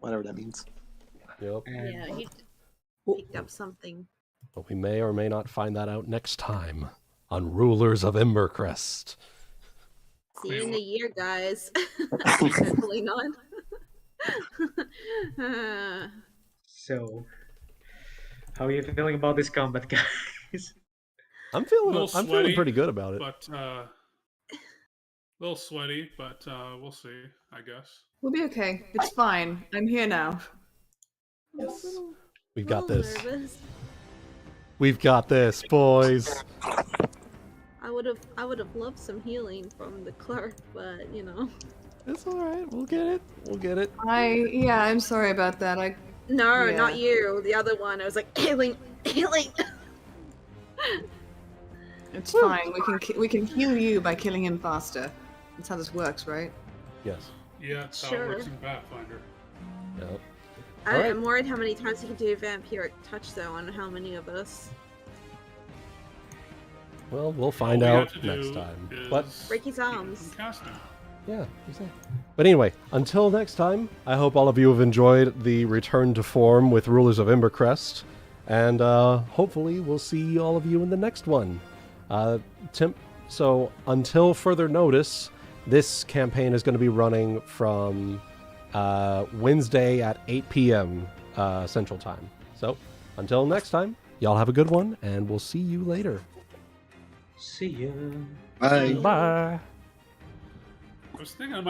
Whatever that means. Yep. And Yeah, he picked up something. But we may or may not find that out next time on Rulers of Embercrest. See you in a year, guys. Hopefully not. so, how are you feeling about this combat, guys? I'm A feeling. little I'm feeling sweaty, pretty good about it. But a little sweaty, but we'll see, I guess. We'll be okay. It's fine. I'm here now. Yes. Little- We've got little this. nervous. We've got this, boys. I would have loved some healing from the clerk, but you know. It's all right. We'll get it. We'll get it. Yeah, I'm sorry about that. No, Yeah. not you. The other one. I was like healing. It's fine. We can heal you by killing him faster. That's how this works, right? Yes. Yeah, that's how Sure. it works in Pathfinder. Yep. I'm worried how many times he can do vampiric touch though, on how many of us. Well, we'll All find we out have to next do time. is But Break his keep him arms. from casting. yeah, exactly. But anyway, until next time, I hope all of you have enjoyed the return to form with Rulers of Embercrest, and hopefully we'll see all of you in the next one. So until further notice, this campaign is going to be running from Wednesday at 8 p.m. Central Time. So until next time, y'all have a good one, and we'll see you later. See you. Bye. Bye. I was thinking I might